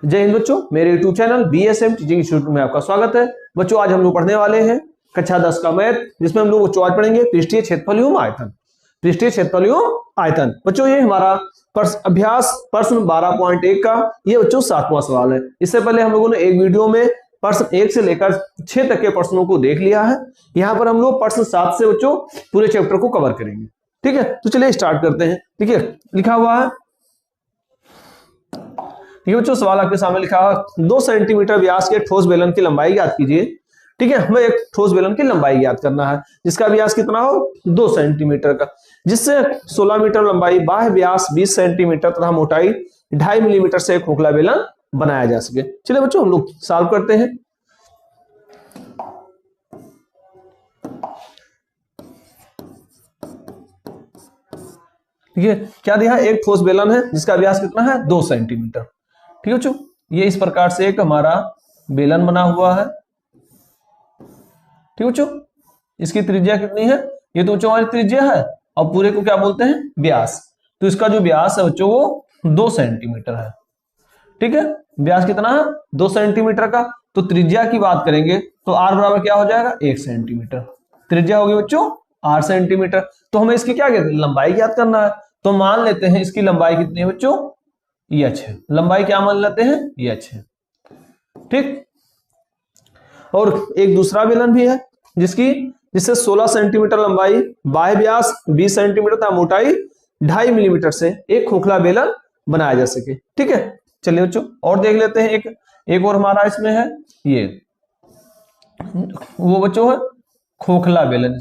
जय हिंद बच्चों, मेरे YouTube channel BSM teaching institute में आपका स्वागत है। बच्चों आज हम लोग पढ़ने वाले हैं कक्षा 10 का मैथ, जिसमें हम लोग बच्चों आज पढ़ेंगे पृष्ठीय क्षेत्रफल एवं आयतन। पृष्ठीय क्षेत्रफल एवं आयतन बच्चों ये हमारा अभ्यास प्रश्न 12.1 का ये बच्चों 7वां सवाल है। इससे पहले हम लोगों ने एक वीडियो में प्रश्न 1 से लेकर 6 तक के प्रश्नों को देख लिया है। यहाँ पर हम लोग प्रश्न 7 से बच्चों पूरे चैप्टर को कवर करेंगे। ठीक है, तो चलिए स्टार्ट करते हैं। ठीक है, लिखा हुआ है, ठीक है बच्चों, सवाल आपके सामने लिखा है 2 सेंटीमीटर व्यास के ठोस बेलन की लंबाई ज्ञात कीजिए। ठीक है, हमें एक ठोस बेलन की लंबाई ज्ञात करना है जिसका व्यास कितना हो 2 सेंटीमीटर का, जिससे 16 मीटर लंबाई, बाह्य व्यास 20 सेंटीमीटर तथा मोटाई 2.5 मिलीमीटर से एक खोखला बेलन बनाया जा सके। चलिए बच्चों हम लोग सॉल्व करते हैं। ठीक है, क्या दिया है, एक ठोस बेलन है जिसका व्यास कितना है 2 सेंटीमीटर। ठीक है बच्चों, ये इस प्रकार से एक हमारा बेलन बना हुआ है। ठीक है बच्चों, इसकी त्रिज्या कितनी है, ये तो बच्चों हमारी त्रिज्या है और पूरे को क्या बोलते हैं व्यास। तो इसका जो व्यास है बच्चों वो 2 सेंटीमीटर है। ठीक है, व्यास कितना है 2 सेंटीमीटर का। तो त्रिज्या की बात करेंगे तो r बराबर क्या हो जाएगा 1 सेंटीमीटर। त्रिज्या होगी बच्चों 8 सेंटीमीटर। तो हमें इसकी क्या लंबाई ज्ञात करना है। तो मान लेते हैं इसकी लंबाई कितनी है बच्चों, h है। लंबाई क्या मान लेते हैं, h है। ठीक, और एक दूसरा बेलन भी है जिससे 16 सेंटीमीटर लंबाई, बाह्य व्यास 20 सेंटीमीटर तथा मोटाई 2.5 मिलीमीटर से एक खोखला बेलन बनाया जा सके। ठीक है, चलिए बच्चों और देख लेते हैं। एक और हमारा इसमें है, ये वो बच्चों है खोखला बेलन।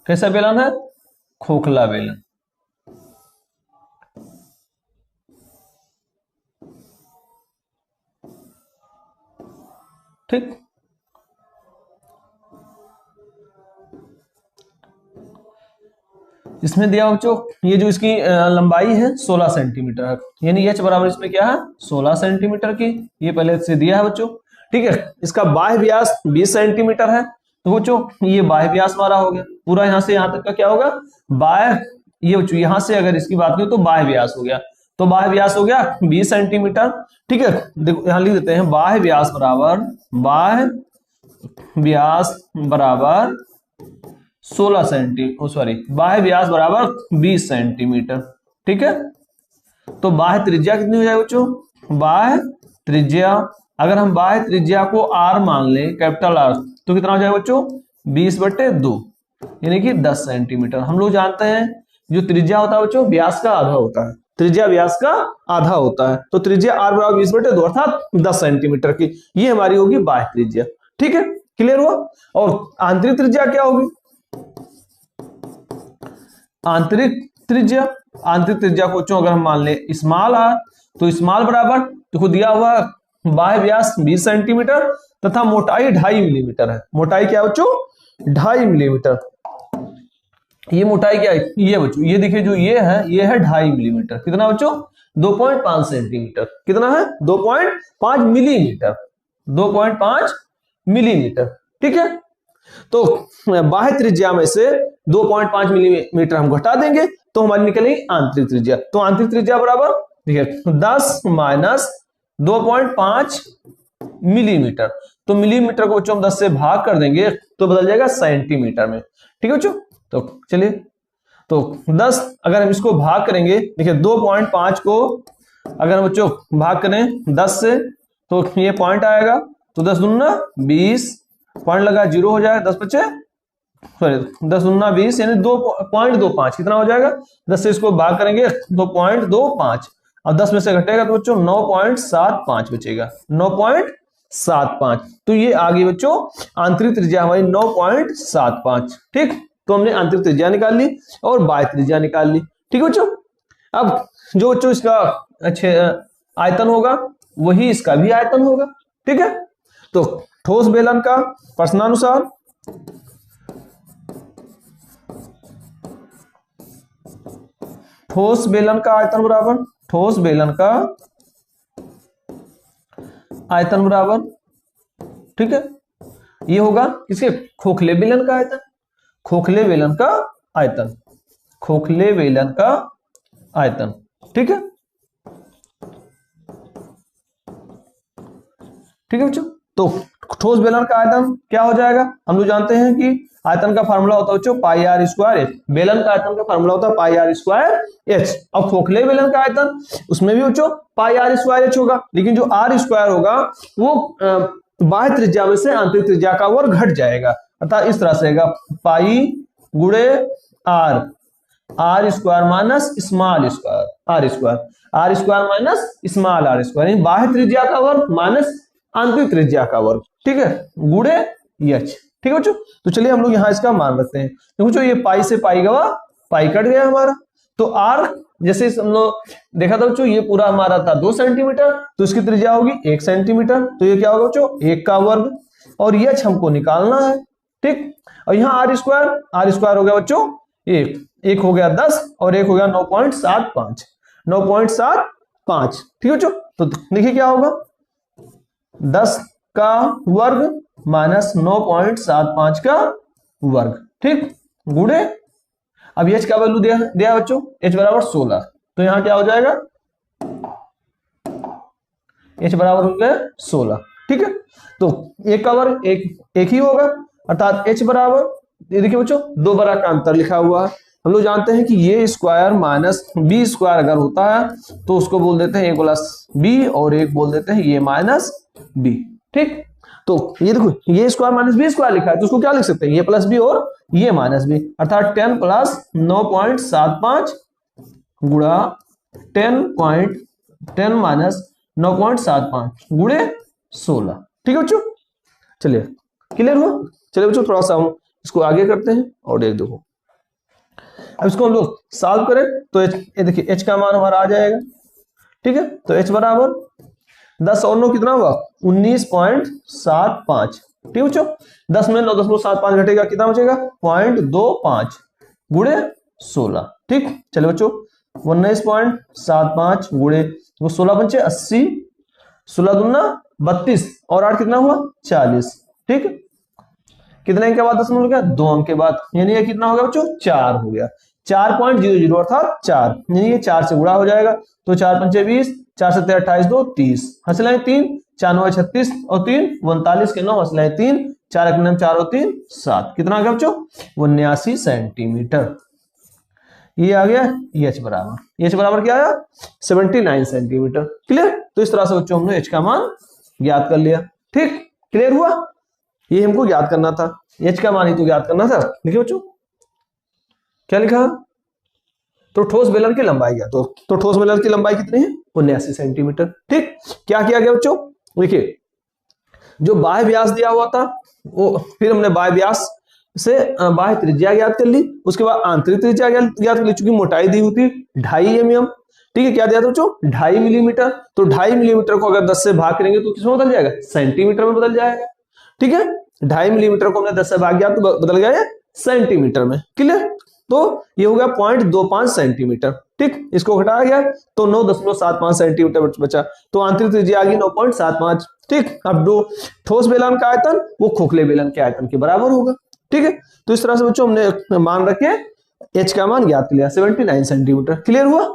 कैसा बेलन है, खोखला बेलन। ठीक, इसमें दिया बच्चों ये जो इसकी लंबाई है 16 सेंटीमीटर है, यानी h बराबर इसमें क्या है 16 सेंटीमीटर की, ये पहले से दिया है बच्चों। ठीक है, इसका बाह्य व्यास 20 सेंटीमीटर है। तो बच्चों ये बाह्य व्यास हमारा हो गया, पूरा यहां से यहां तक का क्या होगा बाह्य। ये बच्चों यहां से अगर इसकी बात करें तो बाह्य व्यास हो गया, तो बाह्य व्यास हो गया 20 सेंटीमीटर। ठीक है, देखो यहां लिख देते हैं बाह्य व्यास बराबर 16 बाह्य व्यास बराबर 20 सेंटीमीटर। ठीक है, तो बाह्य त्रिज्या कितनी हो जाएगी बच्चों, बाह्य त्रिज्या अगर हम बाह्य त्रिज्या को r मान लें, कैपिटल R, तो कितना हो जाएगा बच्चों 20/2 यानी कि 10 सेंटीमीटर। हम लोग जानते हैं जो त्रिज्या होता है बच्चों व्यास का आधा होता है, त्रिज्या व्यास का आधा होता है। तो त्रिज्या r बराबर 20/2 अर्थात 10 सेंटीमीटर की, ये हमारी होगी बाह्य त्रिज्या। ठीक है, क्लियर हुआ। और आंतरिक त्रिज्या क्या होगी, आंतरिक त्रिज्या को अगर हम मान ले स्मॉल r, तो स्मॉल बराबर देखो दिया हुआ बाह्य व्यास 20 सेंटीमीटर तथा मोटाई 2.5 मिलीमीटर है। मोटाई क्या है बच्चों 2.5 मिलीमीटर। ये मोटाई क्या है, ये बच्चों ये देखिए जो ये है 2.5 मिलीमीटर। कितना बच्चों 2.5 सेंटीमीटर। कितना है 2.5 मिलीमीटर, 2.5 मिलीमीटर। ठीक है, तो बाह्य त्रिज्या में से 2.5 मिलीमीटर हम घटा देंगे तो हमारी निकलेगी आंतरिक त्रिज्या। तो आंतरिक त्रिज्या बराबर देखिए 10 माइनस 2.5 मिलीमीटर। तो मिलीमीटर को बच्चों हम 10 से भाग कर देंगे तो बदल जाएगा सेंटीमीटर में। ठीक है बच्चों, तो चलिए तो 10 अगर हम इसको भाग करेंगे, देखिए 2.5 को अगर हम बच्चों भाग करें 10 से तो ये पॉइंट आएगा, तो 10 दूना 20, पॉइंट लगा 0 हो जाएगा, 10 बचे 10 दूना 20 यानी 2.25 कितना हो जाएगा, 10 से इसको भाग करेंगे 2.25 और 10 में से घटेगा तो बच्चों 9.75 बचेगा, 9.75। तो ये आ गई बच्चों आंतरिक त्रिज्या हमारी 9.75। ठीक, तो हमने आंतरिक त्रिज्या निकाल ली और बाह्य त्रिज्या निकाल ली। ठीक है बच्चों, अब जो बच्चों इसका अच्छे आयतन होगा वही इसका भी आयतन होगा। ठीक है, तो ठोस बेलन का प्रश्नानुसार ठोस बेलन का आयतन बराबर, ठोस बेलन का आयतन बराबर, ठीक है, ये होगा किसके खोखले बेलन का आयतन, खोखले बेलन का आयतन, खोखले बेलन का आयतन। ठीक है, ठीक है बच्चों। तो ठोस बेलन का आयतन क्या हो जाएगा, हम लोग जानते हैं कि आयतन का फार्मूला होता है बच्चों पाई आर स्क्वायर एच। बेलन का आयतन का फार्मूला होता है पाई आर स्क्वायर एच। अब खोखले बेलन का आयतन उसमें भी बच्चों पाई आर स्क्वायर एच होगा, लेकिन जो आर स्क्वायर होगा वो बाह्य त्रिज्या में से आंतरिक त्रिज्या का वर्ग घट जाएगा, अर्थात इस तरह से रहेगा पाई गुणे R, R square minus small square R square, R square minus small R square, यानी बाह्य त्रिज्या का वर्ग माइनस आंतरिक त्रिज्या का वर्ग, ठीक है, गुणे एच। ठीक है बच्चों। तो चलिए हम लोग यहाँ इसका मान रखते हैं। तो बच्चों ये पाई से पाई गवा, पाई कट गया हमारा। तो आर जैसे हम लोग देखा था बच्चों, ये पूरा हमारा था 2 सेंटीमीटर, तो इसकी त्रिज्या होगी 1 सेंटीमीटर। तो ये क्या होगा बच्चों, 1 का वर्ग, और ये एच हमको निकालना है। ठीक, और यहाँ आर स्क्वायर हो गया बच्चों 1 हो गया 10 और 1 हो गया 9.75, 9.75। ठीक है बच्चों। तो देखिए क्या होगा, 10 का वर्ग माइनस 9.75 का वर्ग, ठीक, गुणे अब एच का वैल्यू दिया बच्चों, एच बराबर 16। तो यहां क्या हो जाएगा, एच बराबर हो गया 16। ठीक है। तो 1 का वर्ग एक ही होगा, अर्थात एच बराबर, ये देखिए बच्चों 2 बड़ा का अंतर लिखा हुआ है। हम लोग जानते हैं कि ये स्क्वायर माइनस बी स्क्वायर अगर होता है तो उसको बोल देते हैं ए प्लस बी, और एक बोल देते हैं ये माइनस बी। ठीक, तो ये देखो ये स्क्वायर माइनस बी स्क्वायर लिखा है, तो उसको क्या लिख सकते हैं, ये प्लस बी और ये माइनस बी, अर्थात 10 प्लस 9.75 गुणा 10 माइनस 9.75 गुणे 16। ठीक है बच्चों, चलिए क्लियर हुआ। चलिए बच्चों थोड़ा सा हम इसको आगे करते हैं और एक देखो, अब इसको हम लोग सॉल्व करें तो ये देखिए एच का मान हमारा आ जाएगा। ठीक है, तो एच बराबर 10 और 9 कितना हुआ, 19.75। ठीक बच्चों, 10 में 9.75 घटेगा, कितना बचेगा 0.25 गुणे 16। ठीक, चलो बच्चों 19.75 गुणे 16 पंचे 80, 16 दूना 32 और 8 कितना हुआ 40। ठीक, कितने अंक के बाद दशमलव गया, 2 अंक के बाद, यानी ये कितना हो गया बच्चों 4 हो गया, 4.00 अर्थात 4, यानी ये 4 से गुणा हो जाएगा। तो 4 पंचे 20, 4 सत्ते 28, 2 30, हंसलाएं 3, 4 9 36 और 3 39 के 9, हंसलाएं 3, 4 एक 9 4 और 3 7, कितना आ गया बच्चों 79 सेंटीमीटर। ये आ गया एच बराबर क्या आया 79 सेंटीमीटर। क्लियर। तो इस तरह से बच्चों हमने एच का मान ज्ञात कर लिया। ठीक, क्लियर हुआ। ये हमको याद करना था, एच का मान ही तो याद करना था। लिखिए बच्चों क्या लिखा, तो ठोस बेलन की लंबाई या तो ठोस बेलन की लंबाई कितनी है 79 सेंटीमीटर। ठीक, क्या किया गया बच्चों, देखिए जो बाह्य व्यास दिया हुआ था वो फिर हमने बाह्य व्यास से बाह्य त्रिज्या ज्ञात कर ली, उसके बाद आंतरिक त्रिज्या ज्ञात कर ली, चूंकि मोटाई दी हुई थी 2.5 mm। ठीक है, क्या दिया था बच्चों 2.5 मिलीमीटर। तो 2.5 मिलीमीटर को अगर 10 से भाग करेंगे तो किसमें बदल जाएगा, सेंटीमीटर में बदल जाएगा। ठीक है, 2.5 मिलीमीटर को हमने 10 से भाग गया तो बदल गया सेंटीमीटर में। क्लियर। तो ये हो गया 0.25 सेंटीमीटर। ठीक, इसको घटाया गया तो 9.75 सेंटीमीटर बचा, तो आंतरिक त्रिज्या आ गई 9.75। ठीक, अब जो ठोस बेलन का आयतन वो खोखले बेलन के आयतन के बराबर होगा। ठीक है, तो इस तरह से बच्चों हमने मान रखे एच का मान ज्ञात किया 79 सेंटीमीटर। क्लियर हुआ,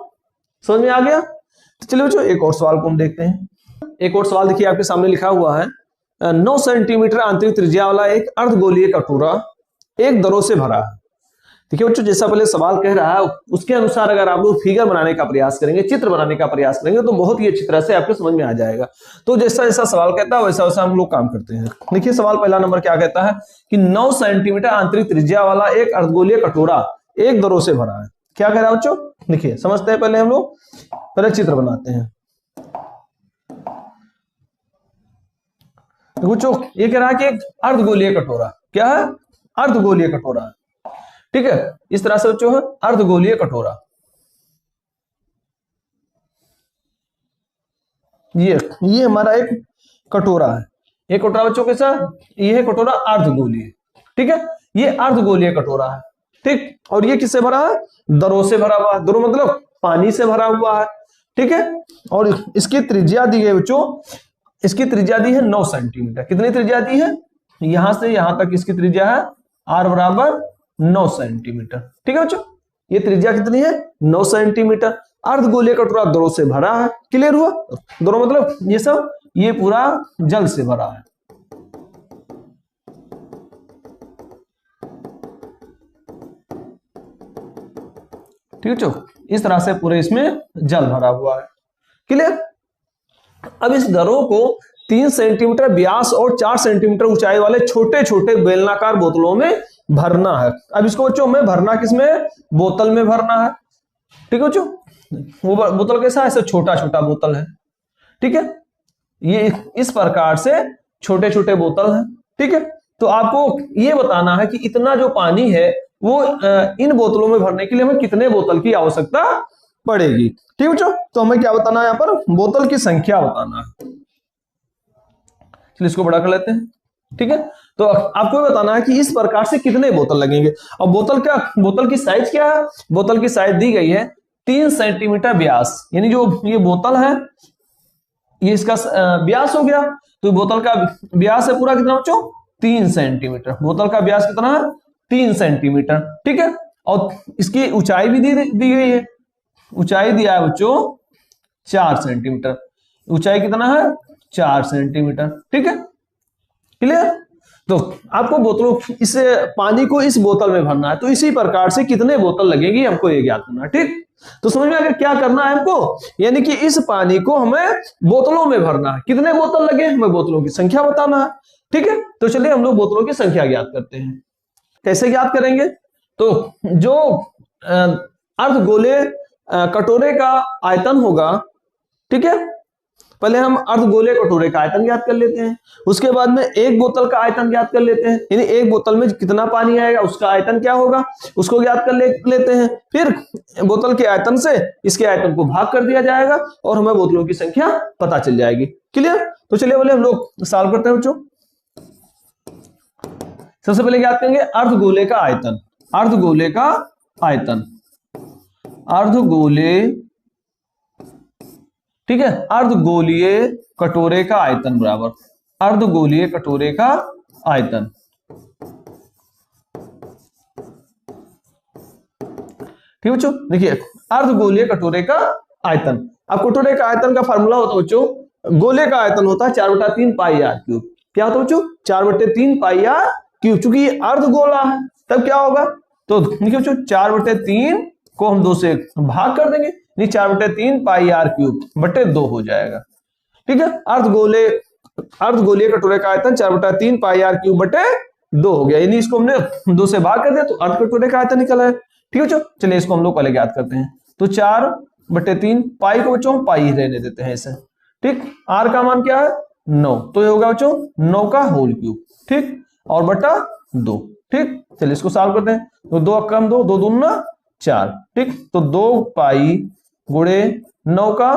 समझ में आ गया। तो चलिए बच्चों एक और सवाल को हम देखते हैं। एक और सवाल देखिए आपके सामने लिखा हुआ है, 9 सेंटीमीटर आंतरिक त्रिज्या वाला एक अर्धगोलीय कटोरा एक दरों से भरा है। देखिए बच्चों जैसा पहले सवाल कह रहा है उसके अनुसार अगर आप लोग फिगर बनाने का प्रयास करेंगे, चित्र बनाने का प्रयास करेंगे तो बहुत ही अच्छी तरह से आपको समझ में आ जाएगा। तो जैसा जैसा सवाल कहता है वैसा वैसा हम लोग काम करते हैं। देखिए सवाल पहला नंबर क्या कहता है कि 9 सेंटीमीटर आंतरिक त्रिज्या वाला एक अर्धगोलीय कटोरा एक दरों से भरा है। क्या कह रहा है बच्चों, देखिए समझते हैं, पहले हम लोग पहले चित्र बनाते हैं। बच्चों ये कह रहा है कि एक अर्धगोलीय कटोरा, क्या है अर्धगोलीय कटोरा है। ठीक है, इस तरह से बच्चों है अर्धगोलीय कटोरा, ये हमारा एक कटोरा है। एक कटोरा बच्चों कैसा, ये है कटोरा अर्धगोलीय। ठीक है, ये अर्धगोलीय कटोरा है। ठीक, और ये किससे भरा है, दरों से भरा हुआ है। दरों मतलब पानी से भरा हुआ है। ठीक है, और इसकी त्रिज्या दी है बच्चों, इसकी त्रिज्या दी है 9 सेंटीमीटर। कितनी त्रिज्या दी है, यहां से यहां तक इसकी त्रिज्या है आर बराबर 9 सेंटीमीटर। ठीक है बच्चों, ये त्रिज्या कितनी है 9 सेंटीमीटर। अर्धगोलीय कटोरा द्रव से भरा है। क्लियर हुआ? द्रव मतलब ये सब, ये पूरा जल से भरा है। ठीक है, इस तरह से पूरे इसमें जल भरा हुआ है। क्लियर? अब इस द्रव को 3 सेंटीमीटर व्यास और 4 सेंटीमीटर ऊंचाई वाले छोटे छोटे बेलनाकार बोतलों में भरना है। अब इसको बच्चों में भरना किसमें? बोतल में भरना है। ठीक है बच्चों, वो बोतल कैसा है? ऐसे छोटा छोटा बोतल है। ठीक है, ये इस प्रकार से छोटे छोटे बोतल है। ठीक है, तो आपको ये बताना है कि इतना जो पानी है वो इन बोतलों में भरने के लिए हमें कितने बोतल की आवश्यकता पड़ेगी। ठीक है बच्चों, तो हमें क्या बताना है? यहाँ पर बोतल की संख्या बताना है। चलिए इसको बड़ा कर लेते हैं। ठीक है, तो आपको बताना है कि इस प्रकार से कितने बोतल लगेंगे। और बोतल की साइज क्या है? बोतल की साइज दी गई है 3 सेंटीमीटर व्यास, यानी जो ये बोतल है ये इसका व्यास हो गया। तो बोतल का व्यास है पूरा कितना बच्चों? 3 सेंटीमीटर। बोतल का व्यास कितना है? 3 सेंटीमीटर। ठीक है, और इसकी ऊंचाई भी दी गई है। ऊंचाई दिया है बच्चों 4 सेंटीमीटर। ऊंचाई कितना है? 4 सेंटीमीटर। ठीक है, क्लियर? तो आपको बोतलों इस पानी को इस बोतल में भरना है, तो इसी प्रकार से कितने बोतल लगेगी हमको ये ज्ञात करना है। ठीक, तो समझ में आ गया क्या करना है हमको? यानी कि इस पानी को हमें बोतलों में भरना है। कितने बोतल लगे? हमें बोतलों की संख्या बताना है। ठीक है, तो चलिए हम लोग बोतलों की संख्या ज्ञात करते हैं। कैसे ज्ञात करेंगे? तो जो अर्धगोले कटोरे का आयतन होगा, ठीक है, पहले हम अर्धगोले कटोरे का आयतन ज्ञात कर लेते हैं। उसके बाद में एक बोतल का आयतन ज्ञात कर लेते हैं, यानी एक बोतल में कितना पानी आएगा उसका आयतन क्या होगा उसको ज्ञात कर लेते हैं। फिर बोतल के आयतन से इसके आयतन को भाग कर दिया जाएगा और हमें बोतलों की संख्या पता चल जाएगी। क्लियर? तो चलिए बोले हम लोग सॉल्व करते हैं बच्चों। सबसे पहले ज्ञात करेंगे अर्धगोले का आयतन। अर्धगोले का आयतन, अर्धगोले, ठीक है, अर्धगोलीय कटोरे का आयतन बराबर अर्धगोलीय कटोरे का आयतन। ठीक बच्चों, देखिए अर्धगोलीय कटोरे का आयतन। अब कटोरे का आयतन का फार्मूला होता है बच्चों, गोले का आयतन होता है 4/3 पाई आर क्यूब। क्या होता है बच्चों? 4/3 पाई आर क्यूब। चूंकि ये अर्धगोला है तब क्या होगा? तो देखिए बच्चों 4/3 को हम 2 से भाग कर देंगे, 4/3 पाई आर क्यूब बटे 2 हो जाएगा। ठीक है, अर्धगोलीय कटोरे का आयतन 4/3 पाई आर क्यूब बटे 2 हो गया, यानी इसको हमने 2 से भाग कर दिया तो अर्ध कटोरे का आयतन निकला है। ठीक है बच्चों, चलिए इसको हम लोग पहले ज्ञात करते हैं। तो 4/3 पाई को बच्चों पाई ही रहने देते हैं इसे। ठीक, आर का मान क्या है? 9, तो ये होगा बच्चों 9 का होल क्यूब। ठीक, और बटा 2। ठीक, चलिए इसको सॉल्व करते हैं। तो 2 कम 2, 2 दूना 4। ठीक, तो 2 पाई गुणे 9 का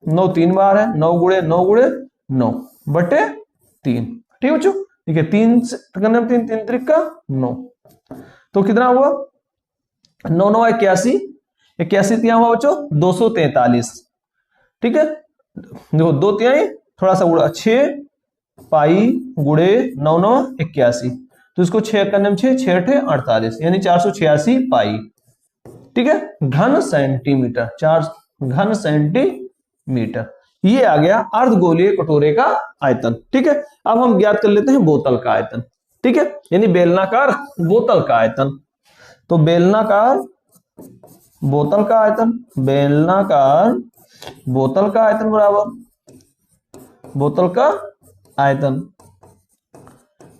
9 3 बार है, 9 गुणे 9 गुणे 9 बटे 3। ठीक बच्चों, ठीक है, 3 3 3 त्रिक का 9, तो कितना हुआ? 9 9 81, 81 क्या हुआ बच्चों? 243। ठीक है, देखो 2 तिहाई थोड़ा सा उड़ा 6 पाई गुणे 9 9 81, तो इसको 6 करने में 6 6 48, यानी 486 पाई। ठीक है, घन सेंटीमीटर, 4 घन सेंटीमीटर। ये आ गया अर्धगोलीय कटोरे का आयतन। ठीक है, अब हम ज्ञात कर लेते हैं बोतल का आयतन। ठीक है, यानी बेलनाकार बोतल का आयतन। तो बेलनाकार बोतल का आयतन, बेलनाकार बोतल का आयतन बराबर बोतल का आयतन।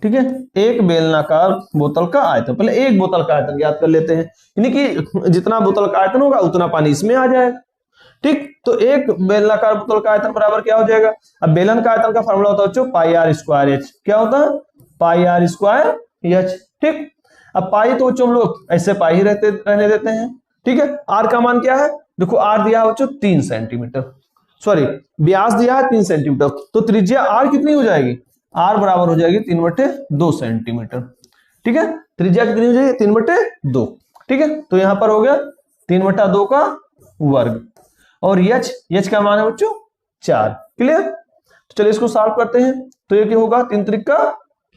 ठीक है, एक बेलनाकार बोतल का आयतन, पहले एक बोतल का आयतन ज्ञात कर लेते हैं, यानी कि जितना बोतल का आयतन होगा उतना पानी इसमें आ जाएगा। ठीक, तो एक बेलनाकार बोतल का आयतन बराबर क्या हो जाएगा? अब बेलन का आयतन का फार्मूला होता है बच्चों पाई आर स्क्वायर एच। क्या होता है? पाई आर स्क्वायर एच। ठीक, अब पाई तो बच्चों हम लोग ऐसे पाई ही रहने देते हैं। ठीक है, आर का मान क्या है? देखो आर दिया है बच्चों 3 सेंटीमीटर, सॉरी व्यास दिया है 3 सेंटीमीटर, तो त्रिज्या आर कितनी हो जाएगी? आर बराबर हो जाएगी 3/2 सेंटीमीटर। ठीक है, त्रिज्या कितनी हो जाएगी? 3/2। ठीक है, तो यहां पर हो गया 3/2 का वर्ग, और एच का मान है बच्चों 4। क्लियर? तो चलिए इसको सॉल्व करते हैं। तो ये क्या होगा? 3 त्रिक का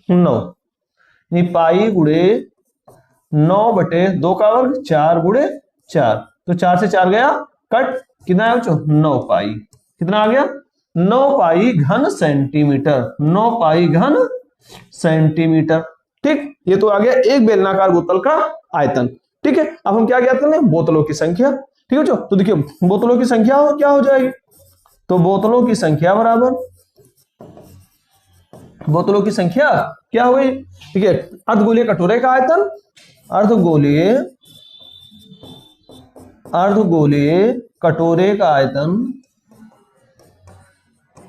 9, पाई गुणे 9/2 का वर्ग 4 गुणे 4, तो 4 से 4 गया कट, कितना है बच्चों 9 पाई, कितना आ गया 9 पाई घन सेंटीमीटर, 9 पाई घन सेंटीमीटर। ठीक, ये तो आ गया एक बेलनाकार बोतल का आयतन। ठीक है, अब हम क्या ज्ञात करने हैं, बोतलों की संख्या। ठीक है बच्चों, तो देखिए बोतलों की संख्या क्या हो जाएगी, तो बोतलों की संख्या बराबर, बोतलों की संख्या क्या हो गई, ठीक है, अर्धगोलीय कटोरे का आयतन, अर्धगोलीय अर्धगोलीय कटोरे का आयतन,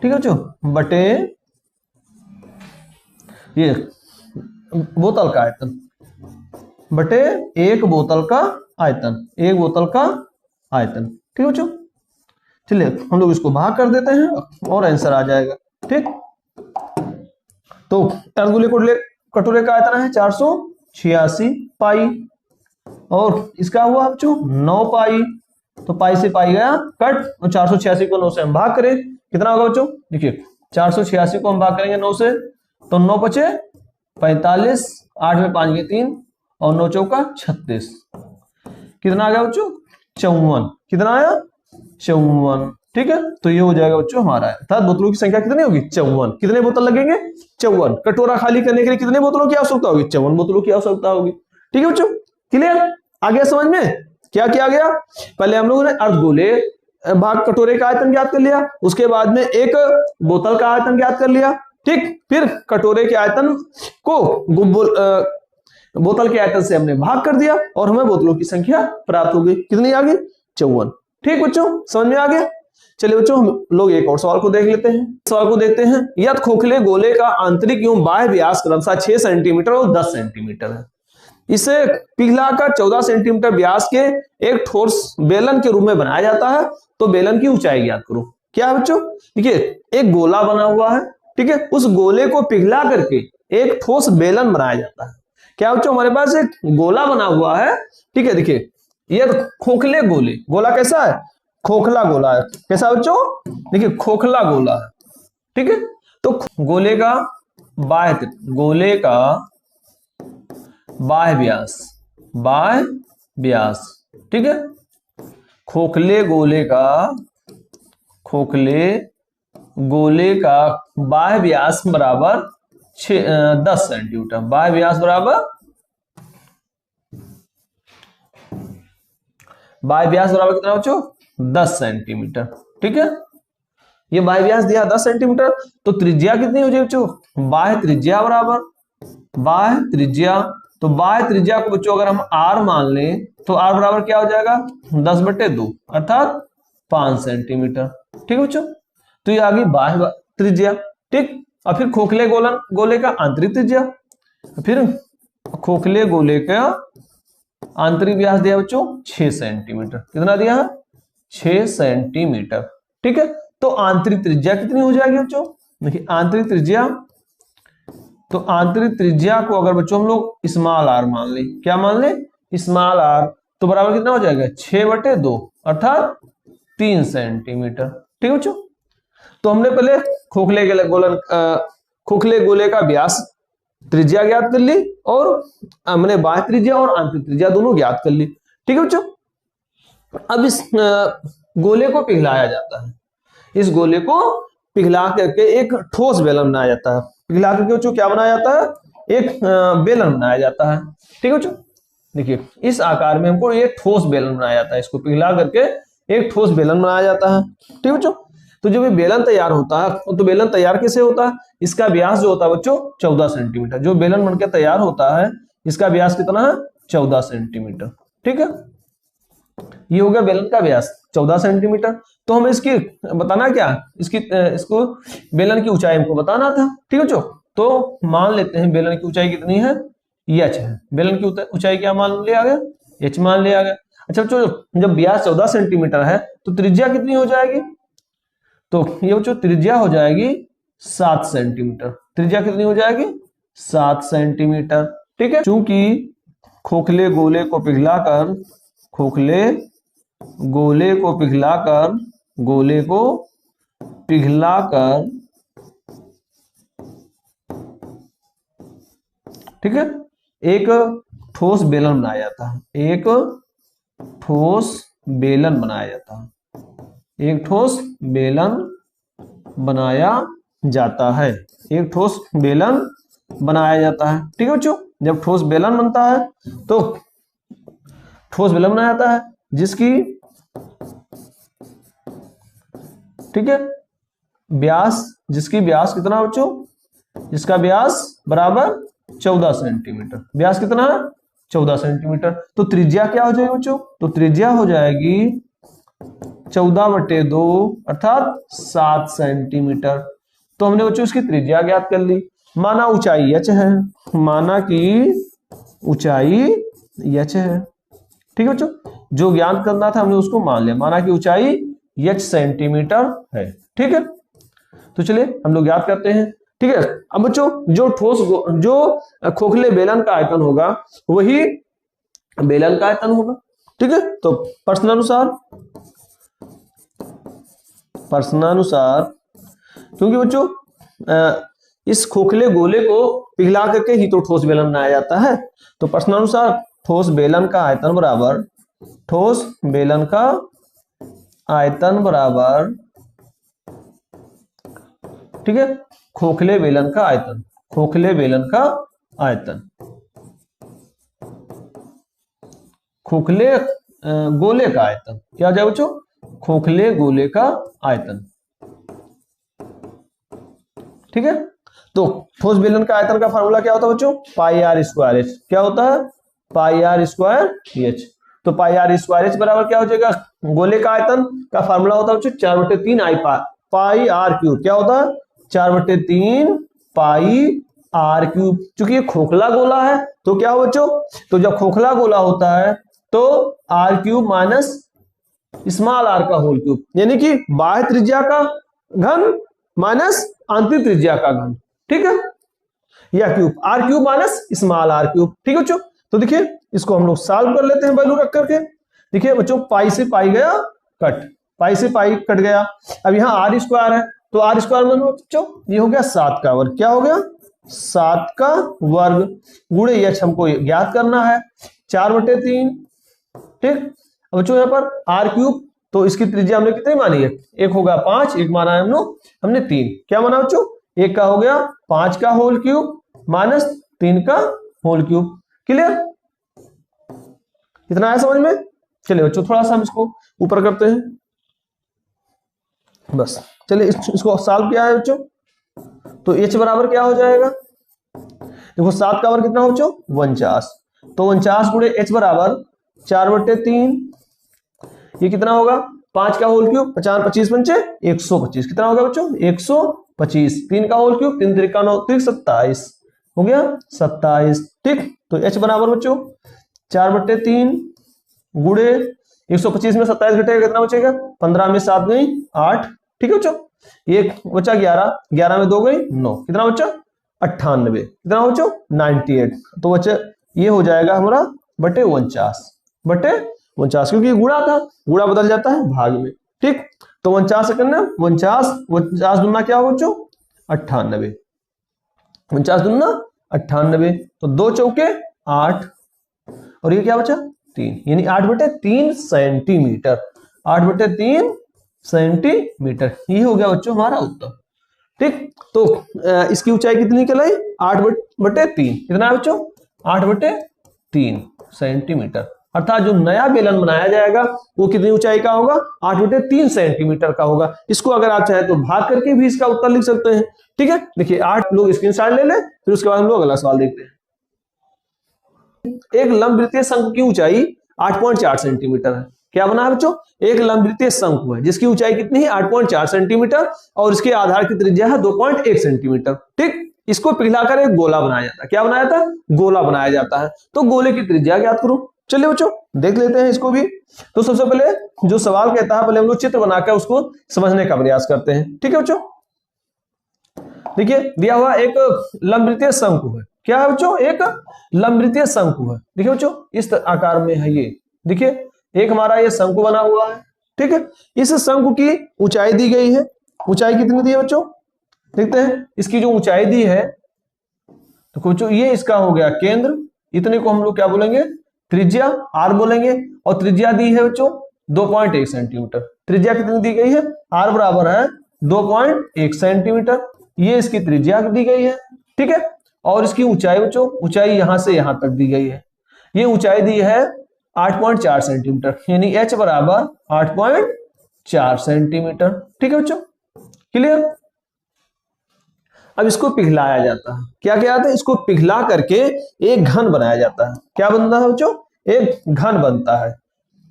ठीक है बच्चों, बटे ये बोतल का आयतन, बटे एक बोतल का आयतन, एक बोतल का आयतन। ठीक है बच्चों, चलिए हम लोग इसको भाग कर देते हैं और आंसर आ जाएगा। ठीक, तो अर्धगोलीय कटोरे का आयतन है 486 पाई, और इसका हुआ बच्चों 9 पाई, तो पाई से पाई गया कट, और 486 को 9 से हम भाग करें, कितना होगा बच्चों, देखिए 486 को हम भाग करेंगे 9 से, तो 9 बचे 45, 8 में 5 गए 3, और 9 चौका 36, कितना आ गया बच्चों 54, कितना आया 54। ठीक है, तो ये हो जाएगा बच्चों हमारा, अर्थात बोतलों की संख्या कितनी होगी 54, कितने बोतल लगेंगे 54, कटोरा खाली करने के लिए कितने बोतलों की आवश्यकता होगी 54 बोतलों की आवश्यकता होगी। ठीक है बच्चों, क्लियर, आ गया समझ में, क्या किया गया, पहले हम लोगों ने अर्धगोलीय भाग कटोरे का आयतन ज्ञात कर लिया, उसके बाद में एक बोतल का आयतन ज्ञात कर लिया। ठीक, फिर कटोरे के आयतन को बोतल के आयतन से हमने भाग कर दिया, और हमें बोतलों की संख्या प्राप्त हो गई, कितनी आ गई 54। ठीक बच्चों, समझ में आ गया। चलिए बच्चों हम लोग एक और सवाल को देख लेते हैं, सवाल को देखते हैं, यदि खोखले गोले का आंतरिक एवं बाह्य व्यास क्रमशः 6 सेंटीमीटर और 10 सेंटीमीटर है, इसे पिघलाकर 14 सेंटीमीटर व्यास के एक ठोस बेलन के रूप में बनाया जाता है, तो बेलन की ऊंचाई ज्ञात करो। क्या है बच्चों, देखिए एक गोला बना हुआ है, ठीक है, उस गोले को पिघला करके एक ठोस बेलन बनाया जाता है। क्या बच्चों, हमारे पास एक गोला बना हुआ है, ठीक है, देखिए ये खोखले गोले, गोला कैसा है, खोखला गोला है, कैसा बच्चों, देखिए खोखला गोला है। ठीक है, तो गोले का बाह्य व्यास, बाह्य व्यास, ठीक है, खोखले गोले का बाह्य व्यास बराबर 10 सेंटीमीटर, बाह्य व्यास बराबर कितना बच्चों 10 सेंटीमीटर। ठीक है, ये बाह्य व्यास दिया 10 सेंटीमीटर, तो त्रिज्या कितनी हो जाएगी बच्चों, बाह्य त्रिज्या बराबर, बाह्य त्रिज्या, तो बाह्य त्रिज्या को बच्चों अगर हम r मान लें, तो r बराबर क्या हो जाएगा 10/2, अर्थात 5 सेंटीमीटर। ठीक है बच्चों, तो ये आ गई बाह्य त्रिज्या। ठीक, और फिर खोखले गोले का आंतरिक त्रिज्या, फिर खोखले गोले का आंतरिक व्यास दिया बच्चों 6 सेंटीमीटर, कितना दिया है 6 सेंटीमीटर। ठीक है, तो आंतरिक त्रिज्या कितनी हो जाएगी बच्चों, देखिए आंतरिक त्रिज्या, तो आंतरिक त्रिज्या को अगर बच्चों हम लोग स्मॉल r मान ले, क्या मान ले स्मॉल r, तो बराबर कितना हो जाएगा 6/2, अर्थात 3 सेंटीमीटर। ठीक है बच्चों, तो हमने पहले खोखले गोले का व्यास त्रिज्या ज्ञात कर ली, और हमने बाह्य त्रिज्या और आंतरिक त्रिज्या दोनों ज्ञात कर ली। ठीक है बच्चों, अब इस गोले को पिघलाया जाता है, इस गोले को पिघला करके एक ठोस बेलन बनाया जाता है, पिघला करके बच्चों क्या बनाया जाता है, एक बेलन बनाया जाता है। ठीक है बच्चों, देखिए इस आकार में हमको ये ठोस बेलन बनाया जाता है, इसको पिघला करके एक ठोस बेलन बनाया जाता है। ठीक है बच्चों, तो जब ये बेलन तैयार होता है, तो बेलन तैयार कैसे होता है, इसका व्यास जो होता है बच्चों 14 सेंटीमीटर, जो बेलन बनकर तैयार होता है इसका व्यास कितना है 14 सेंटीमीटर। ठीक है, ये हो गया बेलन का व्यास 14 सेंटीमीटर। तो हमें इसकी बताना क्या, इसको बेलन की ऊंचाई हमको बताना था। ठीक है बच्चों, तो मान लेते हैं बेलन की ऊंचाई कितनी है, h है, बेलन की ऊंचाई क्या मान लिया गया, h मान लिया गया। अच्छा बच्चों, जब व्यास 14 सेंटीमीटर है तो त्रिज्या कितनी हो जाएगी, तो ये बच्चों त्रिज्या हो जाएगी 7 सेंटीमीटर, त्रिज्या कितनी हो जाएगी 7 सेंटीमीटर। ठीक है, चूंकि खोखले गोले को पिघलाकर ठीक है एक ठोस बेलन बनाया जाता है, एक ठोस बेलन बनाया जाता है। एक ठोस बेलन बनाया जाता है। एक ठोस बेलन बनाया जाता है। ठीक है बच्चों, जब ठोस बेलन बनता है तो ठोस बेलन बनाया जाता है जिसकी, ठीक है, जिसकी व्यास कितना बच्चों, जिसका व्यास बराबर 14 सेंटीमीटर। व्यास कितना है? 14 सेंटीमीटर। तो त्रिज्या क्या हो जाएगी बच्चों? तो त्रिज्या हो जाएगी 14/2 अर्थात 7 सेंटीमीटर। तो हमने बच्चों इसकी त्रिज्या ज्ञात कर ली। माना ऊंचाई h है, माना कि ऊंचाई h है। ठीक है बच्चों, जो ज्ञात करना था हमने उसको मान लिया। माना कि ऊंचाई h सेंटीमीटर है। ठीक है, तो चलिए हम लोग ज्ञात करते हैं। ठीक है, अब बच्चों जो खोखले बेलन का आयतन होगा वही बेलन का आयतन होगा। ठीक है, तो प्रश्नानुसार क्योंकि बच्चों इस खोखले गोले को पिघला करके ही तो ठोस बेलन बनाया जाता है। तो प्रश्नानुसार ठोस बेलन का आयतन बराबर, ठोस बेलन का आयतन बराबर, ठीक है, खोखले बेलन का आयतन, खोखले बेलन का आयतन, खोखले गोले का आयतन। क्या हो जाए बच्चों? खोखले गोले का आयतन। ठीक है, तो ठोस बेलन का आयतन का फार्मूला क्या होता है बच्चों? पाई आर स्क्वायर एच। क्या होता है? पाई आर स्क्वायर एच। तो पाई आर स्क्वायर एच बराबर क्या हो जाएगा? गोले का आयतन का फार्मूला होता है बच्चों 4/3 आई पाई आर क्यूब। क्या होता है? 4/3 पाई आर क्यूब। चूंकि ये खोखला गोला है तो क्या हो बच्चों? तो जब खोखला गोला होता है तो R cube minus small R का होल क्यूब, यानी कि बाह्य त्रिज्या का घन माइनस आंतरिक त्रिज्या का घन। ठीक है, या cube, R cube minus small R cube. ठीक है बच्चों, तो देखिए इसको हम लोग सॉल्व कर लेते हैं वैल्यू रख करके। देखिए बच्चों, पाई से पाई गया कट, पाई से पाई कट गया। अब यहाँ आर स्क्वायर है तो आर स्क्वायर में बच्चों ये हो गया 7 का वर्ग। क्या हो गया? 7 का वर्ग गुणे एच हमको ज्ञात करना है 4/3। ठीक, अब बच्चों यहाँ पर आर क्यूब, तो इसकी त्रिज्या हमने कितनी मानी है? एक होगा 5, एक माना है हमने 3। क्या माना बच्चों? एक का हो गया 5 का होल क्यूब माइनस 3 का होल क्यूब। क्लियर? इतना है समझ में? चलिए बच्चों थोड़ा सा हम इसको ऊपर करते हैं बस। चलिए इसको सॉल्व किया है बच्चों, तो h बराबर क्या हो जाएगा? देखो 7 का वर्ग कितना हो बच्चों? 49। तो 49 गुणे h बराबर 4/3। ये कितना होगा? 5 का होल क्यूब, 50 25 पंचे 125। कितना होगा बच्चों? 125। 3 का होल क्यूब, 3 त्रिका 9 27 हो गया 27। ठीक, तो h बराबर बच्चों 4/3 गुणे 125 में 27 घटेगा कितना बचेगा? 15 में 7 गई 8। ठीक है बच्चों, एक बचा 11, 11 में 2 गई 9। कितना बच्चा? 98। कितना बच्चों? 98। तो बच्चे ये हो जाएगा हमारा बटे 49 क्योंकि गुणा था, गुणा बदल जाता है भाग में। ठीक, तो 49 से करना 49 दुना क्या हो बच्चों? 98। 49 दुना 98, तो 2 चौके 8 और ये क्या बचा? 3, यानी 8/3 सेंटीमीटर। 8/3 सेंटीमीटर, ये हो गया बच्चों हमारा उत्तर। ठीक, तो इसकी ऊंचाई कितनी कहलाई? 8/3। कितना है बच्चों? 8/3 सेंटीमीटर। अर्थात जो नया बेलन बनाया जाएगा वो कितनी ऊंचाई का होगा? 8/3 सेंटीमीटर का होगा। इसको अगर आप चाहें तो भाग करके भी इसका उत्तर लिख सकते हैं। ठीक है, देखिए 8 लोग स्क्रीनशॉट ले लें, फिर उसके बाद हम लोग अगला सवाल देखते हैं। एक लंबवृत्तीय शंकु की ऊंचाई 8.4 सेंटीमीटर है। क्या बना है बच्चों? एक लंबवृत्तीय शंकु है जिसकी ऊंचाई कितनी है? 8.4 सेंटीमीटर और इसके आधार की त्रिज्या है 2.1 सेंटीमीटर। ठीक, इसको पिघलाकर एक गोला बनाया जाता है। क्या बनाया था? गोला बनाया जाता है। तो गोले की त्रिज्या ज्ञात करो। चलिए बच्चों देख लेते हैं इसको भी। तो सबसे पहले जो सवाल कहता है, पहले हम लोग चित्र बनाकर उसको समझने का प्रयास करते हैं। ठीक है बच्चों, देखिए दिया हुआ एक लंबवृत्तीय शंकु है। क्या है बच्चों? एक लंबवृत्तीय शंकु है। देखिए बच्चों इस आकार में है ये। देखिए एक हमारा ये शंकु बना हुआ है। ठीक है, इस शंकु की ऊंचाई दी गई है। ऊंचाई कितनी दी है बच्चों? देखते हैं इसकी जो ऊंचाई दी है, तो बच्चों ये इसका हो गया केंद्र। इतने को हम लोग क्या बोलेंगे? त्रिज्या, आर बोलेंगे। और त्रिज्या दी है बच्चों 2.1 सेंटीमीटर। त्रिज्या कितनी दी गई है, r बराबर है 2.1 सेंटीमीटर, ये इसकी त्रिज्या दी गई है, ठीक है। और इसकी ऊंचाई बच्चों, ऊंचाई यहां से यहां तक दी गई है, ये ऊंचाई दी है 8.4 सेंटीमीटर, यानी h बराबर 8.4 सेंटीमीटर, ठीक है बच्चों, क्लियर। अब इसको पिघलाया जाता है, क्या क्या आता है, इसको पिघला करके एक घन बनाया जाता है। क्या बनता है बच्चों, एक घन बनता है,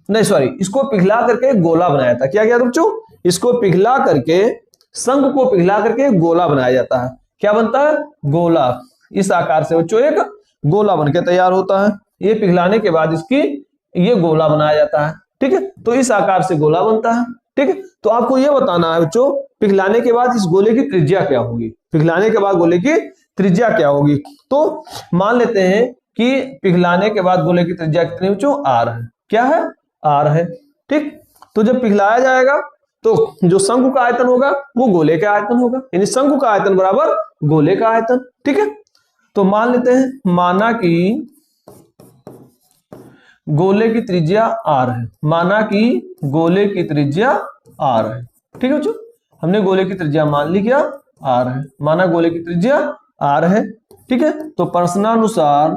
नहीं सॉरी, इसको पिघला करके एक गोला बनाया जाता है। क्या क्या बच्चों, इसको पिघला करके, संघ को पिघला करके गोला बनाया जाता है। क्या बनता है, गोला। इस आकार से बच्चों एक गोला बनके तैयार होता है, ये पिघलाने के बाद इसकी ये गोला बनाया जाता है, ठीक है। तो इस आकार से गोला बनता है, ठीक है। तो आपको ये बताना है बच्चों, पिघलाने के बाद इस गोले की त्रिज्या क्या होगी, पिघलाने के बाद गोले की त्रिज्या क्या होगी। तो मान लेते हैं कि पिघलाने के बाद गोले की त्रिज्या कितनी बच्चों, r है, क्या है, r है, ठीक। तो जब पिघलाया जाएगा तो जो शंकु का आयतन होगा वो गोले का आयतन होगा, यानी शंकु का आयतन बराबर गोले का आयतन, ठीक है। तो मान लेते हैं, माना कि गोले की त्रिज्या r है, माना कि गोले की त्रिज्या r है, ठीक है बच्चों। हमने गोले की त्रिज्या मान ली, क्या, r है, माना गोले की त्रिज्या r है, ठीक है। तो प्रश्नानुसार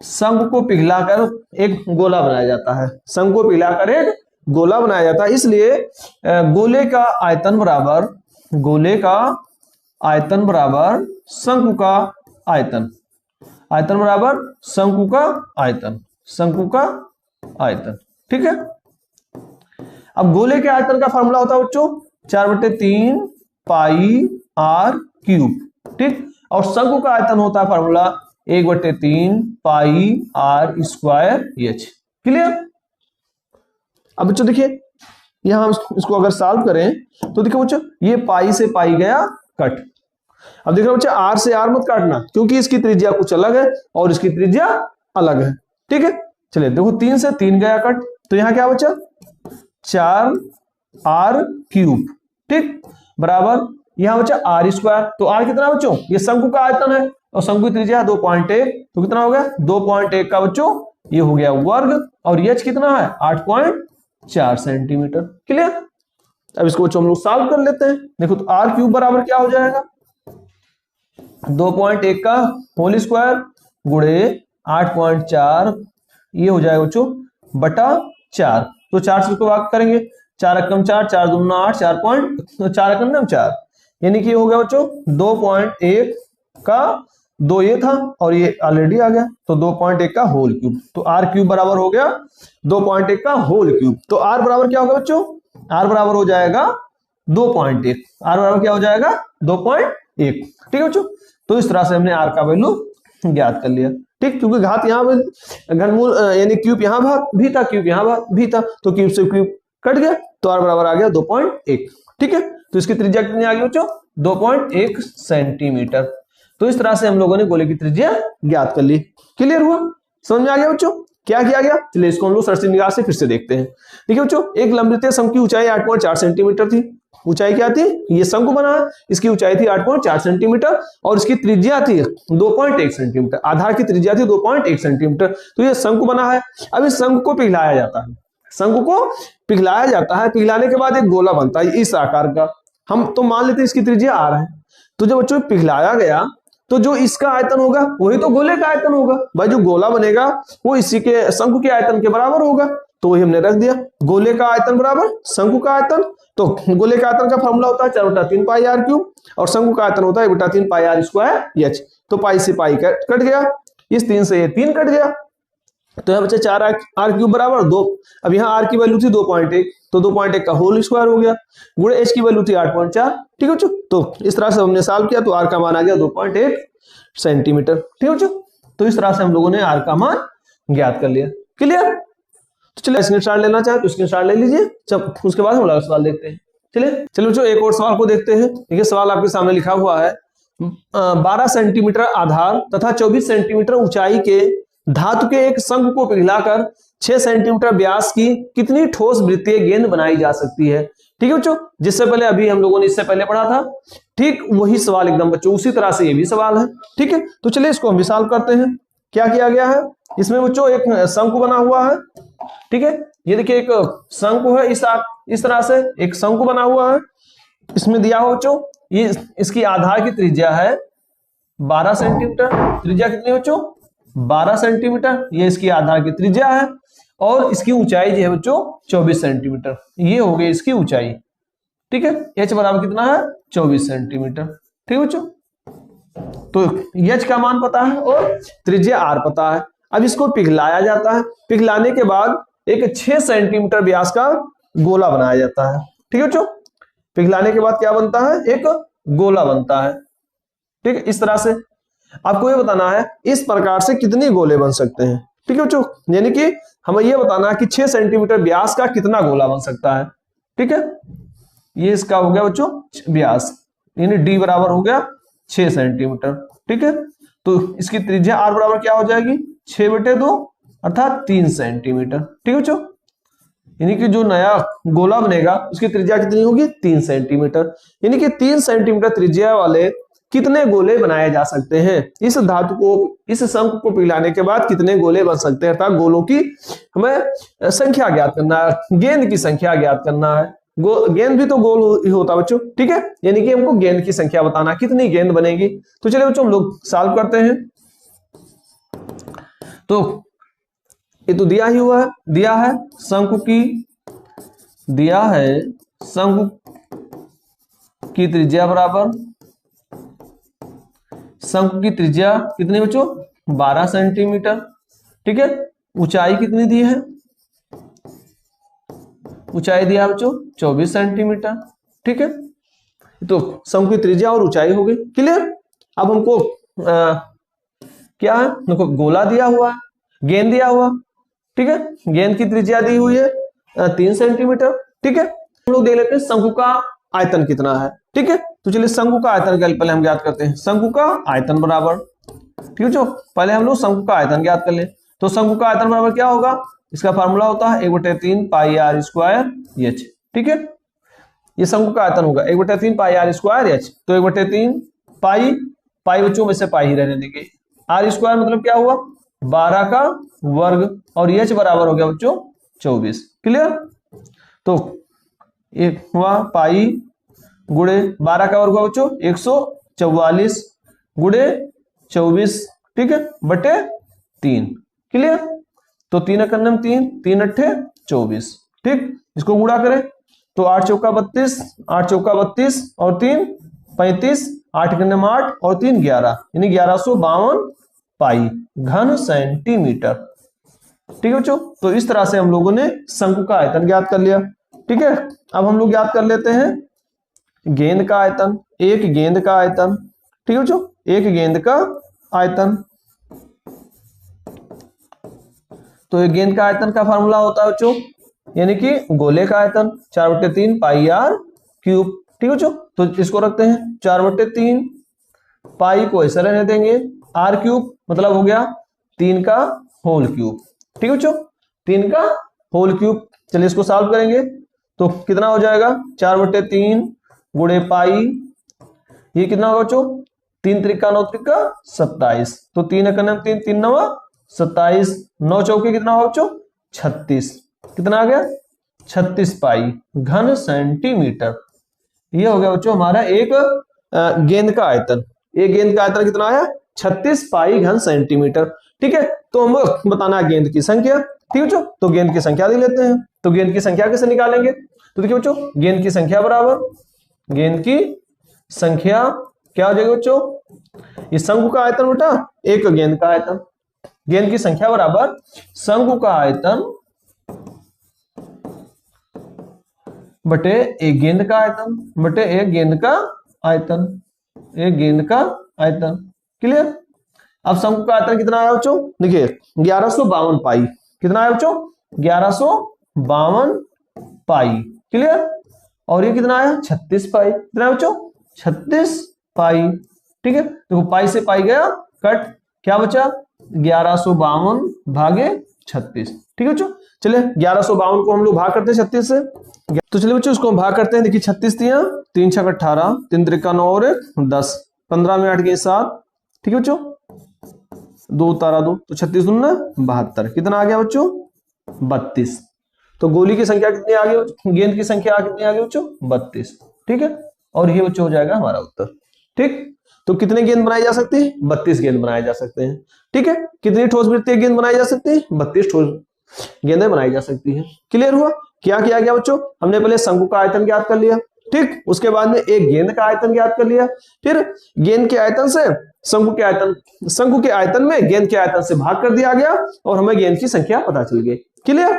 शंख को पिघलाकर एक गोला बनाया जाता है, शंख को पिघलाकर एक गोला बनाया जाता है, इसलिए गोले का आयतन बराबर, गोले का आयतन बराबर शंकु का आयतन, आयतन बराबर शंकु का आयतन, शंकु का आयतन, ठीक है। अब गोले के आयतन का फॉर्मूला होता है बच्चों 4/3 पाई r क्यूब, ठीक। और शंकु का आयतन होता है फॉर्मूला 1/3 पाई r स्क्वायर h, क्लियर। अब बच्चों देखिए, यहां हम इसको अगर सॉल्व करें तो देखिए बच्चों, ये पाई से पाई गया कट। अब देख रहे बच्चे, r से r मत काटना, क्योंकि इसकी त्रिज्या कुछ अलग है और इसकी त्रिज्या अलग है, ठीक है। चलिए देखो, 3 से 3 गया कट, तो यहां क्या बचा, 4r क्यूब, ठीक, बराबर यहां बचा r स्क्वायर। तो r कितना बच्चों, ये शंकु का आयतन है और शंकु की त्रिज्या 2.1, तो कितना हो गया 2.1 का बच्चों ये हो गया वर्ग, और h कितना है 8.4 सेंटीमीटर, क्लियर। अब इसको बच्चों हम लोग सॉल्व कर लेते हैं। देखो तो r क्यूब बराबर क्या हो जाएगा, 2.1 का होल स्क्वायर गुणे 8.4, ये हो जाएगा बच्चों बटा 4। तो 4 से इसको भाग करेंगे, 4 एकम 4, 4 दूना 8, 4 एकम 4, यानी कि ये हो गया बच्चों 2.1 का 2 ये था और ये ऑलरेडी आ गया, तो 2.1 का होल क्यूब। तो r क्यूब बराबर हो गया 2.1 का होल क्यूब। तो r बराबर क्या होगा बच्चों, r बराबर हो जाएगा 2.1, r बराबर क्या हो जाएगा 2.1, ठीक है बच्चों। तो इस तरह से हमने r का वैल्यू ज्ञात कर लिया, ठीक, क्योंकि घात यहाँ पर घनमूल यानी क्यूब यहाँ भी था, क्यूब यहाँ भी था, तो क्यूब से क्यूब कट गया, तो r बराबर आ गया 2.1, ठीक है। तो इसकी त्रिज्या कितनी आ गई बच्चों, 2.1 सेंटीमीटर। तो इस तरह से हम लोगों ने गोले की त्रिज्या ज्ञात कर ली, क्लियर हुआ, समझ में आ गया बच्चों क्या किया गया। चलिए इसको हम लोग सरसी निगाह से फिर से देखते हैं। देखिए बच्चों, एक लंबवृत्तीय शंकु की ऊंचाई 8.4 सेंटीमीटर थी, ऊंचाई क्या थी, ये शंकु बना है, इसकी ऊंचाई थी 8.4 सेंटीमीटर और इसकी त्रिज्या थी 2.1 सेंटीमीटर, आधार की त्रिज्या थी 2.1 सेंटीमीटर। तो ये शंकु बना है। अब इस शंकु को पिघलाया जाता है, शंकु को पिघलाया जाता है, पिघलाने के बाद एक गोला बनता है इस आकार का। हम तो मान लेते हैं इसकी त्रिज्या r है। तो जब बच्चों पिघलाया गया तो जो इसका आयतन होगा वही तो गोले का आयतन होगा, भाई जो गोला बनेगा वो इसी के शंकु के आयतन के बराबर होगा, तो वही हमने रख दिया, गोले का आयतन बराबर शंकु का आयतन। तो गोले का आयतन का फॉर्मूला होता है 4/3 पाई r क्यूब और शंकु का आयतन होता है 1/3 पाई r स्क्वायर h। तो पाई से पाई कट गया, इस 3 से ये 3 कट गया, तो यहाँ बच्चे 4r क्यूब बराबर 2। अब यहाँ r की वैल्यू थी 2.1, तो 2.1 का होल स्क्वायर हो गया, गुणे h की वैल्यू थी 8.4, ठीक है बच्चों। तो इस तरह से हमने सॉल्व किया, तो r का मान आ गया 2.1 सेंटीमीटर, ठीक है बच्चों। तो इस तरह से हम लोगों ने r का मान ज्ञात कर लिया, क्लियर। तो चलिए स्क्रीनशॉट लेना चाहे तो स्क्रीनशॉट ले लीजिए, जब उसके बाद हम अगला सवाल देखते हैं। चलिए बच्चों एक और सवाल को देखते हैं। देखिए सवाल आपके सामने लिखा हुआ है, 12 सेंटीमीटर आधार तथा 24 सेंटीमीटर ऊंचाई के धातु के एक शंकु को पिघलाकर 6 सेंटीमीटर व्यास की कितनी ठोस वृत्तीय गेंद बनाई जा सकती है, ठीक है बच्चों। जिससे पहले अभी हम लोगों ने इससे पहले पढ़ा था, ठीक वही सवाल एकदम बच्चों, उसी तरह से ये भी सवाल है, ठीक है। तो चलिए इसको हम भी सॉल्व करते हैं। क्या किया गया है, इसमें बच्चों एक शंकु बना हुआ है, ठीक है, ये देखिए एक शंकु है, इस तरह से एक शंकु बना हुआ है, इसमें दिया हो बच्चों, ये इसकी आधार की त्रिज्या है 12 सेंटीमीटर। त्रिज्या कितनी है बच्चों? 12 सेंटीमीटर, ये इसकी आधार की त्रिज्या है। और इसकी ऊंचाई जो है बच्चों 24 सेंटीमीटर, ये हो गई इसकी ऊंचाई। ठीक है, h बराबर कितना है? 24 सेंटीमीटर। ठीक है बच्चों, तो h का मान पता है और त्रिज्या r पता है। अब इसको पिघलाया जाता है, पिघलाने के बाद एक 6 सेंटीमीटर व्यास का गोला बनाया जाता है। ठीक है बच्चों, पिघलाने के बाद क्या बनता है? एक गोला बनता है। ठीक है, इस तरह से आपको ये बताना है इस प्रकार से कितने गोले बन सकते हैं। ठीक है बच्चों, यानी कि हमें ये बताना है कि 6 सेंटीमीटर व्यास का कितना गोला बन सकता है। ठीक है, ये इसका हो गया बच्चों व्यास, यानी d बराबर हो गया 6 सेंटीमीटर। ठीक है, तो इसकी त्रिज्या r बराबर क्या हो जाएगी? 6/2 अर्थात 3 सेंटीमीटर। ठीक है बच्चों, यानी कि जो नया गोला बनेगा उसकी त्रिज्या कितनी होगी? 3 सेंटीमीटर। यानी कि 3 सेंटीमीटर त्रिज्या वाले कितने गोले बनाए जा सकते हैं? इस धातु को, इस शंकु को पिघलाने के बाद कितने गोले बन सकते हैं, अर्थात गोलों की हमें संख्या ज्ञात करना है, गेंद की संख्या ज्ञात करना है। गेंद भी तो गोल ही होता बच्चों। ठीक है, यानी कि हमको गेंद की संख्या बताना, कितनी गेंद बनेगी। तो चलिए बच्चों हम लोग सॉल्व करते हैं। तो ये तो दिया ही हुआ है, दिया है शंकु की त्रिज्या बराबर, शंकु की त्रिज्या कितनी बच्चों? 12 सेंटीमीटर। ठीक है, ऊंचाई कितनी दी है? ऊंचाई दिया बच्चों 24 सेंटीमीटर। ठीक है, तो शंकु की त्रिज्या और ऊंचाई हो गई। क्लियर। अब हमको क्या है? देखो गोला दिया हुआ है, गेंद दिया हुआ। ठीक है, गेंद की त्रिज्या दी हुई है 3 सेंटीमीटर। ठीक है, हम लोग देख लेते हैं शंकु का आयतन कितना है। ठीक है, तो चलिए शंकु का आयतन पहले हम ज्ञात करते हैं। शंकु का आयतन बराबर, ठीक है जो, पहले हम लोग शंकु का आयतन ज्ञात कर ले। तो शंकु का आयतन बराबर क्या होगा? इसका फार्मूला होता है 1/3 पाई आर स्क्वायर एच। ठीक है, ये शंकु का आयतन होगा 1/3 पाई आर स्क्वायर एच। तो 1/3 पाई बच्चों में से पाई ही रहने देंगे, आर स्क्वायर मतलब क्या हुआ? 12 का वर्ग, और एच बराबर हो गया बच्चों 24। क्लियर। तो एक हुआ पाई गुणे 12 का वर्ग हुआ बच्चों 144 गुणे 24। ठीक है, बटे 3। क्लियर। तो 3 एकम 3, 3 अट्ठे 24। ठीक, इसको गुणा करें तो 8 चौका 32, 8 चौका 32 और 3 35, 8 एकम 8 और 3 11, यानी 1152 पाई घन सेंटीमीटर। ठीक है बच्चों, तो इस तरह से हम लोगों ने शंकु का आयतन ज्ञात कर लिया। ठीक है, अब हम लोग ज्ञात कर लेते हैं गेंद का आयतन, एक गेंद का आयतन। ठीक है बच्चों, एक गेंद का आयतन। तो एक गेंद का आयतन का फार्मूला होता है बच्चों, यानी कि गोले का आयतन 4/3 पाई आर क्यूब। ठीक है बच्चों, तो इसको रखते हैं 4/3, पाई को ऐसे रहने देंगे, आर क्यूब मतलब हो गया 3 का होल क्यूब। ठीक है बच्चों, 3 का होल क्यूब। चलिए इसको सॉल्व करेंगे तो कितना हो जाएगा? 4/3 गुणे पाई, ये कितना होगा बच्चों? 3 त्रिका 9 त्रिका 27। तो 3 एकम 3, 3 9 27, 9 चौके कितना होगा बच्चों? 36। कितना आ गया? 36 पाई घन सेंटीमीटर। ये हो गया बच्चों हमारा एक गेंद का आयतन। एक गेंद का आयतन कितना आया? 36 पाई घन सेंटीमीटर। ठीक है, तो हम बताना है गेंद की संख्या। ठीक है बच्चों, तो गेंद की संख्या दे लेते हैं। तो गेंद की संख्या कैसे निकालेंगे? तो देखिए बच्चों, गेंद की संख्या बराबर, गेंद की संख्या क्या हो जाएगी बच्चों? इस शंकु का आयतन बेटा एक गेंद का आयतन, गेंद की संख्या बराबर शंकु का आयतन बटे एक गेंद का आयतन बटे एक गेंद का आयतन, एक गेंद का आयतन। क्लियर। अब शंकु का आयतन कितना आया बच्चों? देखिए 1152 पाई। कितना आया बच्चों? 1152 पाई। क्लियर। और ये कितना आया? 36 पाई। कितना बच्चों? 36 पाई। ठीक है, देखो पाई से पाई गया कट, क्या बचा? 1152 भागे 36। ठीक है बच्चों, चलिए 1152 को हम लोग भाग करते हैं 36 से। तो चलिए बच्चों इसको हम भाग करते हैं। देखिए 36 दिया, 3 छक 18, 3 त्रिका 9 और 10, 15 में 8 गए 7। ठीक है बच्चों, 2 तारा 2, तो 36 दूना 72। कितना आ गया बच्चों? 32। तो गोली की संख्या कितनी आ गई, गेंद की संख्या कितनी आ गई बच्चों, 32। ठीक है, और ये बच्चों हो जाएगा हमारा उत्तर। ठीक, तो कितने गेंद बनाई जा सकती है, 32 गेंद बनाए जा सकते हैं। ठीक है, कितनी ठोस वृत्तीय गेंद बनाई जा सकती है, 32 ठोस गेंदें बनाई जा सकती है। क्लियर हुआ। क्या किया गया बच्चों, हमने पहले शंकु का आयतन ज्ञात कर लिया। ठीक, उसके बाद में एक गेंद का आयतन ज्ञात कर लिया, फिर गेंद के आयतन से शंकु के आयतन में गेंद के आयतन से भाग कर दिया गया और हमें गेंद की संख्या पता चल गई। क्लियर।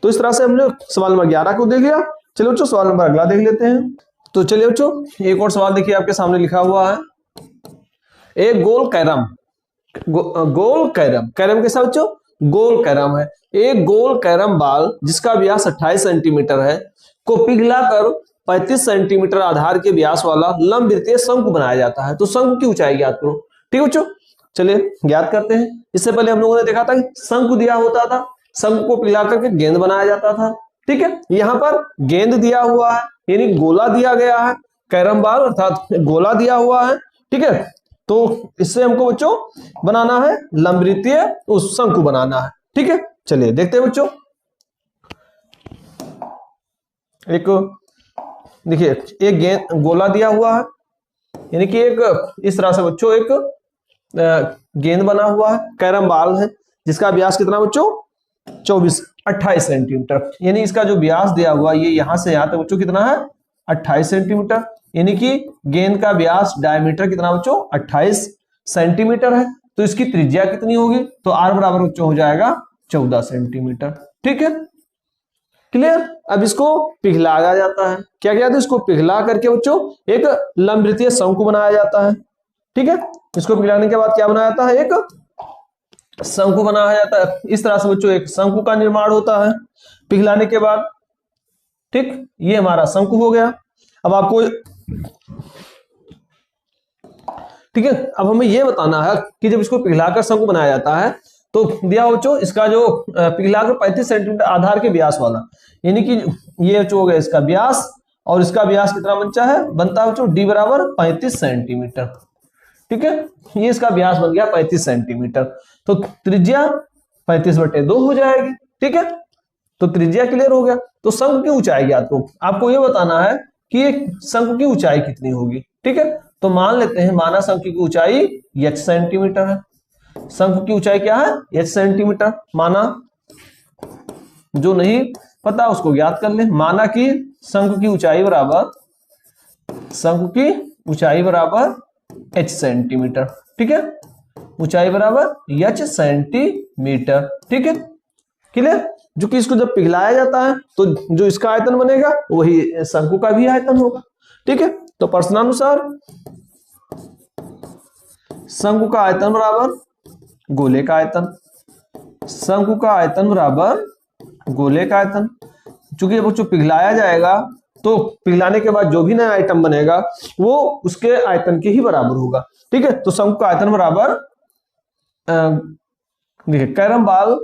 तो इस तरह से हमने सवाल नंबर 11 को देख लिया। चलिए बच्चों सवाल नंबर अगला देख लेते हैं। तो चलिए बच्चों एक और सवाल देखिए, आपके सामने लिखा हुआ है, एक गोल कैरम, गोल कैरम, कैरम कैसा बच्चों, गोल कैरम है। एक गोल कैरम बॉल जिसका व्यास 28 सेंटीमीटर है को पिघलाकर 35 सेंटीमीटर आधार के व्यास वाला लंब वृत्तीय शंकु बनाया जाता है। तो शंकु की ऊंचाई ज्ञात करो। ठीक है बच्चों, चलिए ज्ञात करते हैं। इससे पहले हम लोगों ने देखा था कि शंकु दिया होता था, शंकु को पिघला करके गेंद बनाया जाता था। ठीक है, यहाँ पर गेंद दिया हुआ है यानी गोला दिया गया है, कैरम बॉल अर्थात गोला दिया हुआ है। ठीक है, तो इससे हमको बच्चों बनाना है लंब वृत्तीय उस शंकु बनाना है। ठीक है, चलिए देखते हैं बच्चों। एक देखिए, एक गेंद गोला दिया हुआ है यानी कि एक इस तरह से बच्चों एक गेंद बना हुआ है, कैरम बॉल है जिसका व्यास कितना बच्चों 28 सेंटीमीटर, यानी इसका जो व्यास दिया हुआ ये यहां से यहां तक बच्चों कितना है 28 सेंटीमीटर, यानी कि गेंद का व्यास डायमीटर कितना बच्चों 28 सेंटीमीटर है। तो इसकी त्रिज्या कितनी होगी, तो आर बराबर बच्चों हो जाएगा 14 सेंटीमीटर। ठीक है, क्लियर। अब इसको पिघलाया जाता है, क्या किया था, इसको पिघला करके बच्चों एक लंब वृत्तीय शंकु बनाया जाता है। ठीक है, इसको पिघलाने के बाद क्या बनाया जाता है, एक शंकु बनाया जाता है। इस तरह से बच्चों एक शंकु का निर्माण होता है पिघलाने के बाद। ठीक, ये हमारा शंकु हो गया। अब आपको ठीक है, अब हमें यह बताना है कि जब इसको पिघलाकर शंकु बनाया जाता है तो दिया बच्चों इसका जो पिघलाकर 35 सेंटीमीटर आधार के व्यास वाला, यानी कि ये जो हो गया इसका व्यास, और इसका व्यास कितना बनता है बच्चों डी बराबर 35 सेंटीमीटर। ठीक है, ये इसका व्यास बन गया 35 सेंटीमीटर, तो त्रिज्या 35/2 हो जाएगी। ठीक है, तो त्रिज्या क्लियर हो गया। तो शंकु की ऊंचाई ज्ञात करो, आपको यह बताना है कि एक शंकु की ऊंचाई कितनी होगी। ठीक है, तो मान लेते हैं माना शंकु की ऊंचाई h सेंटीमीटर है। शंकु की ऊंचाई क्या है h सेंटीमीटर, माना, जो नहीं पता उसको ज्ञात कर ले। माना कि शंकु की ऊंचाई बराबर h सेंटीमीटर। ठीक है, ऊंचाई बराबर h सेंटीमीटर। ठीक है, क्लियर। जो कि इसको जब पिघलाया जाता है तो जो इसका आयतन बनेगा वही शंकु का भी आयतन होगा। ठीक है, तो प्रश्नानुसार शंकु का आयतन बराबर गोले का आयतन, शंकु का आयतन बराबर गोले का आयतन। चूंकि जब बच्चों पिघलाया जाएगा तो पिघलाने के बाद जो भी नया आइटम बनेगा वो उसके आयतन के ही बराबर होगा। ठीक है, तो शंकु का आयतन बराबर देखिए कैरम बॉल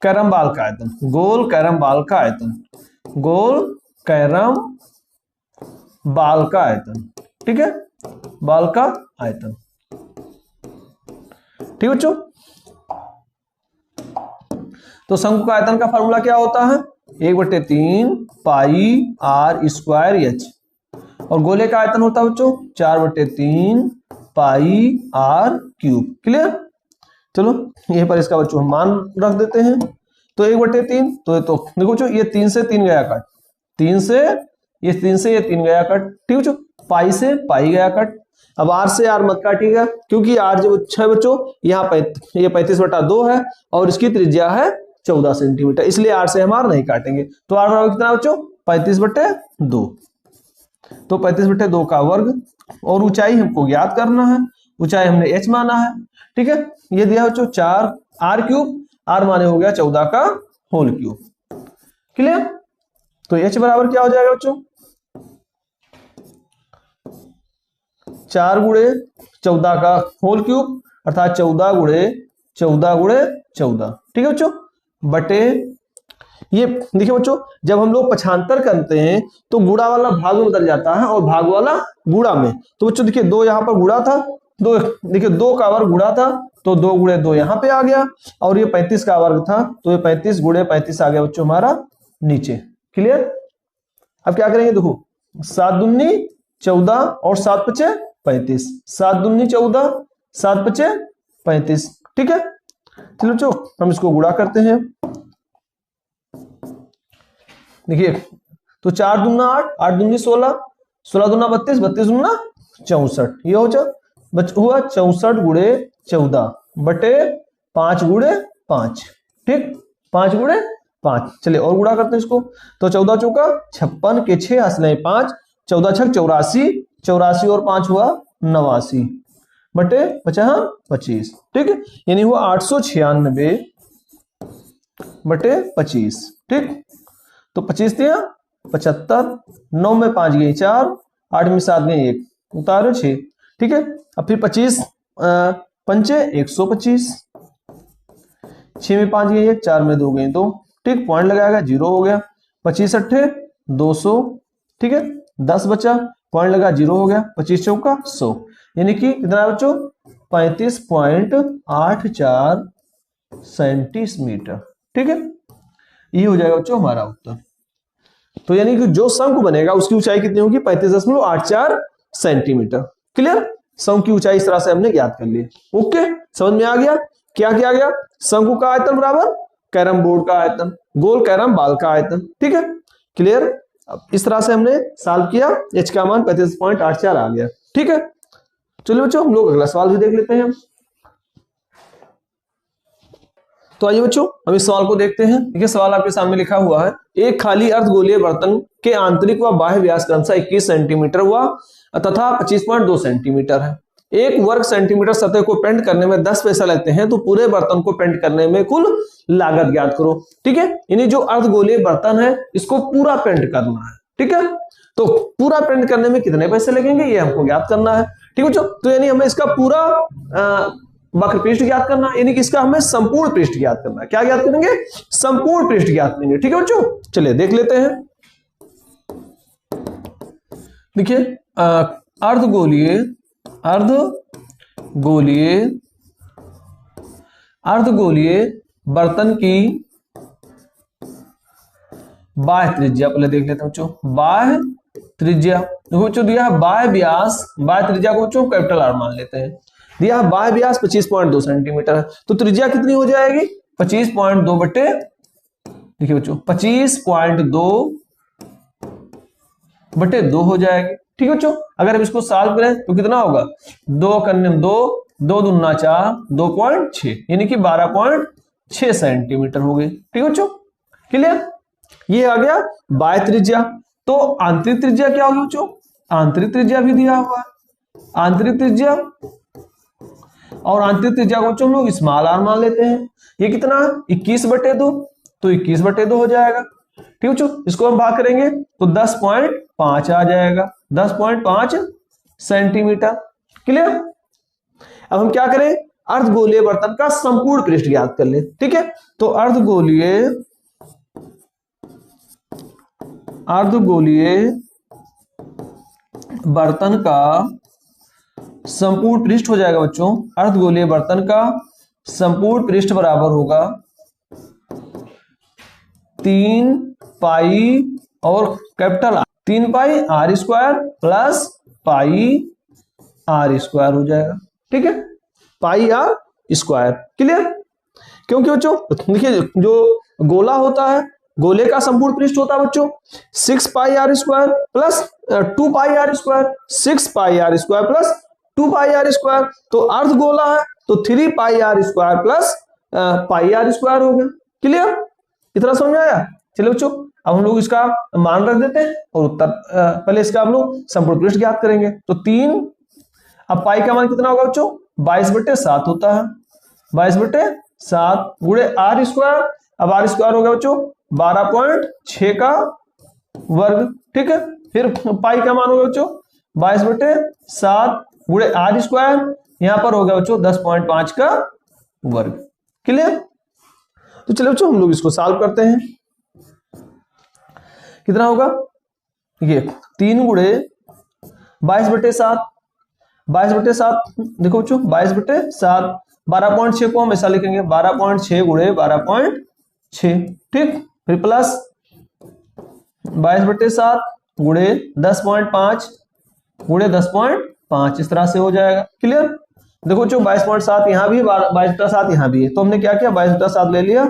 का आयतन, गोल कैरम बॉल का आयतन, गोल कैरम बॉल का आयतन। ठीक है, बॉल का आयतन। ठीक बच्चों, तो शंकु का आयतन का फार्मूला क्या होता है 1/3 पाई r स्क्वायर h, और गोले का आयतन होता है बच्चों 4/3 पाई r क्यूब। क्लियर। चलो यहीं पर इसका बच्चों हम मान रख देते हैं। तो 1/3 तो देखो बच्चों ये 3 से 3 गया कट, 3 से ये 3 गया कट। ठीक बच्चों, पाई से पाई गया कट। अब r से r मत काटिएगा क्योंकि r जो है बच्चों यहाँ ये 35/2 है और इसकी त्रिज्या है 14 सेंटीमीटर, इसलिए r से हम r नहीं काटेंगे। तो r बराबर कितना बच्चों 35/2, तो 35/2 का वर्ग, और ऊंचाई हमको ज्ञात करना है, ऊंचाई हमने h माना है। ठीक है, ये दिया बच्चों 4 r क्यूब, r माने हो गया 14 का होल क्यूब। क्लियर। तो h बराबर क्या हो जाएगा बच्चों 4 × 14 का होल क्यूब अर्थात 14 × 14 ठीक है बच्चों, बटे ये देखिए बच्चों जब हम लोग पक्षांतर करते हैं तो गुणा वाला भाग में बदल जाता है और भाग वाला गुणा में। तो बच्चों देखिए 2 यहाँ पर गुणा था दो, देखिए 2 का वर्ग गुणा था तो 2 गुणे 2 यहाँ पे आ गया, और ये 35 का वर्ग था तो ये 35 गुणे 35 आ गया बच्चों हमारा नीचे। क्लियर? अब क्या करेंगे, देखो 7 दूनी 14 और 7 पचे 35, 7 दूनी 14 7 पचे 35। ठीक है, चलो बच्चों हम इसको गुणा करते हैं। देखिए तो 4 दूना 8, 8 दूनी 16, 16 दूना 32, 32 दूना 64, ये हो जा हुआ 64 गुणे 14 बटे 5 गुणे 5। ठीक, 5 गुणे 5। चलिए और गुणा करते हैं इसको, तो 14 चौका 56 के 6 असले 5, 14 छक 84, 84 और 5 हुआ 89 बटे बचा 25। ठीक है, यानी हुआ 896 बटे 25। ठीक, तो 25 दिया 75, 9 में 5 गए 4, 8 में 7 गए 1, उतारो 6। ठीक है, अब फिर 25 पंचे 125, 6 में 5 गए 1, 4 में 2 गए 2। ठीक, पॉइंट लगाएगा 0 हो गया, 25 अट्ठे 200। ठीक है, 10 बचा, पॉइंट लगा 0 हो गया, 25 चौका 100, यानी कि कितना बच्चों 35.84 सेंटीमीटर। ठीक है, ये हो जाएगा बच्चों हमारा उत्तर। तो यानी कि जो शंकु बनेगा उसकी ऊंचाई कितनी होगी 35.84 सेंटीमीटर। क्लियर? शंकु की ऊंचाई इस तरह से हमने ज्ञात कर ली। ओके, समझ में आ गया? क्या किया गया, शंकु का आयतन बराबर कैरम बोर्ड का आयतन, गोल कैरम बाल का आयतन। ठीक है, क्लियर? अब इस तरह से हमने सॉल्व किया, h का मान 35.84 आ गया। ठीक है, चलिए बच्चों हम लोग अगला सवाल भी देख लेते हैं। तो आइए बच्चों हम इस सवाल को देखते हैं। देखिए सवाल आपके सामने लिखा हुआ है, एक खाली अर्धगोलीय बर्तन के आंतरिक व बाह्य व्यास क्रमशः 21 सेंटीमीटर हुआ तथा 25.2 सेंटीमीटर है। एक वर्ग सेंटीमीटर सतह को पेंट करने में 10 पैसा लगते हैं, तो पूरे बर्तन को पेंट करने में कुल लागत ज्ञात करो। ठीक है, यानी जो अर्धगोलीय बर्तन है इसको पूरा पेंट करना है। ठीक है, तो पूरा पेंट करने में कितने पैसे लगेंगे ये हमको ज्ञात करना है। ठीक है बच्चों, तो यानी हमें इसका पूरा वक्र पृष्ठ ज्ञात करना, यानी कि इसका हमें संपूर्ण पृष्ठ ज्ञात करना है। क्या ज्ञात करेंगे, संपूर्ण पृष्ठ ज्ञात करेंगे। ठीक है बच्चों, चलिए देख लेते हैं। देखिए अर्धगोलीय बर्तन की बाह्य त्रिज्या पहले देख लेते हैं बच्चों। बाह्य त्रिज्या देखो बच्चों दिया है, बाह्य व्यास, बाह्य त्रिज्या को बच्चों कैपिटल आर मान लेते हैं। दिया है बाह्य व्यास 25.2 सेंटीमीटर है, तो त्रिज्या कितनी हो जाएगी 25.2 बटे, देखिए बच्चों 25.2 बटे 2 हो जाएगी। ठीक है बच्चों, अगर हम इसको सॉल्व करें तो कितना होगा 2 कन्ने 2, 2 दूना 4, 2.6 यानी कि 12.6 सेंटीमीटर हो गई। ठीक है बच्चों, क्लियर? ये आ गया बाह्य त्रिज्या। तो आंतरिक त्रिज्या क्या होगी बच्चों, आंतरिक त्रिज्या भी दिया हुआ है, आंतरिक त्रिज्या, और आंतरिक त्रिज्या को बच्चों हम लोग स्मॉल आर मान लेते हैं। ये कितना है 21 बटे 2, तो 21 बटे 2 हो जाएगा। ठीक है बच्चों, इसको हम भाग करेंगे तो 10.5 आ जाएगा, 10.5 सेंटीमीटर। क्लियर? अब हम क्या करें, अर्धगोलीय बर्तन का संपूर्ण पृष्ठ ज्ञात कर ले। ठीक है, तो अर्धगोलीय बर्तन का संपूर्ण पृष्ठ हो जाएगा बच्चों, अर्धगोलीय बर्तन का संपूर्ण पृष्ठ बराबर होगा 3 पाई और capital R, 3 pi are square plus pi are square हो जाएगा। ठीक है, पाई आर स्क्वायर। क्लियर? क्योंकि बच्चों देखिए जो गोला होता है, गोले का संपूर्ण पृष्ठ होता है बच्चों 6 pi are square plus 2 pi are square, 6 pi are square plus 2 pi are square, तो अर्ध गोला है तो 3 pi are square plus pi are square हो गया। क्लियर? इतना समझ आया? चलिए बच्चों अब हम लोग इसका मान रख देते हैं और उत्तर पहले इसका हम लोग संपूर्ण पृष्ठ ज्ञात करेंगे। तो 3, अब पाई का मान कितना होगा बच्चों 22/7 होता है, 22/7 गुणे आर स्क्वायर, अब आर स्क्वायर हो गया बच्चों 12.6 का वर्ग। ठीक है, फिर पाई का मान होगा बच्चों 22/7 गुणे आर स्क्वायर, यहां पर हो गया बच्चों 10.5 का वर्ग। क्लियर? तो चलो बच्चों हम लोग इसको सॉल्व करते हैं। कितना होगा, ये 3 गुणे 22/7, 22/7 देखो बच्चों 22/7, 12.6 को हम ऐसा लिखेंगे 12.6 गुणे 12.6, ठीक। फिर प्लस 22/7 गुणे 10.5 गुणे 10.5, इस तरह से हो जाएगा। क्लियर। देखो बच्चों 22.7 यहाँ भी है, 22/7 यहाँ भी है, तो हमने क्या किया 22/7 ले लिया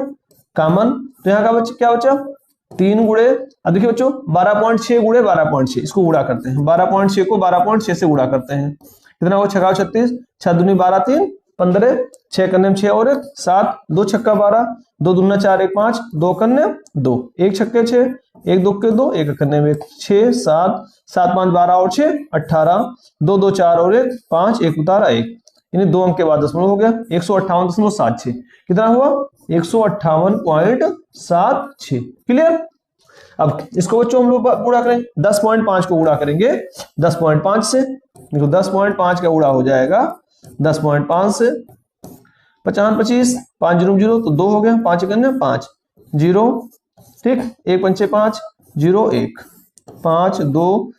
कॉमन, तो यहाँ का बच्चा क्या बचा 3 गुणे, अब देखिए बच्चों 12.6 गुणे 12.6, इसको गुणा करते हैं, 12.6 को 12.6 से गुणा करते हैं, कितना हो 6 36, 6 दूनी 12 3 15, 6 कन्ने 6 और 1 7, 2 छक्का 12, 2 दूना 4 1 5, 2 कन्ने 2, 1 छक्के 6, 1 2 के 2, 1 कन्ने में 6 7, 7 5 12 और 6 18, 2 2 4 और 1 5, 1 उतारा 1, यानी 2 अंक के बाद दशमलव हो गया 158.76, कितना हुआ 158.76। क्लियर। अब इसको बच्चों हम लोग गुणा करें 10.5 को गुणा करेंगे 10.5 से, देखो 10.5 का गुणा हो जाएगा 10.5 से, 50 25 5 0 0 तो 2 हो गया, 5 करने 5 0, ठीक, 1 पंचे 5 0 1 5 2,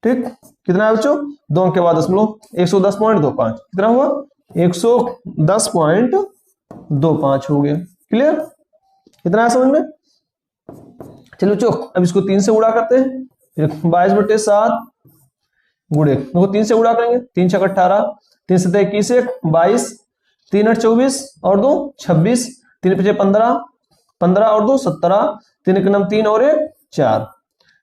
ठीक, कितना है बच्चों 2 अंक के बाद दशमलव 110.25, कितना हुआ 110.25 हो गया। क्लियर। कितना है समझ में। चलो बच्चों अब इसको 3 से गुणा करते हैं, 22/7 गुणे, देखो 3 से गुणा करेंगे, 3 6 18, 3 7 21 22, 3 8 24 और 2 26, 3 5 15, 15 और 2 17, 3 1 9 3 और 1 4,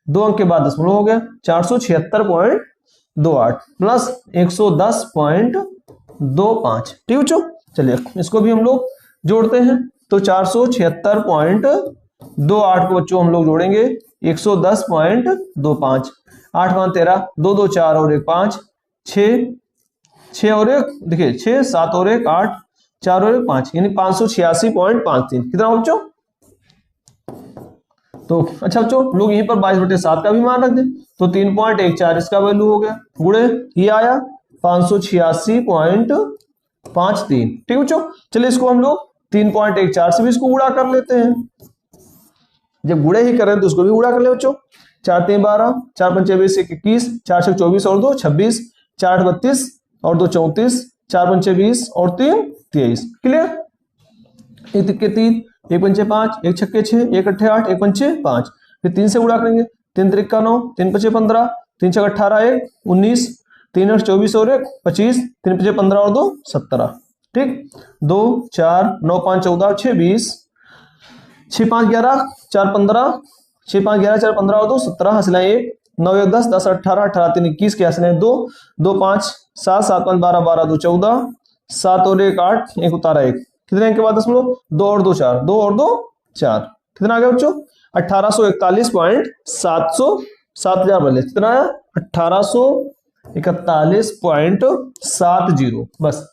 2 अंक के बाद दशमलव हो गया 476.28 प्लस 110.25, ठीक बच्चों। चलिए इसको भी हम लोग जोड़ते हैं, तो 476.28 को बच्चों हम लोग जोड़ेंगे 110.25, 8 5 13, 2 2 4 और 1 5, 6 और 1 देखिए 6 7 और 1 8, 4 और 1 5, यानी 586.53, कितना बच्चों। तो अच्छा बच्चों लोग यहीं पर 22/7 का भी मान रख दे, तो 3.14 इसका वैल्यू हो गया, गुणे ये आया 586.53, ठीक बच्चों। चलिए इसको हम लोग 3.14 से भी इसको गुणा कर लेते हैं, जब गुणे ही करें तो उसको भी गुणा कर ले बच्चों, 4 3 12, 4 5 20 21, 4 6 24 और 2 26, 4 8 32 और 2 34, 4 5 20 और 3 23। क्लियर। 1 3 3, 1 5 5, 1 6 6, 1 8 8, 1 5 5, फिर 3 से गुणा करेंगे, 3 3 9, 3 5 15, 3 6 18 1 19, 3 8 24 और 1 25, 3 5 15 और 2 17, ठीक, 2 4 9 5 14 6 20, 6 5 11 4 15, 6 5 11 4 15 और 2 17, हंसला 1 9 1 10 10 18 18 3 21 के हंसले 2 2 5 7 7 5 12 12 2 14, 7 और 1 8, 1 उतारा 1, कितने के बाद दशमलव 2 और 2 4, 2 और 2 4, कितना आ गया बच्चों 1841.700 बोले, कितना आया 1841.70, बस,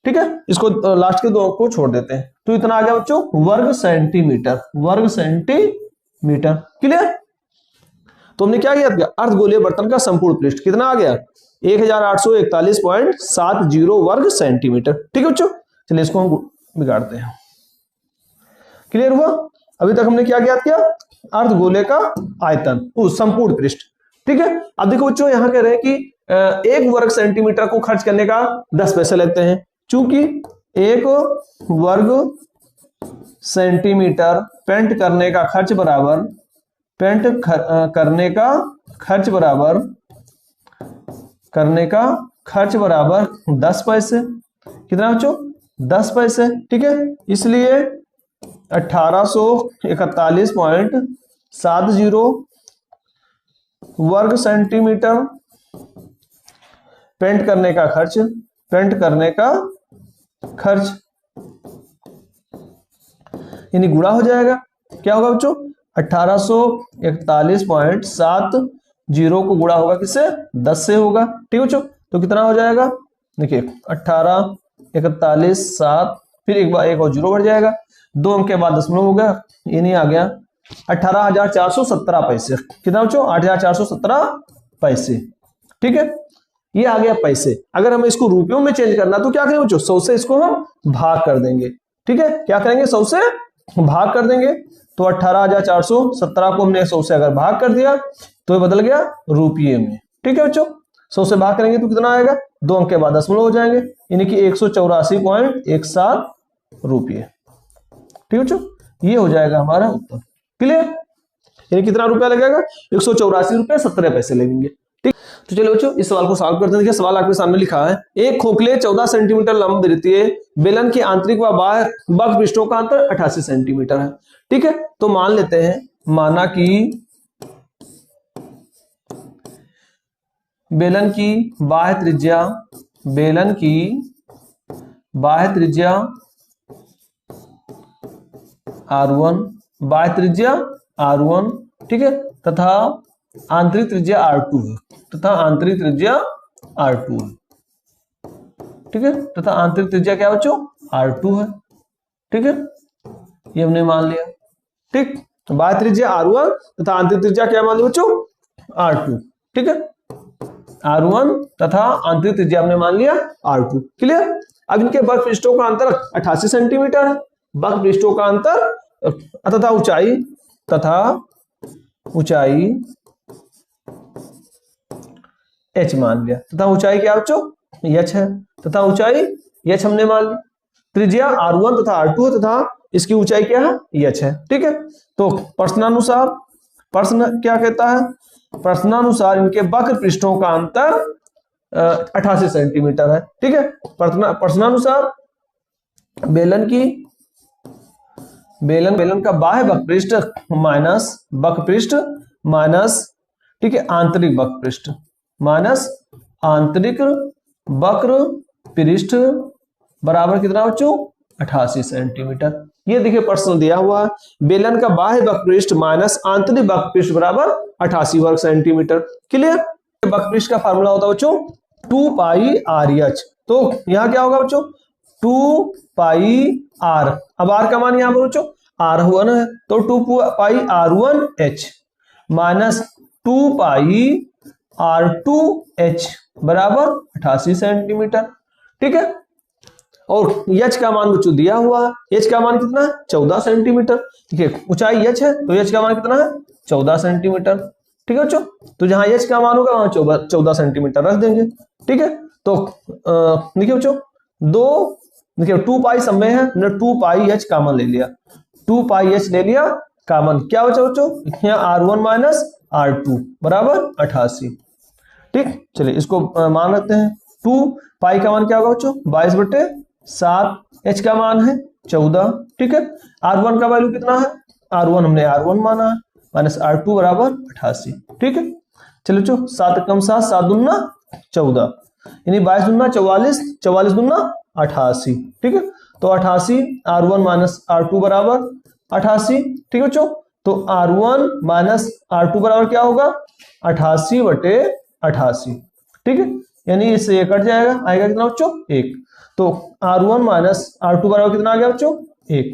ठीक है। इसको लास्ट के 2 अंक को छोड़ देते हैं, तो इतना आ गया बच्चों वर्ग सेंटीमीटर, वर्ग सेंटीमीटर। क्लियर। तो हमने क्या किया अर्धगोलीय बर्तन का संपूर्ण पृष्ठ कितना आ गया 1841.70 वर्ग सेंटीमीटर, ठीक है बच्चों। चलिए इसको हम बिगाड़ते हैं। क्लियर हुआ। अभी तक हमने क्या ज्ञात किया अर्धगोले का आयतन उस संपूर्ण पृष्ठ, ठीक है। अब देखो बच्चों यहां कह रहे हैं कि 1 वर्ग सेंटीमीटर को खर्च करने का 10 पैसे लगते हैं, चूंकि 1 वर्ग सेंटीमीटर पेंट करने का खर्च बराबर, करने का खर्च बराबर 10 पैसे, कितना बच्चों 10 पैसे, ठीक है। इसलिए 1841.70 वर्ग सेंटीमीटर पेंट करने का खर्च यानी गुणा हो जाएगा, क्या होगा बच्चों 1841.70 को गुणा होगा किससे 10 से होगा, ठीक है बच्चों। तो कितना हो जाएगा देखिए 1841.7, फिर एक बार 1 और 0 बढ़ जाएगा, 2 अंक के बाद दशमलव हो गया, ये नहीं आ गया 18,417 पैसे, कितना बच्चों 8,417 पैसे, ठीक है। ये आ गया पैसे। अगर हमें इसको रुपयों में चेंज करना तो क्या करेंगे बच्चों 100 से इसको हम भाग कर देंगे, ठीक है। क्या करेंगे 100 से भाग कर देंगे, तो 18,417 को हमने 100 से अगर भाग कर दिया तो ये बदल गया रुपये में, ठीक है बच्चों। 100 से भाग करेंगे तो कितना आएगा, 2 अंक के बाद दशमलव हो जाएंगे, यानी कि 184.17 रुपये। ठीक है बच्चों, ये हो जाएगा हमारा उत्तर। क्लियर, यानी कितना रुपया लगेगा, 184.17 लगेंगे। ठीक, तो चलो बच्चों इस सवाल को सॉल्व करते हैं। देखिए सवाल आपके सामने लिखा है, एक खोखले 14 सेंटीमीटर लंब वृत्तीय बेलन की आंतरिक व बाह्य वक्र पृष्ठों का अंतर 88 सेंटीमीटर है। ठीक है, तो मान लेते हैं, माना कि बेलन की बाह्य त्रिज्या R1, बाह्य त्रिज्या R1, ठीक है, तथा आंतरिक त्रिज्या R2 है, ठीक है, तथा आंतरिक त्रिज्या क्या बच्चों, R2 है। ठीक है, ये हमने मान लिया। ठीक, बाह्य त्रिज्या R1 तथा आंतरिक त्रिज्या क्या मान लिया बच्चों, R2। ठीक है, R1 तथा आंतरिक त्रिज्या हमने मान लिया R2। क्लियर, अब इनके वक्र पृष्ठों का अंतर 88 सेंटीमीटर है, वक्र पृष्ठों का अंतर तथा ऊंचाई h मान लिया, तथा ऊंचाई क्या बच्चों, h है, तथा ऊंचाई h हमने मान ली। त्रिज्या R1 तथा R2 है तथा इसकी ऊंचाई क्या है, h है। ठीक है, तो प्रश्नानुसार, प्रश्न क्या कहता है, प्रश्नानुसार इनके वक्र पृष्ठों का अंतर 88 सेंटीमीटर है। ठीक है, प्रश्नानुसार बेलन का बाह्य वक्र पृष्ठ माइनस ठीक है आंतरिक वक्र पृष्ठ बराबर कितना बच्चों, 88 सेंटीमीटर। ये देखिए प्रश्न दिया हुआ है, बेलन का बाह्य वक्र पृष्ठ माइनस आंतरिक वक्र पृष्ठ बराबर 88 वर्ग सेंटीमीटर। क्लियर, वक्र पृष्ठ का फार्मूला होता है बच्चों 2 पाई RH। तो यहाँ क्या होगा बच्चों, 2 पाई R। अब R का मान यहाँ पर बच्चों R1 है, तो 2 पाई R1H माइनस 2 पाई R2H बराबर 88 सेंटीमीटर। ठीक है, और h का मान बच्चों दिया हुआ है, h का मान कितना है, 14 सेंटीमीटर। ठीक है, ऊंचाई h है तो h का मान कितना है, 14 सेंटीमीटर। ठीक है बच्चों, तो जहां h का मान होगा वहां 14 सेंटीमीटर रख देंगे। ठीक है, तो देखिए बच्चों देखिए 2 पाई समय है, हमने 2 पाई h कॉमन ले लिया, 2 पाई h ले लिया कॉमन, क्या बचा बच्चों, यहाँ R1 माइनस R2 बराबर 88। ठीक, चलिए इसको मान लेते हैं, 2 पाई का मान क्या होगा बच्चों, 22/7, h का मान है 14। ठीक है, R1 का वैल्यू कितना है, R1 हमने R1 माना है, माइनस R2 बराबर 88। ठीक है, चलो बच्चों 7 कम 7, 7 दूना 14, यानी 22 दूना 44, 44 दूना 88। ठीक है, तो 88 R1 माइनस R2 बराबर 88। ठीक है बच्चों, तो R1 माइनस R2 बराबर क्या होगा, 88/88। ठीक है, यानी इससे ये कट जाएगा, आएगा कितना बच्चों, 1। तो R1 माइनस R2 बराबर कितना आ गया बच्चों, 1।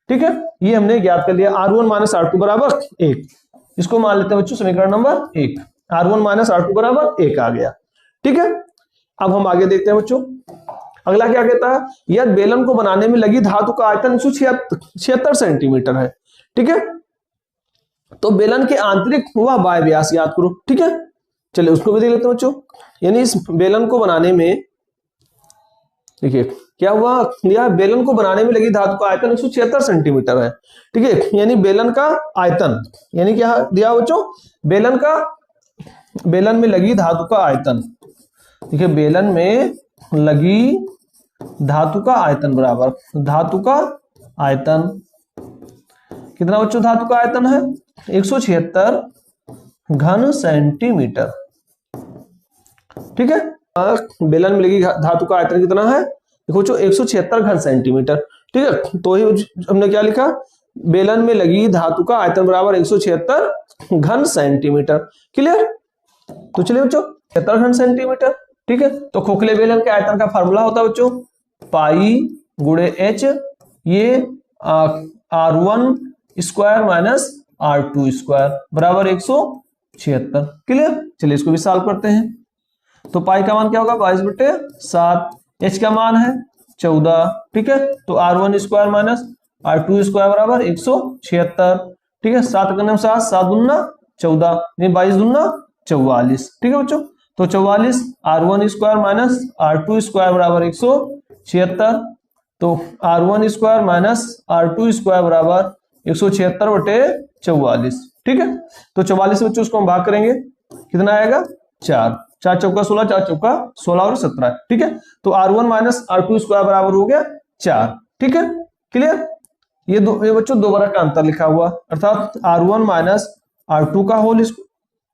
ठीक है, ये हमने ज्ञात कर लिया, R1 माइनस R2 बराबर 1। इसको मान लेते हैं बच्चों समीकरण नंबर 1, R1 माइनस R2 बराबर 1 आ गया। ठीक है, अब हम आगे देखते हैं बच्चों, अगला क्या कहता है, यदि बेलन को बनाने में लगी धातु का आयतन 176 सेंटीमीटर है। ठीक है, तो बेलन के आंतरिक व बाह्य व्यास याद करो। ठीक है, चलिए उसको भी देख लेते हैं बच्चों, यानी इस बेलन को बनाने में देखिए क्या हुआ, यह बेलन को बनाने में लगी धातु का आयतन 176 सेंटीमीटर है। ठीक है, यानी बेलन का आयतन, यानी क्या दिया बच्चों, बेलन में लगी धातु का आयतन। देखिए बेलन में लगी धातु का आयतन बराबर, धातु का आयतन कितना बच्चों, धातु का आयतन है 176 घन सेंटीमीटर। ठीक है, बेलन में लगी धातु का आयतन कितना है, देखो बच्चों 176 घन सेंटीमीटर। ठीक है, तो ही हमने क्या लिखा, बेलन में लगी धातु का आयतन बराबर 176 घन सेंटीमीटर। क्लियर, तो चलिए बच्चों 76 घन सेंटीमीटर। ठीक है, तो खोखले बेलन के आयतन का फार्मूला होता है बच्चों पाई गुणे h, ये R1 square minus R2 square बराबर 176। क्लियर, चलिए इसको भी सॉल्व करते हैं। तो पाई का मान क्या होगा, 22/7, h का मान है 14। ठीक है, तो R1 square minus R2 square बराबर 176। ठीक है, 7 7 7 दूना 14, 22 दूना 44। ठीक है बच्चों, तो 44 R1 square minus R2 square बराबर 176। तो R1 square minus R2 square बराबर 176 बटे 44। ठीक है, तो 44 बच्चों उसको हम भाग करेंगे, कितना आएगा 4, 4 चौका 16, 4 चौका 16 और 17। ठीक है, तो R1 माइनस R2 स्क्वायर बराबर हो गया 4। ठीक है, क्लियर। ये बच्चों दो बार का अंतर लिखा हुआ, अर्थात R1 माइनस R2 का होल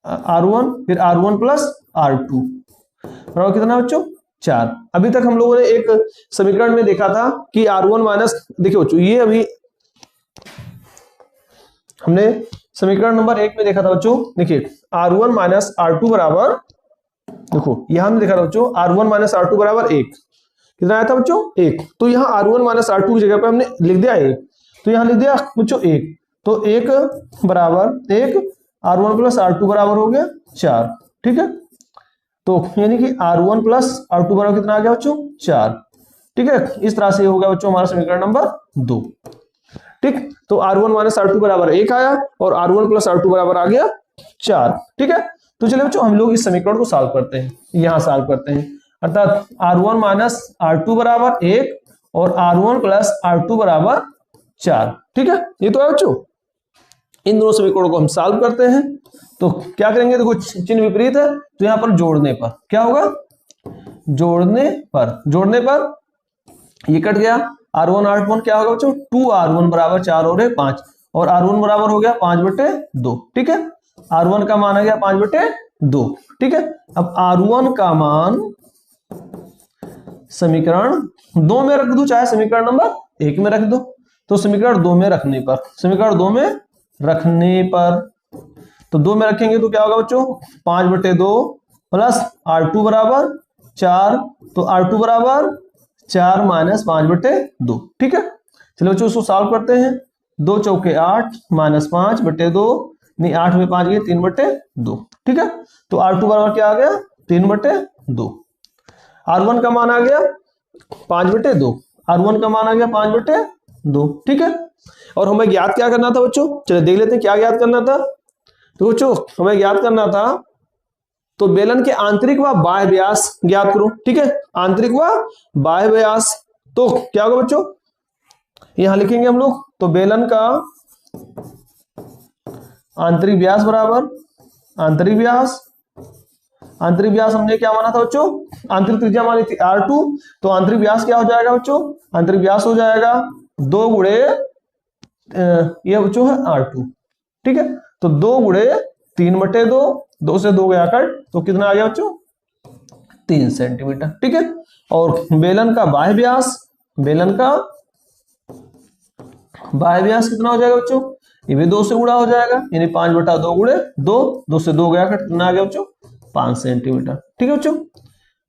R1 फिर R1 प्लस R2 बराबर कितना बच्चों 4। अभी तक हम लोगों ने एक समीकरण में देखा था कि R1 माइनस, देखिए बच्चों ये अभी हमने समीकरण नंबर 1 में देखा था बच्चों, देखिए R1 माइनस R2 बराबर, देखो यहां हमने देखा था बच्चों R1 माइनस R2 बराबर 1, कितना आया था बच्चों 1। तो यहाँ R1 माइनस R2 की जगह पे हमने लिख दिया 1, तो यहाँ लिख दिया बच्चों 1, तो 1 बराबर 1, R1 प्लस R2 बराबर हो गया 4। ठीक है, तो यानी कि R1 प्लस R2 बराबर कितना आ गया बच्चों 4। ठीक है, इस तरह से होगा बच्चों हमारा समीकरण नंबर 2। ठीक, तो R1 माइनस R2 बराबर 1 आया और R1 प्लस R2 बराबर आ गया 4। ठीक है, तो चलिए बच्चों हम लोग इस समीकरण को सॉल्व करते हैं, यहां सॉल्व करते हैं, अर्थात R1 माइनस R2 बराबर 1 और R1 प्लस R2 बराबर 4। ठीक है, ये तो है बच्चों। इन दोनों समीकरणों को हम सॉल्व करते हैं, तो क्या करेंगे, देखो चिन्ह विपरीत है, तो यहां पर जोड़ने पर क्या होगा, जोड़ने पर ये कट गया, R1 R1 क्या होगा बच्चों 2R1 बराबर 4 और 5, और R1 बराबर हो गया 5/2। ठीक है, R1 का मान आ गया 5/2। ठीक है, अब R1 का मान समीकरण 2 में रख दो, चाहे समीकरण नंबर 1 में रख दो। तो समीकरण 2 में रखने पर, समीकरण 2 में रखने पर, तो 2 में रखेंगे तो क्या होगा बच्चों 5/2 प्लस R2 बराबर 4, तो R2 बराबर 4 माइनस 5/2। ठीक है, चलो बच्चों उसको सॉल्व करते हैं। 2 चौके 8 माइनस 5/2, नहीं 8 में 5 गए 3/2। ठीक है, तो R2 बराबर क्या आ गया 3/2। R1 का मान आ गया 5/2, R1 का मान आ गया 5/2। ठीक है, और हमें ज्ञात क्या करना था बच्चों, चलिए देख लेते हैं क्या ज्ञात करना था। तो बच्चों हमें ज्ञात करना था, तो बेलन के आंतरिक व बाह्य व्यास ज्ञात करो। ठीक है, आंतरिक व बाह्य व्यास, तो क्या होगा बच्चों, यहां लिखेंगे हम लोग, तो बेलन का आंतरिक व्यास बराबर आंतरिक व्यास हमने क्या माना था बच्चों, आंतरिक त्रिज्या मानी थी R2, तो आंतरिक व्यास क्या हो जाएगा बच्चों, आंतरिक व्यास हो जाएगा 2 गुणे ये बच्चों है R2। ठीक है, तो 2 गुणे 3/2, 2 से 2 गया कट, तो कितना आ गया बच्चों 3 सेंटीमीटर। ठीक है, और बेलन का बाह्य व्यास, बेलन का बाह्य व्यास कितना हो जाएगा बच्चों, ये भी 2 से गुणा हो जाएगा, यानी 5/2 गुणे 2, 2 से 2 गया कट, कितना आ गया बच्चों 5 सेंटीमीटर। ठीक है बच्चों,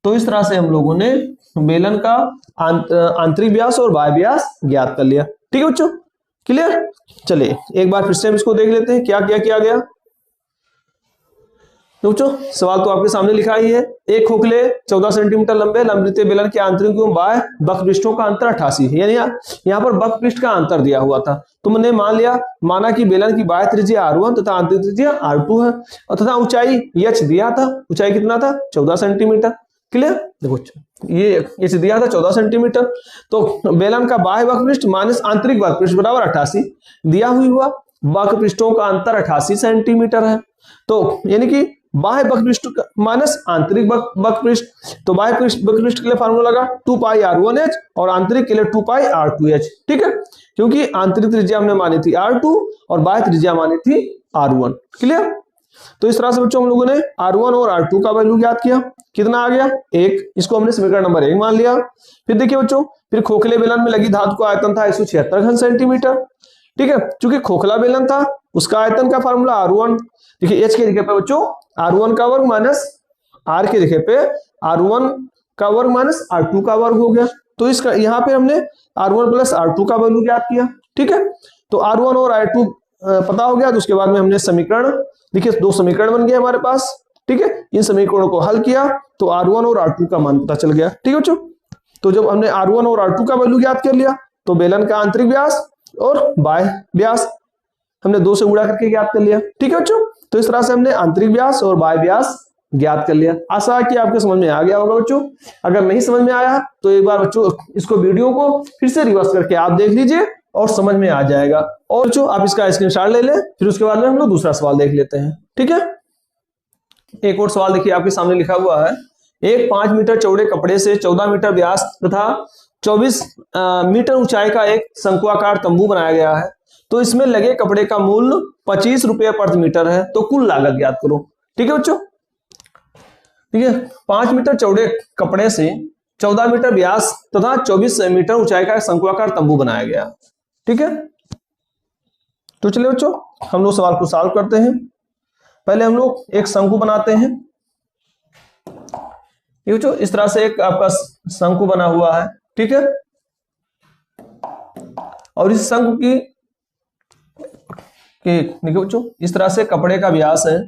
तो इस तरह से हम लोगों ने बेलन का आंतरिक व्यास और बाह्य व्यास ज्ञात कर लिया। ठीक है बच्चों, क्लियर। चलिए एक बार फिर से हम इसको देख लेते हैं क्या क्या किया गया। तो बच्चों सवाल तो आपके सामने लिखा ही है, एक खोखले 14 सेंटीमीटर लंबे लंबवृत्तीय बेलन के आंतरिक एवं बाह्य वक्र पृष्ठों का अंतर 88 है, यानी यहाँ पर वक्र पृष्ठ का अंतर दिया हुआ था, तो मैंने माना कि बेलन की बाह्य त्रिज्या R1 तथा आंतरिक त्रिज्या R2 है, और तथा ऊंचाई h दिया था, ऊंचाई कितना था 14 सेंटीमीटर। क्लियर, देखो ये h दिया था 14 सेंटीमीटर, तो बेलन का बाह्य वक्र पृष्ठ माइनस आंतरिक वक्र पृष्ठ बराबर 88 दिया हुआ, वक्र पृष्ठों का अंतर 88 सेंटीमीटर है, तो यानी कि बाह्य वक्र पृष्ठ माइनस आंतरिक वक्र पृष्ठ, तो बाह्य वक्र पृष्ठ के लिए फार्मूला लगा 2πr1h और आंतरिक के लिए 2πr2h। ठीक है, क्योंकि आंतरिक त्रिज्या हमने मानी थी R2 और बाह्य त्रिज्या मानी थी R1। क्लियर, तो इस तरह से बच्चों हम लोगों ने R1 और R2 का वैल्यू ज्ञात किया, कितना आ गया 1, इसको हमने समीकरण नंबर 1 मान लिया। फिर देखिए बच्चों, फिर खोखले बेलन में लगी धातु का आयतन था 176 घन सेंटीमीटर। ठीक है, चूंकि खोखला बेलन था उसका आयतन का फार्मूला R1, देखिए h के जगह पे बच्चों R1 का वर्ग माइनस R के जगह पे R1 का वर्ग माइनस R2 का वर्ग हो गया, तो इसका यहाँ पे हमने R1 प्लस R2 का वैल्यू ज्ञात किया। ठीक है, तो R1 और R2 पता हो गया, तो उसके बाद में हमने समीकरण, देखिए 2 समीकरण बन गए हमारे पास। ठीक है, इन समीकरणों को हल किया तो R1 और R2 का मान पता चल गया। ठीक है बच्चों, तो जब हमने R1 और R2 का वैल्यू ज्ञात कर लिया, तो बेलन का आंतरिक व्यास और बाह्य व्यास हमने 2 से गुणा करके ज्ञात कर लिया। ठीक है बच्चों, तो इस तरह से हमने आंतरिक व्यास और बाह्य व्यास ज्ञात कर लिया। आशा है कि आपके समझ में आ गया होगा बच्चों। अगर नहीं समझ में आया तो एक बार बच्चों इसको वीडियो को फिर से रिवर्स करके आप देख लीजिए और समझ में आ जाएगा। और बच्चों आप इसका स्क्रीनशॉट ले लें, फिर उसके बाद में हम लोग दूसरा सवाल देख लेते हैं। ठीक है, एक और सवाल देखिए आपके सामने लिखा हुआ है, एक 5 मीटर चौड़े कपड़े से 14 मीटर व्यास तथा 24 मीटर ऊंचाई का एक शंकुआकार तंबू बनाया गया है। तो इसमें लगे कपड़े का मूल्य 25 रुपये प्रति मीटर है। तो कुल लागत ज्ञात करो। ठीक है बच्चों, ठीक है, 5 मीटर चौड़े कपड़े से 14 मीटर व्यास तथा 24 मीटर ऊंचाई का शंकुआकार तंबू बनाया गया। ठीक है, तो चलिए बच्चों हम लोग सवाल को सॉल्व करते हैं। पहले हम लोग एक शंकु बनाते हैं। ये बच्चों इस तरह से एक आपका शंकु बना हुआ है। ठीक है, और इस शंकु की देखिए बच्चों इस तरह से कपड़े का व्यास है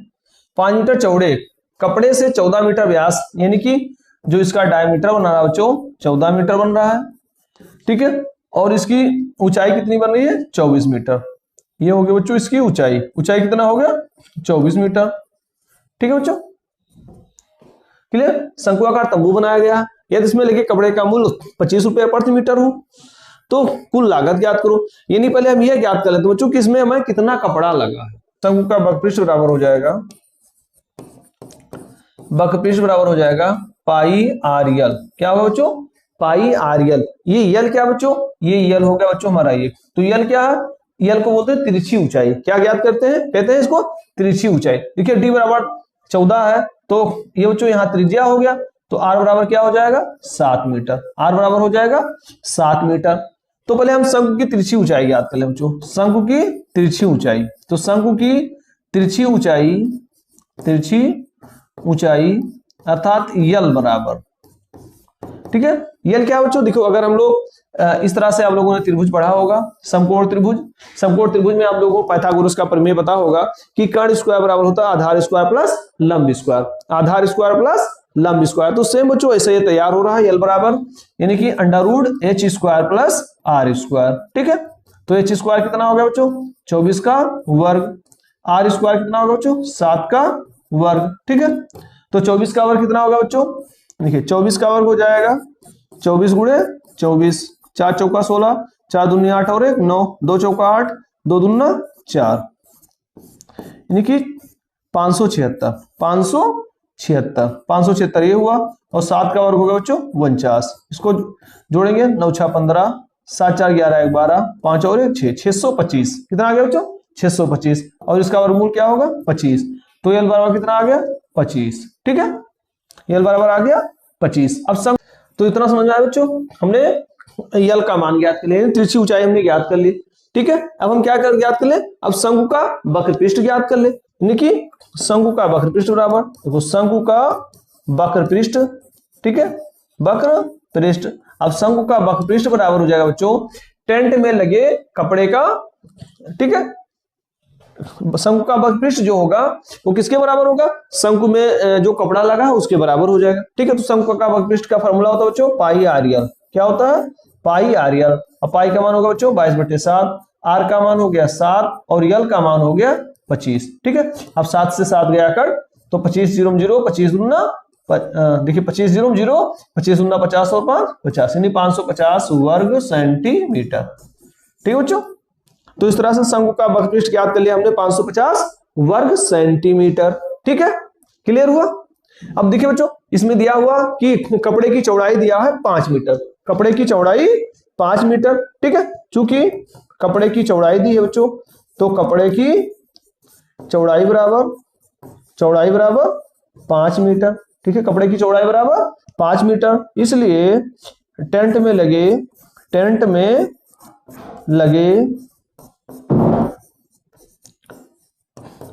5 मीटर चौड़े, कपड़े से 14 मीटर व्यास, यानी कि जो इसका डायमीटर बन रहा है बच्चों 14 मीटर बन रहा है। ठीक है, और इसकी ऊंचाई कितनी बन रही है 24 मीटर। ये हो गया बच्चों इसकी ऊंचाई। ऊंचाई कितना हो गया 24 मीटर। ठीक है बच्चों, क्लियर। शंकुआकार तंबू बनाया गया, यदि इसमें लगे कपड़े का मूल्य 25 रुपये प्रति मीटर हो तो कुल लागत ज्ञात करो। यानी पहले हम यह ज्ञात कर लेते हैं बच्चों कि इसमें हमें कितना कपड़ा लगा है। शंकु का वक्रपृष्ठ बराबर हो जाएगा, वक्रपृष्ठ बराबर हो जाएगा पाई आर यल। क्या होगा बच्चों पाई आर यल। ये यल क्या बच्चों, ये यल हो गया बच्चों हमारा ये। तो यल क्या है, यल को बोलते हैं तिरछी ऊंचाई। क्या ज्ञात करते हैं, कहते हैं इसको तिरछी ऊंचाई। देखिए डी बराबर 14 है तो ये बच्चों यहाँ त्रिज्या हो गया, तो आर बराबर क्या हो जाएगा 7 मीटर। आर बराबर हो जाएगा 7 मीटर। तो पहले हम शंकु की तिरछी ऊंचाई ज्ञात कर लें बच्चों। शंकु की तिरछी ऊंचाई, तो शंकु की तिरछी ऊंचाई अर्थात यल बराबर। ठीक है, यल क्या बच्चों, देखो अगर हम लोग इस तरह से आप लोगों ने त्रिभुज पढ़ा होगा, समकोण त्रिभुज। समकोण त्रिभुज में आप लोगों को पाइथागोरस का प्रमेय पता होगा कि कर्ण स्क्वायर बराबर होता है आधार स्क्वायर प्लस लंब स्क्वायर, आधार स्क्वायर प्लस लंब स्क्वायर। तो सेम बच्चों ऐसे ये तैयार हो रहा है यल बराबर, यानी कि under root h square plus R square. ठीक है, तो h स्क्वायर कितना हो गया बच्चों 24 का वर्ग, आर स्क्वायर कितना होगा बच्चों 7 का वर्ग। ठीक है, तो 24 का वर्ग कितना होगा बच्चों, देखिए 24 का वर्ग हो जाएगा 24 गुणे 24, 4 चौका 16, 4 दूनी 8 और 1 9, 2 चौका 8, 2 दूना 4, यानी कि 576 ये हुआ। और 7 का वर्ग हो गया बच्चों 49। इसको जोड़ेंगे 9 6 15, 7 4 11 1 12, 5 और 1 6, 625। कितना आ गया बच्चों 625। और इसका वर्गमूल क्या होगा 25। तो यल बराबर कितना आ गया 25। ठीक है, यल बराबर आ गया 25। अब सम तो इतना समझ में आया बच्चों, हमने यल का मान ज्ञात कर लिया, तिरछी ऊंचाई हमने ज्ञात कर ली। ठीक है, अब हम क्या कर ज्ञात कर ले, अब शंकु का वक्रपृष्ठ ज्ञात कर ले, यानी कि शंकु का वक्रपृष्ठ बराबर, देखो शंकु का वक्रपृष्ठ। ठीक है, वक्रपृष्ठ। अब शंकु का वक्रपृष्ठ बराबर हो जाएगा बच्चों टेंट में लगे कपड़े का। ठीक है, शंकु का वक्रपृष्ठ जो होगा वो किसके बराबर होगा, शंकु में जो कपड़ा लगा है उसके बराबर हो जाएगा। ठीक है, तो शंकु का वक्रपृष्ठ का फॉर्मूला होता है बच्चों पाई आर यल। क्या होता है पाई आर यल। अब पाई का मान होगा बच्चों 22/7, आर का मान हो गया 7 और यल का मान हो गया 25। ठीक है, अब 7 से 7 गया कर तो 25 0 0, 25 दूना देखिए 25 0 0, 25 दूना 50 और 5 50, यानी 550 वर्ग सेंटीमीटर। ठीक है बच्चों, तो इस तरह से शंकु का वक्रपृष्ठ ज्ञात कर लिया हमने 550 वर्ग सेंटीमीटर। ठीक है, क्लियर हुआ। अब देखिए बच्चों इसमें दिया हुआ कि कपड़े की चौड़ाई दिया है 5 मीटर, कपड़े की चौड़ाई 5 मीटर। ठीक है, चूंकि कपड़े की चौड़ाई दी है बच्चों तो कपड़े की चौड़ाई बराबर 5 मीटर। ठीक है, कपड़े की चौड़ाई बराबर 5 मीटर, इसलिए टेंट में लगे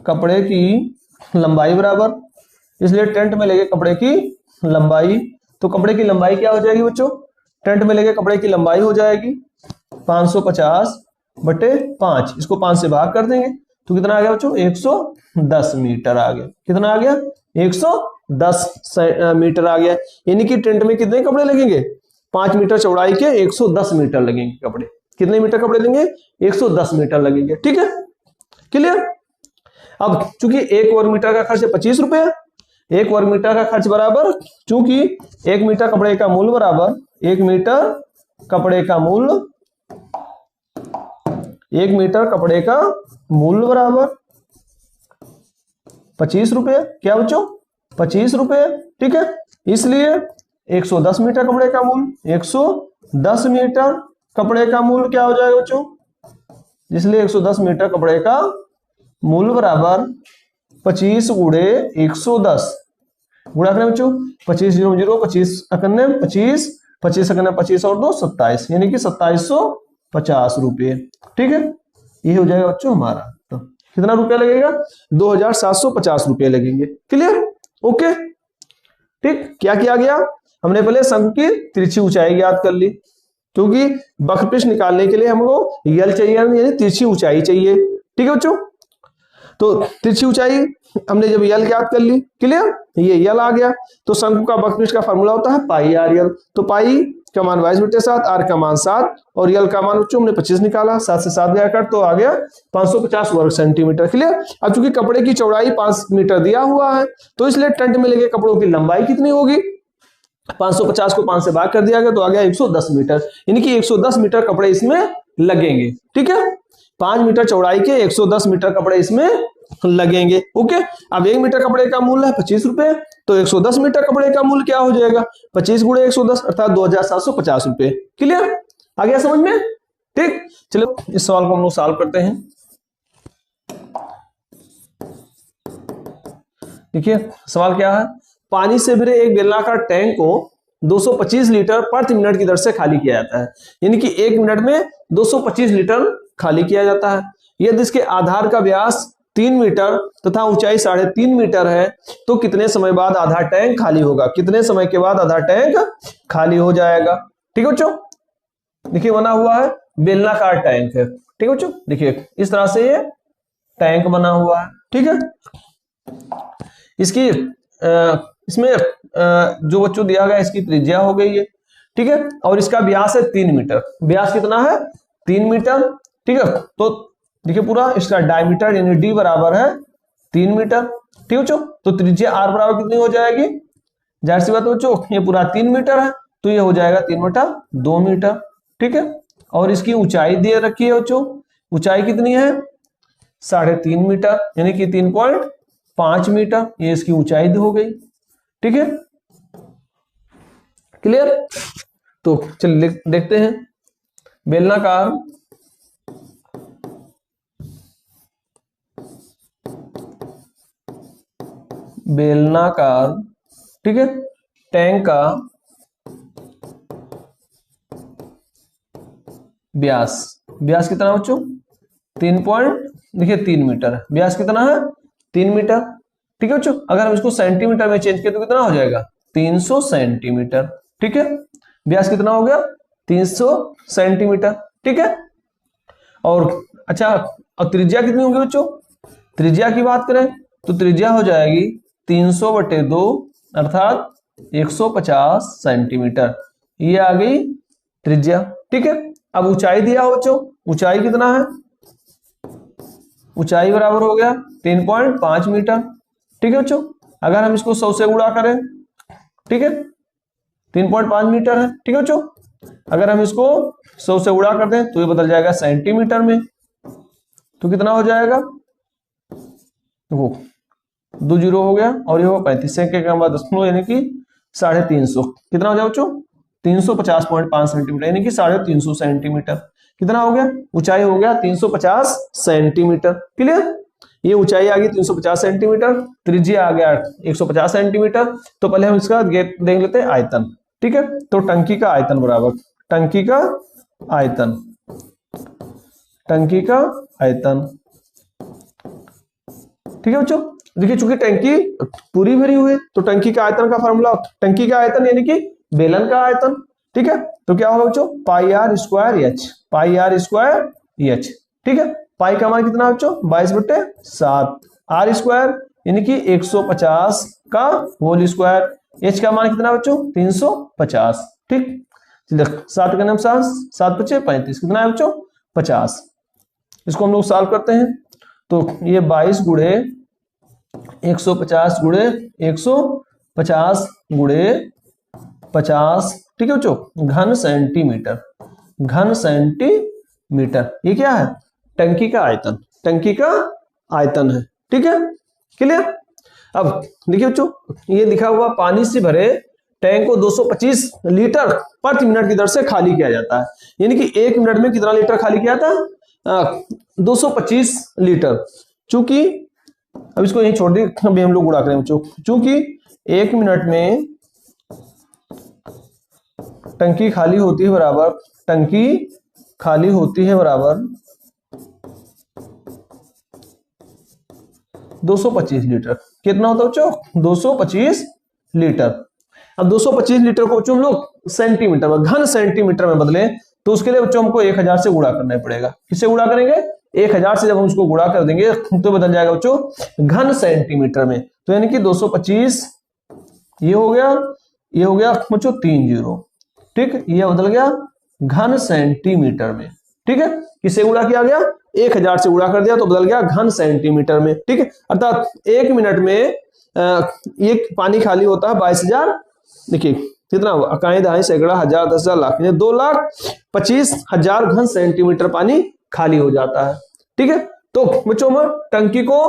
कपड़े की लंबाई बराबर, इसलिए टेंट में लगे कपड़े की लंबाई, तो कपड़े की लंबाई क्या हो जाएगी बच्चों, टेंट में लगे कपड़े की लंबाई हो जाएगी 550/5। इसको 5 से भाग कर देंगे तो कितना आ गया बच्चों 110 मीटर आ गया। कितना आ गया 110 मीटर आ गया। यानी कि टेंट में कितने कपड़े लगेंगे 5 मीटर चौड़ाई के 110 मीटर लगेंगे कपड़े। कितने मीटर कपड़े लेंगे 110 मीटर लगेंगे। ठीक है, क्लियर। अब चूंकि 1 वर्ग मीटर का खर्च 25 रुपए, 1 वर्ग मीटर का खर्च बराबर, चूंकि 1 मीटर कपड़े का मूल्य बराबर 1 मीटर कपड़े का मूल्य 1 मीटर कपड़े का मूल्य बराबर 25 रुपये। क्या बच्चों? 25 रुपये। ठीक है, इसलिए 110 मीटर कपड़े का मूल्य 110 मीटर कपड़े का मूल्य क्या हो जाएगा बच्चों? इसलिए 110 मीटर कपड़े का मूल्य बराबर 25 गुणे 110 गुणा करें बच्चों 25 0 0 25 अकन्ने 25 25 अकन्ने 25 और 2 27 यानी कि 2750 रुपये। ठीक है, ये हो जाएगा बच्चों हमारा। तो कितना रुपया लगेगा? 2750 रुपये लगेंगे। क्लियर? ओके। ठीक, क्या किया गया? हमने पहले शंकु की तिरछी ऊंचाई ज्ञात कर ली, क्योंकि वक्रपृष्ठ निकालने के लिए हमको यल चाहिए यानी तिरछी ऊंचाई चाहिए। ठीक है बच्चों, तो तिरछी ऊंचाई हमने जब यल ज्ञात कर ली, क्लियर, ये यल आ गया। तो शंकु का वक्रपृष्ठ का फार्मूला होता है पाई आर यल। तो पाई का मान 22/7, आर का मान 7 और यल का मान बच्चों हमने 25 निकाला, 7 से 7 गया कर तो आ गया 550 वर्ग सेंटीमीटर। क्लियर? अब चूंकि कपड़े की चौड़ाई 5 मीटर दिया हुआ है, तो इसलिए टंट में लगे कपड़ों की लंबाई कितनी होगी? 550 को 5 से भाग कर दिया गया तो आ गया 110 मीटर, यानी कि 110 मीटर कपड़े इसमें लगेंगे। ठीक है, 5 मीटर चौड़ाई के 110 मीटर कपड़े इसमें लगेंगे। ओके, अब 1 मीटर कपड़े का मूल्य है 25 रुपए, तो 110 मीटर कपड़े का मूल्य क्या हो जाएगा? 25 गुणे 110 अर्थात 2750 रुपए। क्लियर? आ गया समझ में? ठीक, चलो इस सवाल को हम लोग सॉल्व करते हैं। देखिए सवाल क्या है? पानी से भरे एक बेलनाकार टैंक को 225 लीटर प्रति मिनट की दर से खाली किया जाता है, यानी कि 1 मिनट में 225 लीटर खाली किया जाता है। यदि इसके आधार का व्यास 3 मीटर तथा ऊंचाई 3.5 मीटर है, तो कितने समय बाद आधा टैंक खाली होगा? कितने समय के बाद आधा टैंक खाली हो जाएगा? ठीक है बच्चों, देखिए बना हुआ है बेलनाकार टैंक है। ठीक है बच्चों, देखिए इस तरह से ये टैंक बना हुआ है। ठीक है, इसकी इसमें जो बच्चों दिया गया इसकी त्रिज्या हो गई है। ठीक है, और इसका व्यास है 3 मीटर। व्यास कितना है? 3 मीटर। ठीक है, तो देखिए पूरा इसका डायमीटर यानी डी बराबर है 3 मीटर। ठीक है बच्चों, तो त्रिज्या आर बराबर कितनी हो जाएगी? जाहिर सी बात है बच्चों, ये पूरा 3 मीटर है तो ये हो जाएगा 3 बटा 2 मीटर। ठीक है, और इसकी ऊंचाई दे रखी है बच्चों, ऊंचाई कितनी है? 3.5 मीटर यानी कि 3.5 मीटर, ये इसकी ऊंचाई हो गई। ठीक है, क्लियर? तो चलिए देखते हैं बेलनाकार ठीक है टैंक का व्यास कितना बच्चों? 3 मीटर। व्यास कितना है? 3 मीटर। ठीक है बच्चों, अगर हम इसको सेंटीमीटर में चेंज करें तो कितना हो जाएगा? 300 सेंटीमीटर। ठीक है, व्यास कितना हो गया? 300 सेंटीमीटर। ठीक है, और अच्छा अब त्रिज्या कितनी होगी बच्चों? त्रिज्या की बात करें तो त्रिज्या हो जाएगी 300/2 अर्थात 150 सेंटीमीटर। ये आ गई त्रिज्या। ठीक है, अब ऊंचाई दिया हो बच्चों, ऊंचाई कितना है? ऊंचाई बराबर हो गया 3.5 मीटर। ठीक है बच्चों, अगर हम इसको 100 से गुणा करें, ठीक है 3.5 मीटर है। ठीक है बच्चों, अगर हम इसको 100 से गुणा कर दें तो ये बदल जाएगा सेंटीमीटर में, तो कितना हो जाएगा? देखो 2 जीरो हो गया और ये होगा 35 से के बाद दशमलव यानी कि 350। कितना हो जाए बच्चों? 350.5 सेंटीमीटर यानी कि 350 सेंटीमीटर। कितना हो गया? ऊंचाई हो गया 350 सेंटीमीटर। क्लियर? ये ऊंचाई आ गई 350 सेंटीमीटर, त्रिज्या आ गया 150 सेंटीमीटर। तो पहले हम इसका देख लेते हैं आयतन। ठीक है, तो टंकी का आयतन बराबर टंकी का आयतन। ठीक है बच्चों, देखिए चूंकि टंकी पूरी भरी हुई है तो टंकी का आयतन का फार्मूला, टंकी का आयतन यानी कि बेलन का आयतन। ठीक है, तो क्या होगा बच्चों? पाई आर स्क्वायर एच। ठीक है, पाई का मान कितना बच्चों? 22/7। आर स्क्वायर यानी कि 150 का होल स्क्वायर। एच का मान कितना बच्चों? 350। ठीक, 7 का नाम 7 बचे 35। कितना है बच्चों? 50। इसको हम लोग सॉल्व करते हैं तो ये 22 गुणे 150 गुणे 150 गुणे 50, ठीक है बच्चों, घन सेंटीमीटर। घन सेंटीमीटर ये क्या है? टंकी का आयतन, टंकी का आयतन है, ठीक है, क्लियर। अब देखिए बच्चों, ये लिखा हुआ पानी से भरे टैंक को 225 लीटर प्रति मिनट की दर से खाली किया जाता है, यानी कि 1 मिनट में कितना लीटर खाली किया था? 225 लीटर। चूंकि अब इसको यहीं छोड़ दी, अभी हम लोग गुणा करें बच्चों, चूंकि 1 मिनट में टंकी खाली होती है बराबर, टंकी खाली होती है बराबर 225 लीटर। कितना होता है बच्चों? 225 लीटर। अब 225 लीटर को बच्चों हम लोग सेंटीमीटर में, घन सेंटीमीटर में बदले, तो उसके लिए बच्चों हमको 1000 से गुणा करना पड़ेगा। किससे गुणा करेंगे? 1000 से जब हम उसको गुणा कर देंगे तो बदल जाएगा बच्चों घन सेंटीमीटर में। तो यानी कि 225 ये हो गया, ये हो गया बच्चों 3 जीरो, ठीक, ये बदल गया घन सेंटीमीटर में, ठीक है। किससे गुणा किया गया? 1000 से गुणा कर दिया तो बदल गया घन सेंटीमीटर में, ठीक है। अर्थात 1 मिनट में ये पानी खाली होता है 22,000, देखिए कितना इकाई, दहाई, सैकड़ा, हजार, 10,000, लाख, 2,25,000 घन सेंटीमीटर पानी खाली हो जाता है, ठीक है। तो बच्चों में टंकी को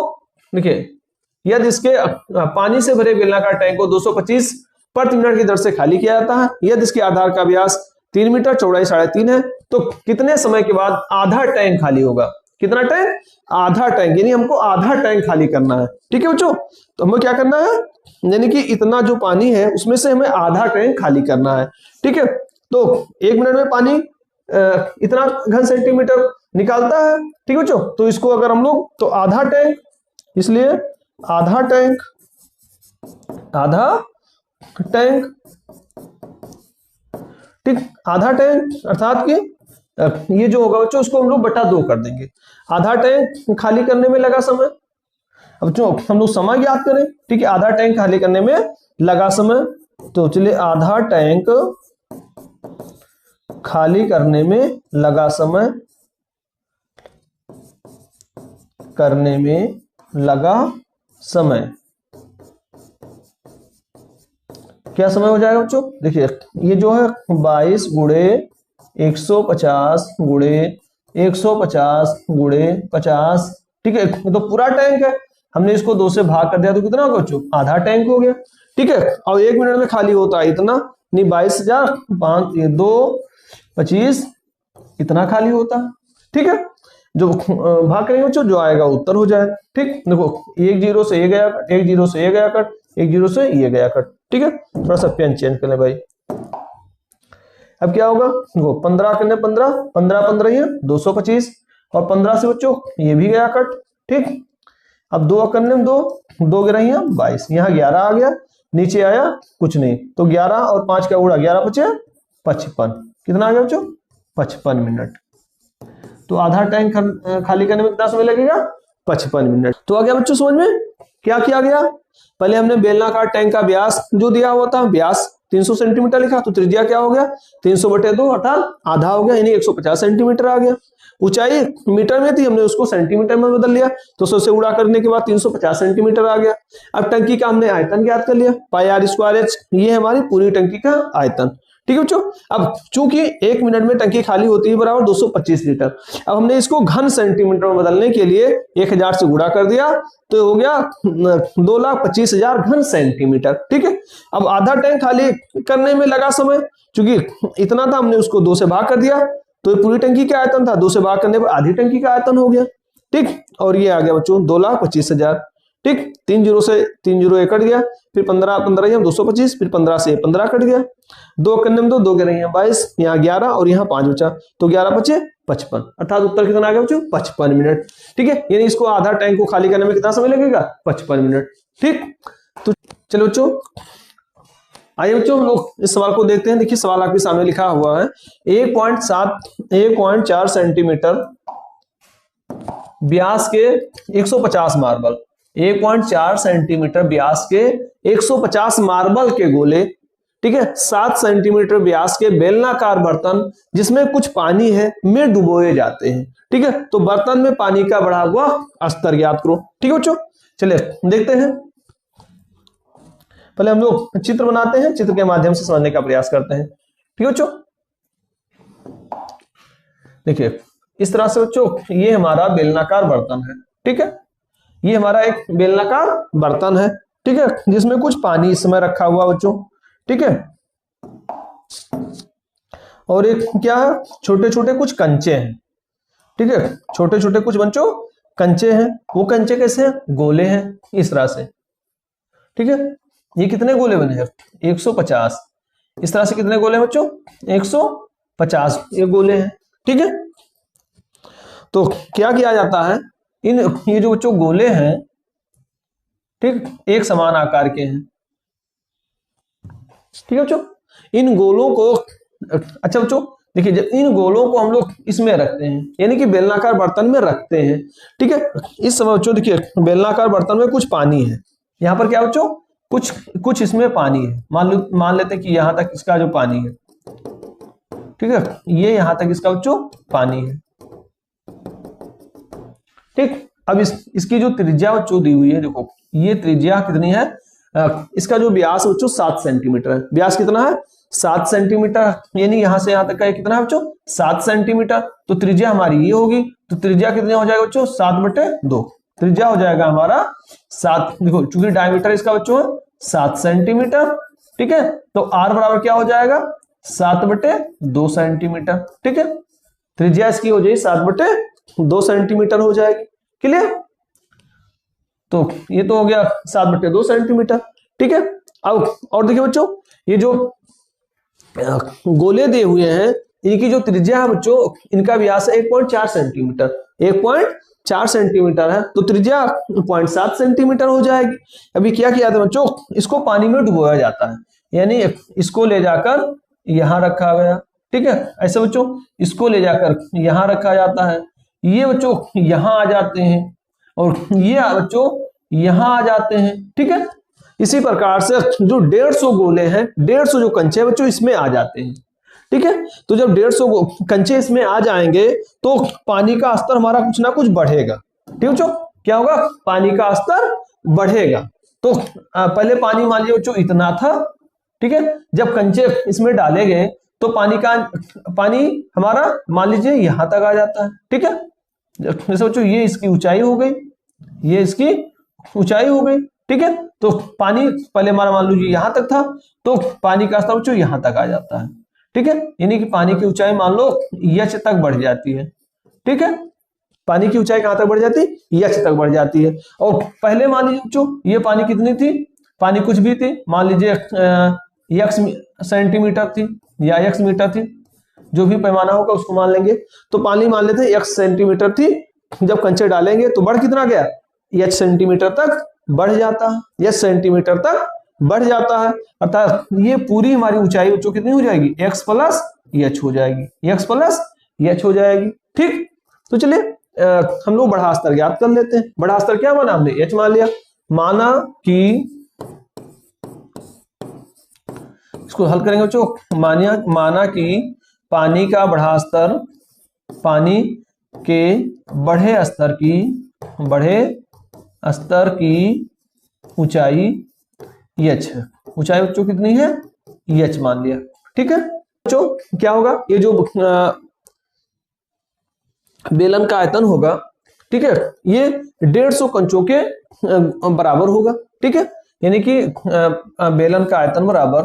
देखिए, यदि इसके पानी से भरे बेलनाकार टैंक को 225 प्रति मिनट की दर से खाली किया जाता है, यदि इसके आधार का व्यास 3 मीटर, चौड़ाई 3.5 है, तो कितने समय के बाद आधा टैंक खाली होगा? कितना टैंक? आधा टैंक, यानी हमको आधा टैंक खाली करना है, ठीक है बच्चों। तो हमें क्या करना है? यानी कि इतना जो पानी है उसमें से हमें आधा टैंक खाली करना है, ठीक है। तो 1 मिनट में पानी इतना घन सेंटीमीटर निकालता है, ठीक है बच्चों। तो इसको अगर हम लोग, तो आधा टैंक, इसलिए आधा टैंक, आधा टैंक, ठीक, आधा टैंक अर्थात कि ये जो होगा बच्चों उसको हम लोग बटा 2 कर देंगे। आधा टैंक खाली करने में लगा समय, अब जो हम लोग समय ज्ञात करें, ठीक है, आधा टैंक खाली करने में लगा समय, तो चलिए आधा टैंक खाली करने में लगा समय, करने में लगा समय, क्या समय हो जाएगा बच्चों? देखिए ये जो है 22 गुणे 150 गुणे 150 गुणे 50, ठीक है, तो पूरा टैंक है। हमने इसको 2 से भाग कर दिया तो कितना होगा बच्चों? आधा टैंक हो गया, ठीक है। और 1 मिनट में खाली होता है इतना, नहीं 22,000, 5, ये 2, 25, इतना खाली होता है, ठीक है। जो भाग करेंगे बच्चों, जो आएगा उत्तर हो जाए, ठीक। देखो 1 जीरो से ये गया कट, 1 जीरो से ये गया कट, 1 जीरो से ये गया कट, ठीक है। थोड़ा सा पेन चेंज कर ले भाई। अब क्या होगा? वो 15 करने 15, 15 15 ही 225, और 15 से बच्चों ये भी गया कट, ठीक। अब 2 करने में 2, 2 गिराई 22, यहाँ 11 आ गया, नीचे आया कुछ नहीं, तो 11 और 5 का उड़ा, 11 बचे 55, कितना आ गया बच्चों? 55 मिनट। तो आधा टैंक खाली करने में कितना समय लगेगा? 55 मिनट। तो आ गया बच्चों समझ में? क्या किया गया? पहले हमने बेलनाकार टैंक का व्यास जो दिया हुआ था, व्यास 300 सेंटीमीटर लिखा, तो त्रिज्या क्या हो गया? 300/2 अर्थात आधा हो गया, यानी 150 सेंटीमीटर आ गया। ऊंचाई मीटर में थी, हमने उसको सेंटीमीटर में बदल लिया, तो 100 से गुणा करने के बाद 350 सेंटीमीटर आ गया। अब टंकी का हमने आयतन ज्ञात कर लिया, πr²h, ये है हमारी पूरी टंकी का आयतन, ठीक है बच्चों। अब चूंकि 1 मिनट में टंकी खाली होती है बराबर 225 लीटर, अब हमने इसको घन सेंटीमीटर में बदलने के लिए 1000 से गुणा कर दिया, तो हो गया 2,25,000 घन सेंटीमीटर, ठीक है। अब आधा टैंक खाली करने में लगा समय, चूंकि इतना था, हमने उसको 2 से भाग कर दिया, तो पूरी टंकी का आयतन था, 2 से भाग करने पर आधी टंकी का आयतन हो गया, ठीक। और ये आ गया बच्चों 2,25,000, ठीक। 3 जीरो से 3 जीरो ये कट गया, फिर 15 15 यहाँ 225, फिर 15 से 15 कट गया, 2 करने में 2, 2 गिर रही है 22, यहाँ 11 और यहाँ 5 बचा, तो 11 बचे 55, अर्थात उत्तर कितना आ गया बच्चों? 55 मिनट, ठीक है। यानी इसको आधा टैंक को खाली करने में कितना समय लगेगा? 55 मिनट, ठीक। तो चलो बच्चों, आइए बच्चों हम लोग इस सवाल को देखते हैं। देखिए सवाल आपके सामने लिखा हुआ है, 1.4 सेंटीमीटर व्यास के 150 मार्बल, 1.4 सेंटीमीटर व्यास के 150 मार्बल के गोले, ठीक है, 7 सेंटीमीटर व्यास के बेलनाकार बर्तन जिसमें कुछ पानी है में डुबोए जाते हैं, ठीक है। तो बर्तन में पानी का बढ़ा हुआ स्तर ज्ञात करो, ठीक है बच्चों। चलिए देखते हैं, पहले हम लोग चित्र बनाते हैं, चित्र के माध्यम से समझने का प्रयास करते हैं। ठीक है बच्चों, देखिए इस तरह से बच्चों ये हमारा बेलनाकार बर्तन है। ठीक है, ये हमारा एक बेलनाकार बर्तन है। ठीक है, जिसमें कुछ पानी इस समय रखा हुआ बच्चों। ठीक है, और एक क्या है, छोटे छोटे कुछ कंचे हैं। ठीक है, छोटे छोटे कुछ बच्चों कंचे हैं। वो कंचे कैसे हैं, गोले हैं इस तरह से। ठीक है, ये कितने गोले बने हैं, 150। इस तरह से कितने गोले हैं बच्चों, 150 ये गोले हैं। ठीक है, तो क्या किया जाता है, ये जो बच्चों गोले हैं, ठीक, एक समान आकार के हैं। ठीक है बच्चों, इन गोलों को, अच्छा बच्चों देखिए, जब इन गोलों को हम लोग इसमें रखते हैं, यानी कि बेलनाकार बर्तन में रखते हैं। ठीक है, इस समय बच्चों देखिए बेलनाकार बर्तन में कुछ पानी है। यहाँ पर क्या बच्चों, कुछ इसमें पानी है। मान लेते हैं कि यहां तक इसका जो पानी है। ठीक है, ये यहां तक इसका बच्चों पानी है। ठीक, अब इसकी जो त्रिज्या बच्चों दी हुई है, देखो ये त्रिज्या कितनी है, इसका जो व्यास बच्चों 7 सेंटीमीटर है। व्यास कितना है, 7 सेंटीमीटर, यानी यहां से यहां तक का कितना है बच्चों, 7 सेंटीमीटर। तो त्रिज्या हमारी ये होगी, तो त्रिज्या कितनी हो जाएगा बच्चों, 7/2। त्रिज्या हो जाएगा हमारा 7, देखो चूंकि डायमीटर इसका बच्चों है 7 सेंटीमीटर। ठीक है, तो आर बराबर क्या हो जाएगा, 7/2 सेंटीमीटर। ठीक है, त्रिज्या इसकी हो जाएगी 7/2 सेंटीमीटर हो जाएगी। क्लियर, तो ये तो हो गया 7/2 सेंटीमीटर। ठीक है, अब और देखिए बच्चों, ये जो गोले दिए हुए हैं, इनकी जो त्रिज्या है बच्चों, इनका व्यास 1.4 सेंटीमीटर, 1.4 सेंटीमीटर है, तो त्रिज्या 0.7 सेंटीमीटर हो जाएगी। अभी क्या किया था बच्चों, इसको पानी में डुबोया जाता है, यानी इसको ले जाकर यहां रखा गया। ठीक है, ऐसे बच्चों इसको ले जाकर यहां रखा जाता है, ये बच्चों यहां आ जाते हैं, और ये बच्चों यहां आ जाते हैं। ठीक है, इसी प्रकार से जो 150 गोले हैं, 150 जो कंचे हैं बच्चों इसमें आ जाते हैं। ठीक है, तो जब 150 कंचे इसमें आ जाएंगे तो पानी का स्तर हमारा कुछ ना कुछ बढ़ेगा। ठीक है बच्चों, क्या होगा, पानी का स्तर बढ़ेगा। तो पहले पानी मान लीजिए बच्चों इतना था। ठीक है, जब कंचे इसमें डाले गए तो पानी हमारा मान लीजिए यहां तक आ जाता है। ठीक है, जैसे बच्चों ये इसकी ऊंचाई हो गई, ये इसकी ऊंचाई हो गई। ठीक है, तो पानी पहले हमारा मान लीजिए यहां तक था, तो पानी का स्तर बच्चों यहां तक आ जाता है। ठीक है, यानी कि पानी की ऊंचाई मान लो यच तक बढ़ जाती है। ठीक है, पानी की ऊंचाई कहां तक बढ़ जाती है, यच तक बढ़ जाती है। और पहले मान लीजिए बच्चों ये पानी कितनी थी, पानी कुछ भी थी, मान लीजिए x सेंटीमीटर थी या x मीटर थी, जो भी पैमाना होगा उसको मान लेंगे। तो पानी मान लेते हैं x सेंटीमीटर थी, जब कंचे डालेंगे तो बढ़ कितना गया, h सेंटीमीटर तक बढ़ जाता है, h सेंटीमीटर तक बढ़ जाता है। अर्थात ये पूरी हमारी ऊंचाई बच्चों कितनी हो जाएगी, x प्लस h हो जाएगी, x प्लस h हो जाएगी। ठीक, तो चलिए हम लोग बढ़ा स्तर ज्ञात कर लेते हैं। बढ़ा स्तर क्या माना हमने, h मान लिया। माना कि इसको हल करेंगे बच्चों, माना कि पानी का बढ़ा स्तर, पानी के बढ़े स्तर की ऊंचाई h है। ऊंचाई बच्चों कितनी है, h मान लिया। ठीक है बच्चों, क्या होगा, ये जो बेलन का आयतन होगा, ठीक है, ये 150 कंचों के बराबर होगा। ठीक है, यानी कि बेलन का आयतन बराबर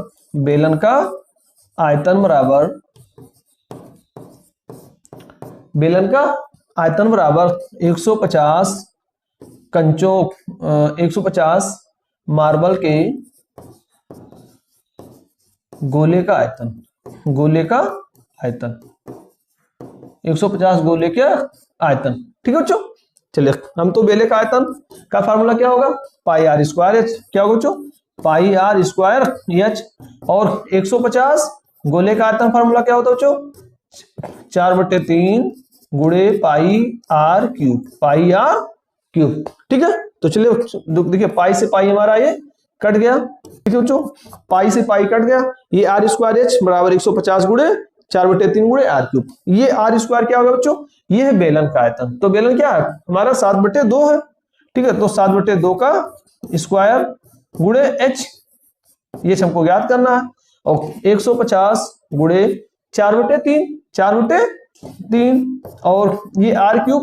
150 कंचों, 150 मार्बल के गोले का आयतन, 150 गोले के आयतन। ठीक है बच्चों, चलिए हम तो बेले का आयतन का फार्मूला क्या होगा, पाई आर स्क्वायर एच। क्या होगा बच्चों, पाई आर स्क्वायर एच। और 150 गोले का आयतन फार्मूला क्या होता है बच्चों, 4/3 गुणे पाई आर क्यूब। ठीक है, तो चलिए देखिए पाई से पाई हमारा ये कट गया। ठीक है बच्चों, पाई से पाई कट गया, ये आर स्क्वायर एच बराबर 150 गुणे 4/3 गुणे आर क्यूब। ये आर स्क्वायर क्या होगा बच्चों, ये है बेलन का आयतन। तो बेलन क्या है हमारा 7/2 है। ठीक है, तो 7/2 का स्क्वायर गुणे h, ये हमको ज्ञात करना है। और 150 गुणे 4/3, 4/3, और ये r³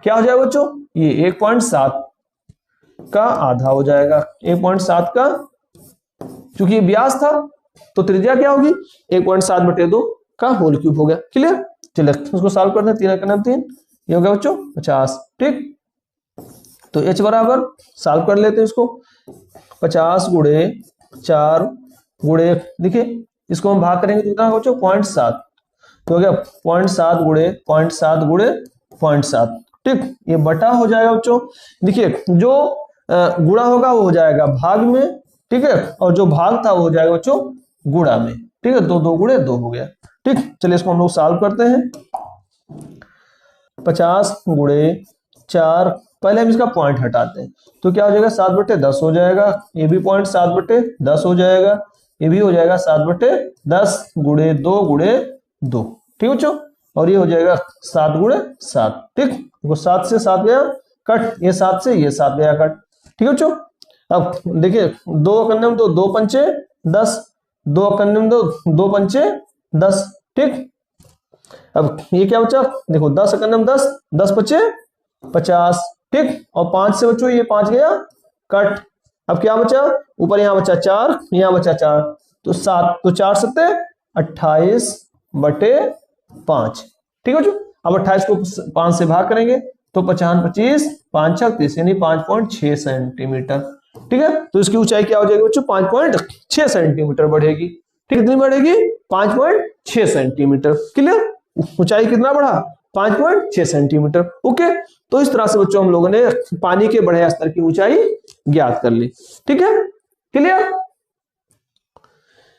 क्या हो जाएगा बच्चों, ये 1.7 का आधा हो जाएगा, 1.7 का, क्योंकि ये व्यास था तो त्रिज्या क्या होगी 1.7/2 का होल क्यूब हो गया। क्लियर, चलिए इसको सॉल्व करते हैं। 3×3 ये हो गया बच्चों 50। ठीक, तो h बराबर सॉल्व कर लेते हैं इसको, 50 गुणे 4 गुणे, देखिए इसको हम भाग करेंगे तो कितना होगा बच्चों 0.7, तो हो गया 0.7 गुणे 0.7 गुणे 0.7। ठीक, ये बटा हो जाएगा बच्चों, देखिए जो गुणा होगा वो हो जाएगा भाग में, ठीक है, और जो भाग था वो हो जाएगा बच्चों गुणा में। ठीक है, 2 गुणे 2 हो गया। ठीक, चलिए इसको हम लोग सॉल्व करते हैं। 50 गुणे 4, पहले हम इसका पॉइंट हटाते हैं तो क्या हो जाएगा 7/10 हो जाएगा, ये भी पॉइंट 7/10 हो जाएगा, ये भी हो जाएगा 7/10 गुणे 2 गुणे 2। ठीक है बच्चों, और ये हो जाएगा 7 गुणे 7। ठीक, वो 7 से 7 गया कट, ये 7 से ये 7 गया कट। ठीक है बच्चों, अब देखिए 2 कन्ने में 2 पंचे 10, 2 कन्ने में 2 पंचे 10। ठीक, अब ये क्या बचा, देखो 10 कन्ने में 10, 10 पचे 50। ठीक, और 5 से बच्चों ये 5 गया कट, अब क्या बचा, ऊपर यहाँ बचा 4, यहाँ बचा 4, तो 7, तो 4 सत्ते 28/5। ठीक है बच्चों, अब 28 को 5 से भाग करेंगे तो 55 25 5 36 यानी 5.6 सेंटीमीटर। ठीक है, तो इसकी ऊंचाई क्या हो जाएगी बच्चों 5.6 सेंटीमीटर बढ़ेगी। ठीक, कितनी बढ़ेगी 5.6 सेंटीमीटर। क्लियर, ऊंचाई कितना बढ़ा 5.6 सेंटीमीटर। ओके, तो इस तरह से बच्चों हम लोगों ने पानी के बढ़े स्तर की ऊंचाई ज्ञात कर ली। ठीक है, क्लियर।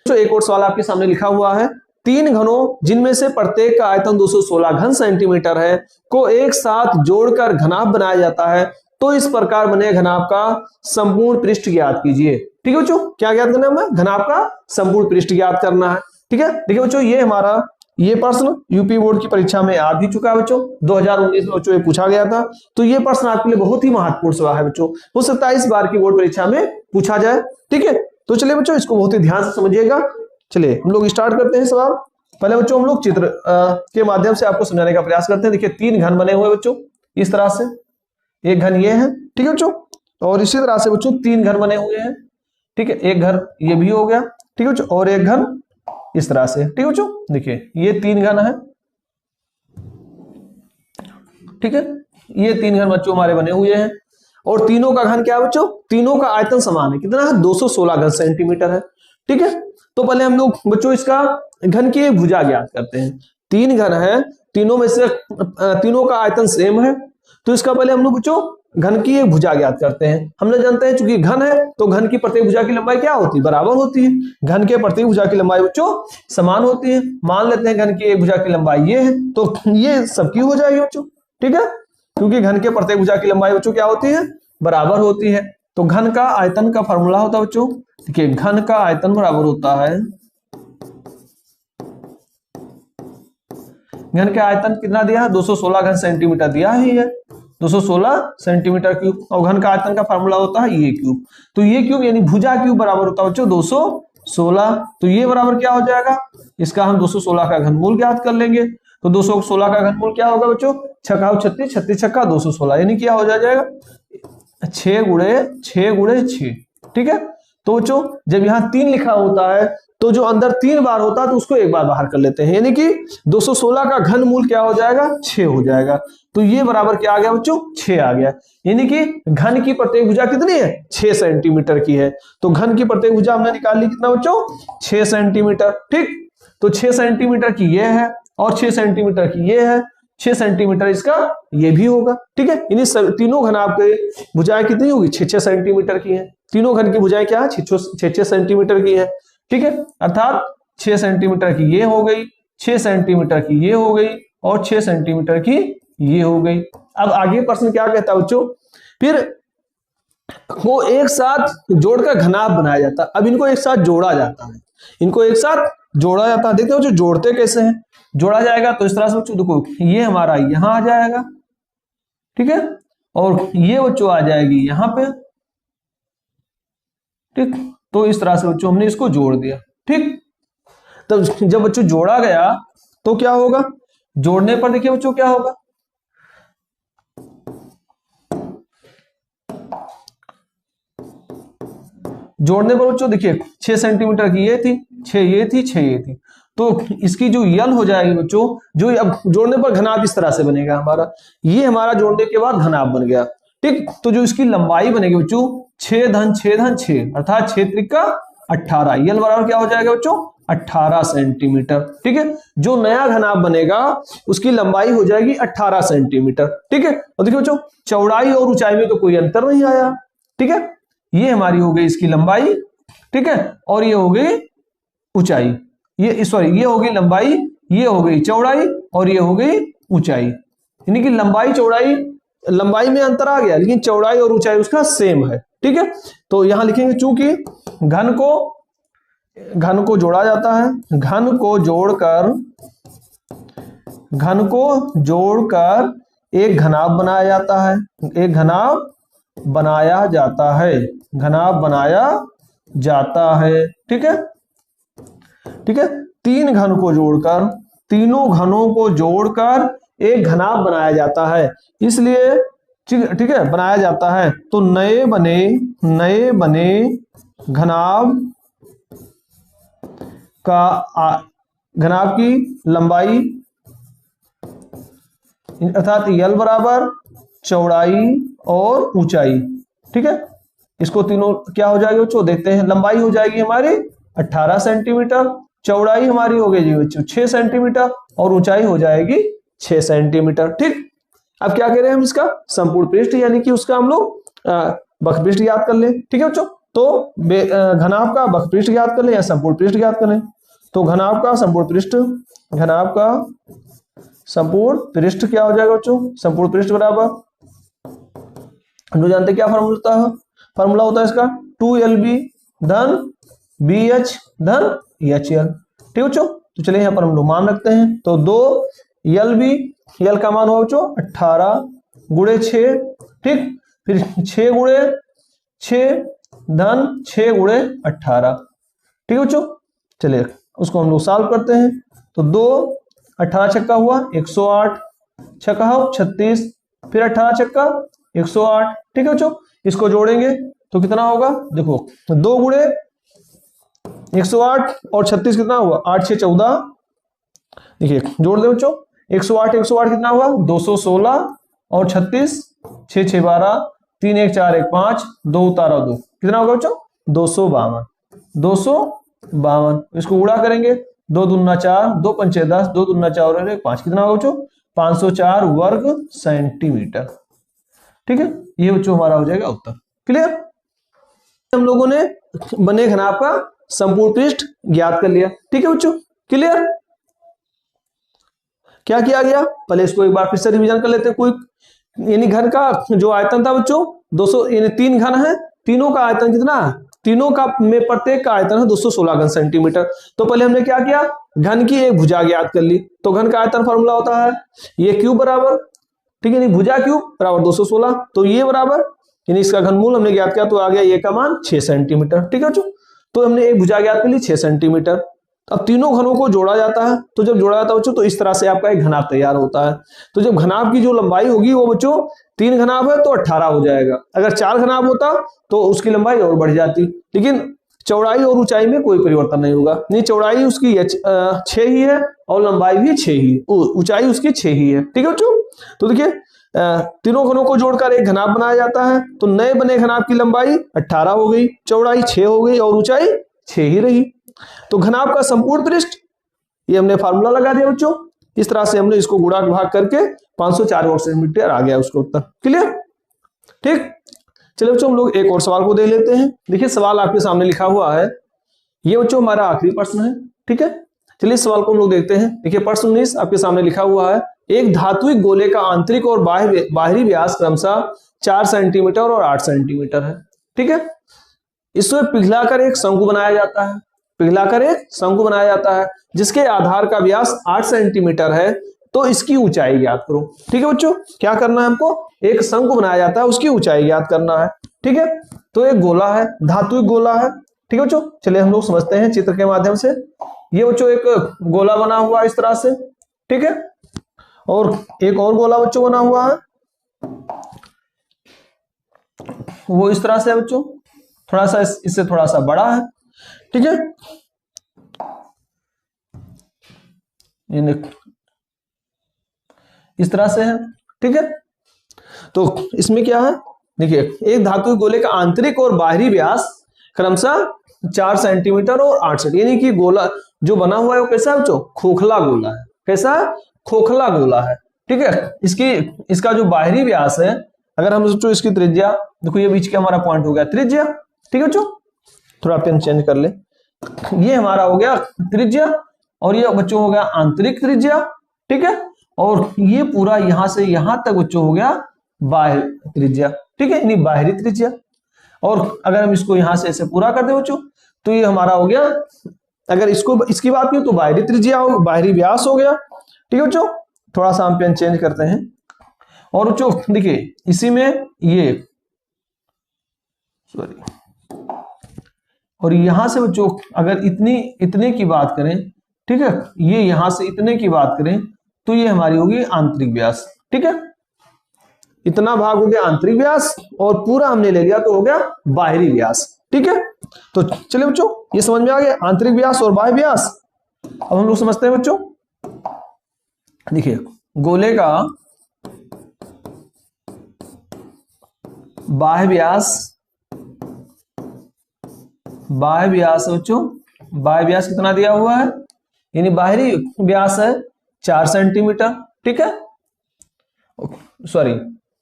तो एक और सवाल आपके सामने लिखा हुआ है, 3 घनों जिनमें से प्रत्येक का आयतन 216 घन सेंटीमीटर है को एक साथ जोड़कर घनाभ बनाया जाता है, तो इस प्रकार बने घनाभ का संपूर्ण पृष्ठ ज्ञात कीजिए। ठीक है बच्चों, क्या ज्ञात करना है हमें, घनाभ का संपूर्ण पृष्ठ ज्ञात करना है। ठीक है, देखिए बच्चों ये हमारा ये प्रश्न यूपी बोर्ड की परीक्षा में आ भी चुका है बच्चों, 2019 में बच्चों ये पूछा गया था, तो ये प्रश्न आपके लिए बहुत ही महत्वपूर्ण सवाल है बच्चों, हो सकता है इस बार की बोर्ड परीक्षा में पूछा जाए। ठीक है, तो चलिए बच्चों इसको बहुत ही ध्यान से समझिएगा। चलिए हम लोग स्टार्ट करते हैं सवाल। पहले बच्चों हम लोग चित्र के माध्यम से आपको समझाने का प्रयास करते हैं। देखिए 3 घन बने हुए बच्चों इस तरह से, एक घन ये है, ठीक है बच्चों, और इसी तरह से बच्चों 3 घन बने हुए हैं। ठीक है, एक घर ये भी हो गया, ठीक है बच्चों, और एक घन इस तरह से। ठीक है बच्चों, देखिए ये 3 घन है। ठीक है, ये 3 घन बच्चों हमारे बने हुए हैं, और तीनों का घन क्या है बच्चों, तीनों का आयतन समान है, कितना है 216 घन सेंटीमीटर है। ठीक है, तो पहले हम लोग बच्चों इसका घन की एक भुजा ज्ञात करते हैं। 3 घन है, तीनों में से तीनों का आयतन सेम है, तो इसका पहले हम लोग बच्चों घन की एक भुजा ज्ञात करते हैं। हम लोग जानते हैं चूंकि घन है तो घन की प्रत्येक भुजा की लंबाई क्या होती है, बराबर होती है। घन के प्रत्येक भुजा की लंबाई बच्चों समान होती है। मान लेते हैं घन की एक भुजा की लंबाई ये है, तो ये सबकी हो जाएगी बच्चों। ठीक है, क्योंकि घन के प्रत्येक भुजा की लंबाई बच्चों क्या होती है, बराबर होती है। तो घन का आयतन का फॉर्मूला होता है बच्चों, देखिए घन का आयतन बराबर होता है, घन का आयतन कितना दिया है 216 घन सेंटीमीटर दिया ही है, 216 सेंटीमीटर क्यूब, और घन का आयतन का फार्मूला होता है ये क्यूब। तो ये क्यूब यानी भुजा क्यूब बराबर होता है बच्चों 216, तो ये बराबर क्या हो जाएगा, इसका हम 216 का घनमूल ज्ञात कर लेंगे। तो 216 का घनमूल क्या होगा बच्चों, 6×36 36 छक्का 216, यानी क्या हो जाएगा 6 गुणे 6। ठीक है, तो बच्चों जब यहाँ 3 लिखा होता है तो जो अंदर 3 बार होता है तो उसको एक बार बाहर कर लेते हैं, यानी कि 216 का घनमूल क्या हो जाएगा 6 हो जाएगा। तो ये बराबर क्या आ गया बच्चों 6 आ गया, यानी कि घन की प्रत्येक भुजा कितनी है 6 सेंटीमीटर की है। तो घन की प्रत्येक भुजा हमने निकाल ली कितना बच्चों 6 सेंटीमीटर। ठीक, तो 6 सेंटीमीटर की ये है और 6 सेंटीमीटर की ये है, 6 सेंटीमीटर इसका ये भी होगा। ठीक है, यानी तीनों घन आपके भुजाएं कितनी होगी 6-6 सेंटीमीटर की है। तीनों घन की भुजाएं क्या है 6-6 सेंटीमीटर की है। ठीक है, अर्थात 6 सेंटीमीटर की ये हो गई, 6 सेंटीमीटर की ये हो गई, और 6 सेंटीमीटर की ये हो गई। अब आगे प्रश्न क्या कहता है बच्चों, फिर वो एक साथ जोड़कर घनाभ बनाया जाता है। अब इनको एक साथ जोड़ा जाता है, इनको एक साथ जोड़ा जाता है। देखते हो जो जोड़ते कैसे हैं, जोड़ा जाएगा तो इस तरह से बच्चों देखो ये हमारा यहां आ जाएगा, ठीक है, और ये बच्चों आ जाएगी यहाँ पे। ठीक, तो इस तरह से बच्चों हमने इसको जोड़ दिया। ठीक, तो जब बच्चों जोड़ा गया तो क्या होगा, जोड़ने पर देखिए बच्चों क्या होगा, जोड़ने पर बच्चों देखिए 6 सेंटीमीटर की ये थी, 6 ये थी, 6 ये थी, तो इसकी जो यल हो जाएगी बच्चों, जो अब जोड़ने पर घनाभ इस तरह से बनेगा हमारा, ये हमारा जोड़ने के बाद घनाभ बन गया। ठीक, तो जो इसकी लंबाई बनेगी बच्चों 6 धन 6 धन 6 अर्थात 6 त्रिका 18, यल बराबर क्या हो जाएगा बच्चों 18 सेंटीमीटर। ठीक है, जो नया घनाभ बनेगा उसकी लंबाई हो जाएगी 18 सेंटीमीटर। ठीक है, और देखिए बच्चों चौड़ाई और ऊंचाई में तो कोई अंतर नहीं आया। ठीक है, ये हमारी हो गई इसकी लंबाई। ठीक है, और ये हो गई ऊंचाई, ये सॉरी ये हो गई लंबाई, ये हो गई चौड़ाई और ये हो गई ऊंचाई, यानी कि लंबाई चौड़ाई, लंबाई में अंतर आ गया लेकिन चौड़ाई और ऊंचाई उसका सेम है। ठीक है, तो यहां लिखेंगे चूंकि घन को जोड़ा जाता है, घन को जोड़कर एक घनाभ बनाया जाता है, एक घनाभ बनाया जाता है, घनाभ बनाया जाता है। ठीक है, ठीक है, 3 घन को जोड़कर, तीनों घनों को जोड़कर एक घनाभ बनाया जाता है, इसलिए ठीक है बनाया जाता है, तो नए बने घनाभ घनाभ की लंबाई अर्थात यल बराबर चौड़ाई और ऊंचाई। ठीक है, इसको तीनों क्या हो जाएगी बच्चों देखते हैं, लंबाई हो जाएगी हमारी 18 सेंटीमीटर, चौड़ाई हमारी हो गई जी बच्चों 6 सेंटीमीटर और ऊंचाई हो जाएगी 6 सेंटीमीटर। ठीक, अब क्या कह रहे हैं हम इसका संपूर्ण पृष्ठ, यानी कि उसका हम लोग बकपृष्ठ याद कर ले। ठीक है बच्चों, तो घनाभ का बकपृष्ठ याद कर ले या संपूर्ण पृष्ठ याद कर ले, तो घनाभ का संपूर्ण पृष्ठ क्या हो जाएगा बच्चों, संपूर्ण पृष्ठ बराबर हम लोग जानते क्या फॉर्मूला होता है इसका 2LB धन BH धन HL। ठीक बच्चों, तो चलिए यहाँ पर हम लोग मान रखते हैं, तो 2LB, यल का मान हुआ बच्चों 18 गुणे 6, ठीक, फिर 6 गुणे 6 धन 6 गुणे 18। ठीक है बच्चों, चलिए उसको हम लोग सॉल्व करते हैं, तो 2 18 छक्का हुआ 108, छक्का हो 36, फिर 18 छक्का 108। ठीक है बच्चों, इसको जोड़ेंगे तो कितना होगा, देखो 2 गुणे 108 और 36 कितना हुआ 8 6 14, देखिए जोड़ दे बच्चों 108 कितना हुआ 216 और 36 6 6 12 3 1 4 1 5 2 उतारा 2 कितना होगा बच्चों 252। इसको गुणा करेंगे 2 दूना 4 2 पंचे 10 2 दूना 4 और 1 5 कितना होगा बच्चों 504 वर्ग सेंटीमीटर। ठीक है, ये बच्चों हमारा हो जाएगा उत्तर। क्लियर, हम लोगों ने बने घनाभ का संपूर्ण पृष्ठ ज्ञात कर लिया। ठीक है बच्चों, क्लियर, क्या किया गया पहले इसको एक बार फिर से रिवीजन कर लेते हैं। कोई यानी घन का जो आयतन था बच्चों 200, यानी 3 घन है, तीनों का आयतन कितना है, तीनों का में प्रत्येक का आयतन है 216 घन सेंटीमीटर। तो पहले हमने क्या किया, घन की एक भुजा ज्ञात कर ली, तो घन का आयतन फॉर्मूला होता है ये क्यूब बराबर, ठीक है, भुजा क्यूब बराबर 216, तो ये बराबर यानी इसका घनमूल हमने ज्ञात किया तो आ गया ये का मान 6 सेंटीमीटर। ठीक है बच्चों, तो हमने एक भुजा ज्ञात कर ली 6 सेंटीमीटर। अब तीनों घनों को जोड़ा जाता है, तो जब जोड़ा जाता है बच्चों तो इस तरह से आपका एक घनाभ तैयार होता है। तो जब घनाभ की जो लंबाई होगी वो बच्चों 3 घनाभ है तो 18 हो जाएगा, अगर 4 घनाभ होता तो उसकी लंबाई और बढ़ जाती, लेकिन चौड़ाई और ऊंचाई में कोई परिवर्तन नहीं होगा, नहीं चौड़ाई उसकी 6 ही है और लंबाई भी 6 ही, ऊंचाई उसकी 6 ही है। ठीक है बच्चों, तो देखिए तीनों घनों को जोड़कर एक घनाभ बनाया जाता है, तो नए बने घनाभ की लंबाई 18 हो गई, चौड़ाई 6 हो गई और ऊंचाई 6 ही रही। तो घनाभ का संपूर्ण पृष्ठ ये हमने फार्मूला लगा दिया बच्चों, इस तरह से हमने इसको गुणा भाग करके 504 वर्ग सेंटीमीटर आ गया उसका उत्तर। क्लियर, ठीक, चलिए बच्चों हम लोग एक और सवाल को देख लेते हैं। देखिए सवाल आपके सामने लिखा हुआ है, ये बच्चों हमारा आखिरी प्रश्न है। ठीक है, चलिए सवाल को हम लोग देखते हैं। देखिए प्रश्न 19 आपके सामने लिखा हुआ है, एक धात्विक गोले का आंतरिक और बाहरी व्यास क्रमशः 4 सेंटीमीटर और 8 सेंटीमीटर है। ठीक है, इसमें पिघलाकर एक शंकु बनाया जाता है, पिघलाकर एक शंकु बनाया जाता है जिसके आधार का व्यास 8 सेंटीमीटर है तो इसकी ऊंचाई ज्ञात करो। ठीक है बच्चों, क्या करना है हमको, एक शंकु बनाया जाता है, उसकी ऊंचाई ज्ञात करना है। ठीक है, तो एक गोला है, धात्विक गोला है। ठीक है बच्चों, चलिए हम लोग समझते हैं चित्र के माध्यम से। ये बच्चों एक गोला बना हुआ है इस तरह से। ठीक है, और एक और गोला बच्चों बना हुआ है, वो इस तरह से है बच्चों, थोड़ा सा इससे थोड़ा सा बड़ा है। ठीक है, इस तरह से है। ठीक है, तो इसमें क्या है, देखिए एक धातु गोले का आंतरिक और बाहरी व्यास क्रमशः 4 सेंटीमीटर और 8 सेंटीमीटर, यानी कि गोला जो बना हुआ है वो कैसा है बच्चों, खोखला गोला है। कैसा है, खोखला गोला है। ठीक है, इसका जो बाहरी व्यास है, अगर हम बच्चों इसकी त्रिज्या देखो, ये बीच के हमारा पॉइंट हो गया त्रिज्या। ठीक है बच्चों, थोड़ा पेन चेंज कर ले, ये हमारा हो गया त्रिज्या, और ये बच्चों हो गया आंतरिक त्रिज्या। ठीक है, और ये पूरा यहां से यहां तक बच्चों हो गया बाह्य त्रिज्या। ठीक है, यानी बाहरी त्रिज्या। और अगर हम इसको यहां से ऐसे पूरा कर दे बच्चों, तो ये हमारा हो गया, अगर इसकी बात की तो बाहरी त्रिज्या हो, बाहरी व्यास हो गया। ठीक है बच्चों, थोड़ा सा हम पेन चेंज करते हैं। और बच्चों देखिए इसी में ये सॉरी, और यहां से बच्चों अगर इतने की बात करें, ठीक है, ये यहां से इतने की बात करें, तो ये हमारी होगी आंतरिक व्यास। ठीक है, इतना भाग हो गया आंतरिक व्यास, और पूरा हमने ले लिया तो हो गया बाहरी व्यास। ठीक है, तो चलिए बच्चों ये समझ में आ गया आंतरिक व्यास और बाह्य व्यास। अब हम लोग समझते हैं बच्चों, देखिए गोले का बाह्य व्यास बच्चों, बाह्य व्यास कितना दिया हुआ है, यानी बाहरी व्यास है 4 सेंटीमीटर। ठीक है, सॉरी,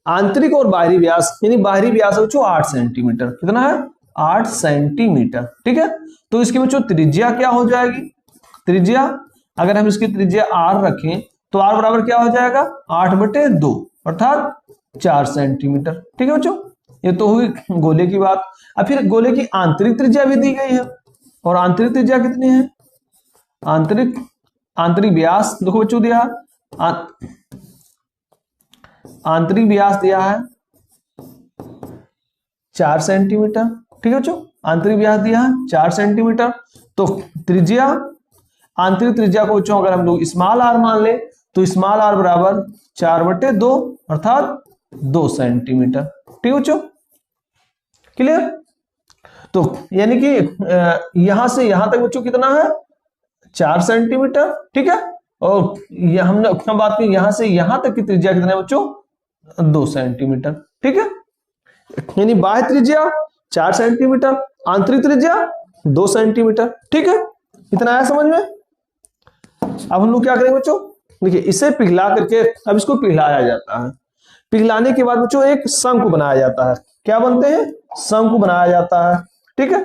आंतरिक और बाहरी व्यास, यानी बाहरी व्यास है बच्चों 8 सेंटीमीटर। कितना है, 8 सेंटीमीटर। ठीक है, तो इसकी बच्चों त्रिज्या क्या हो जाएगी, त्रिज्या अगर हम इसकी त्रिज्या r रखें तो r बराबर क्या हो जाएगा, 8/2 अर्थात 4 सेंटीमीटर। ठीक है बच्चों, ये तो हुई गोले की बात। अब फिर गोले की आंतरिक त्रिज्या भी दी गई है, और आंतरिक त्रिज्या कितनी है, आंतरिक व्यास देखो बच्चों दिया, आंतरिक व्यास दिया है 4 सेंटीमीटर। ठीक है बच्चों, आंतरिक व्यास दिया है 4 सेंटीमीटर। तो त्रिज्या, आंतरिक त्रिज्या को बच्चों अगर हम लोग स्मॉल आर मान ले, तो स्मॉल आर बराबर 4/2 अर्थात 2 सेंटीमीटर। ठीक है बच्चों, क्लियर। तो यानी कि यहां से यहां तक बच्चों कितना है, 4 सेंटीमीटर। ठीक है, और हमने अपना बात की यहां से यहां तक की त्रिज्या कितना है बच्चों, 2 सेंटीमीटर। ठीक है, यानी बाह्य त्रिज्या 4 सेंटीमीटर, आंतरिक त्रिज्या 2 सेंटीमीटर। ठीक है, इतना आया समझ में। अब हम लोग क्या करेंगे बच्चों, देखिए इसे पिघला करके, अब इसको पिघलाया जाता है। पिघलाने के बाद बच्चों एक शंकु बनाया जाता है। क्या बनते हैं, शंकु बनाया जाता है। ठीक है,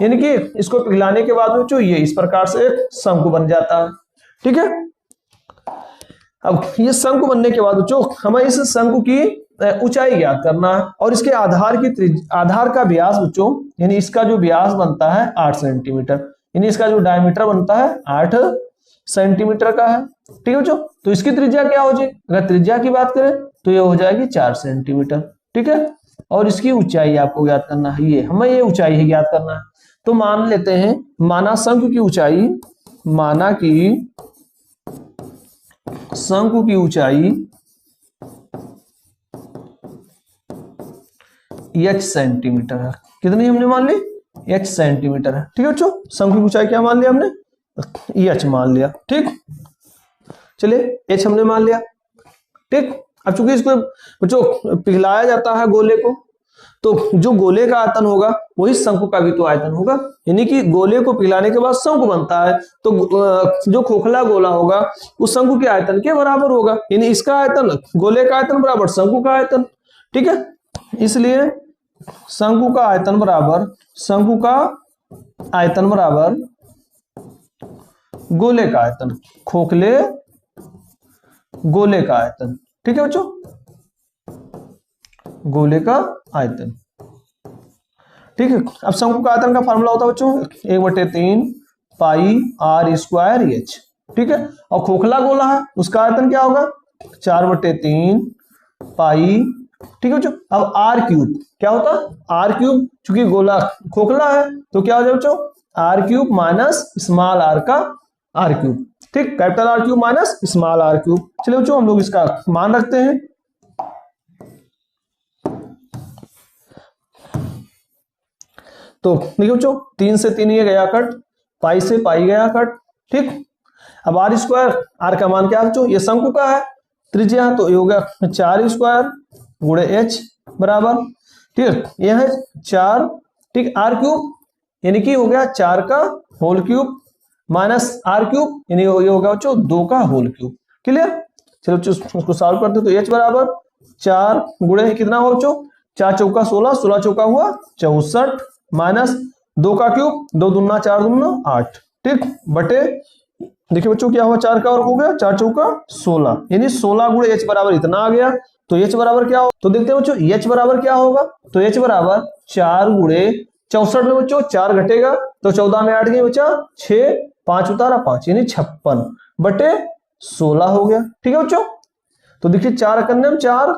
यानी कि इसको पिघलाने के बाद बच्चों ये इस प्रकार से एक शंकु बन जाता है। ठीक है, अब ये शंकु बनने के बाद बच्चों हमें इस शंकु की ऊंचाई ज्ञात करना है, और इसके आधार का व्यास बच्चों, यानी इसका जो व्यास बनता है 8 सेंटीमीटर, यानी इसका जो डायमीटर बनता है 8 सेंटीमीटर का है। ठीक है बच्चों, तो इसकी त्रिज्या क्या हो जाएगी, अगर त्रिज्या की बात करें तो ये हो जाएगी 4 सेंटीमीटर। ठीक है, और इसकी ऊंचाई आपको ज्ञात करना है, ये हमें ये ऊंचाई ही ज्ञात करना है। तो मान लेते हैं, माना शंकु की ऊंचाई, माना कि शंकु की ऊंचाई h सेंटीमीटर है। कितनी हमने मान ली, h सेंटीमीटर है। ठीक है बच्चों, शंकु की ऊंचाई क्या मान लिया हमने, h मान लिया। ठीक, चलिए h हमने मान लिया। ठीक, अब चूंकि इसको बच्चों पिघलाया जाता है गोले को, तो जो गोले का आयतन होगा वही शंकु का भी तो आयतन होगा, यानी कि गोले को पिघलाने के बाद शंकु बनता है, तो जो खोखला गोला होगा उस शंकु के आयतन के बराबर होगा, यानी इसका आयतन गोले का आयतन बराबर शंकु का आयतन। ठीक है, इसलिए शंकु का आयतन बराबर गोले का आयतन, खोखले गोले का आयतन। ठीक है बच्चों, गोले का आयतन। ठीक है, अब शंकु का आयतन का फार्मूला होता है बच्चों 1/3 पाई r² h। ठीक है। और खोखला गोला है, उसका आयतन क्या होगा 4/3 पाई, ठीक है बच्चों। अब आर क्यूब क्या होता है, आर क्यूब, चूंकि गोला खोखला है तो क्या हो जाए बच्चों, R cube minus small R का आर क्यूब, ठीक, capital R cube minus small R cube. चलिए बच्चों हम लोग इसका मान रखते हैं। तो देखिए बच्चों 3 से 3 ये गया कट, पाई से पाई गया कट, ठीक। अब आर स्क्वायर, आर का मान क्या है बच्चों, ये शंकु का है त्रिज्या, तो ये हो गया 4 स्क्वायर गुणे एच बराबर, ठीक, ये है 4, ठीक, आर क्यूब यानी कि हो गया 4 का whole cube minus R cube यानी ये होगा बच्चों 2 का होल क्यूब। क्लियर। चलो बच्चों उसको सॉल्व करते तो एच बराबर 4 गुणे कितना हो बच्चों, 4 चौका 16, 16 चौका हुआ 64 माइनस 2 का क्यूब, 2 दूना 4 दूना 8, ठीक, बटे देखिए बच्चों क्या हुआ 4 का और हो गया 4 चौका 16 यानी 16 गुणे एच बराबर इतना आ गया। तो एच बराबर क्या हो, तो देखते हैं बच्चों एच बराबर क्या होगा, तो एच बराबर 4 गुणे 64 में बच्चों 4 घटेगा तो 14 में 8 गई बच्चा 6, 5 उतारा 5 यानी 56 बटे 16 हो गया, ठीक है बच्चों। तो देखिए 4 कन्ने में 4,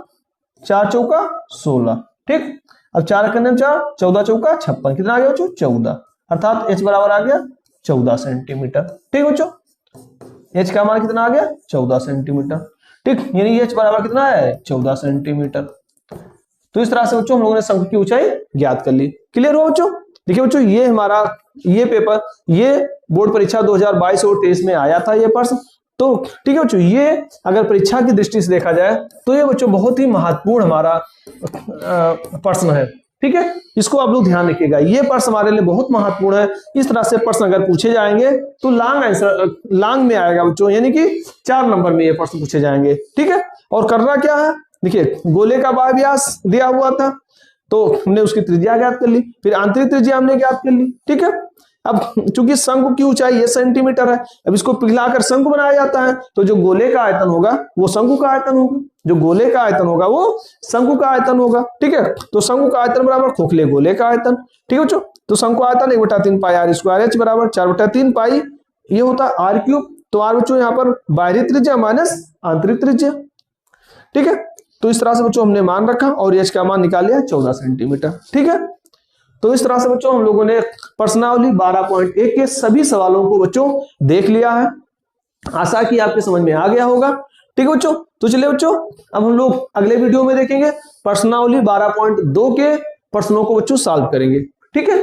4 चौका 16, ठीक, अब 4 कन्ने में 4, 14 चौका 56, कितना आ गया बच्चों 14, अर्थात एच बराबर आ गया 14 सेंटीमीटर, ठीक है बच्चों। एच का मान कितना आ गया 14 सेंटीमीटर, ठीक, यानी एच बराबर कितना है 14 सेंटीमीटर। तो इस तरह से बच्चों हम लोगों ने शंकु की ऊंचाई ज्ञात कर ली। क्लियर हुआ बच्चों। देखिए बच्चों ये हमारा ये पेपर, ये बोर्ड परीक्षा 2022 और 23 में आया था ये प्रश्न, तो ठीक है बच्चों ये अगर परीक्षा की दृष्टि से देखा जाए तो ये बच्चों बहुत ही महत्वपूर्ण हमारा प्रश्न है, ठीक है, इसको आप लोग ध्यान रखिएगा, ये प्रश्न हमारे लिए बहुत महत्वपूर्ण है। इस तरह से प्रश्न अगर पूछे जाएंगे तो लॉन्ग आंसर, लॉन्ग में आएगा बच्चों, यानी कि 4 नंबर में ये प्रश्न पूछे जाएंगे, ठीक है। और करना क्या है, देखिए गोले का बाह्य व्यास दिया हुआ था तो हमने उसकी त्रिज्या ज्ञात कर ली, फिर आंतरिक त्रिज्या हमने ज्ञात कर ली, ठीक है। अब चूंकि शंकु की ऊंचाई ये सेंटीमीटर है, अब इसको पिघलाकर शंकु बनाया जाता है तो जो गोले का आयतन होगा वो शंकु का आयतन होगा, जो गोले का आयतन होगा वो शंकु का आयतन होगा, ठीक है। तो शंकु का आयतन बराबर खोखले गोले का आयतन, ठीक है बच्चों। तो शंकु आयतन 1/3 पाई आर स्क्वायर एच बराबर 4/3 पाई ये होता है आर क्यूब, तो आर बच्चों यहाँ पर बाहरी त्रिज्या माइनस आंतरिक त्रिज्या, ठीक है। तो इस तरह से बच्चों हमने मान रखा और एच का मान निकाल लिया 14 सेंटीमीटर, ठीक है। तो इस तरह से बच्चों हम लोगों ने प्रश्नावली 12.1 के सभी सवालों को बच्चों देख लिया है, आशा की आपके समझ में आ गया होगा, ठीक है बच्चों। तो चलिए बच्चों अब हम लोग अगले वीडियो में देखेंगे प्रश्नावली 12.2 के प्रश्नों को बच्चों सॉल्व करेंगे, ठीक है।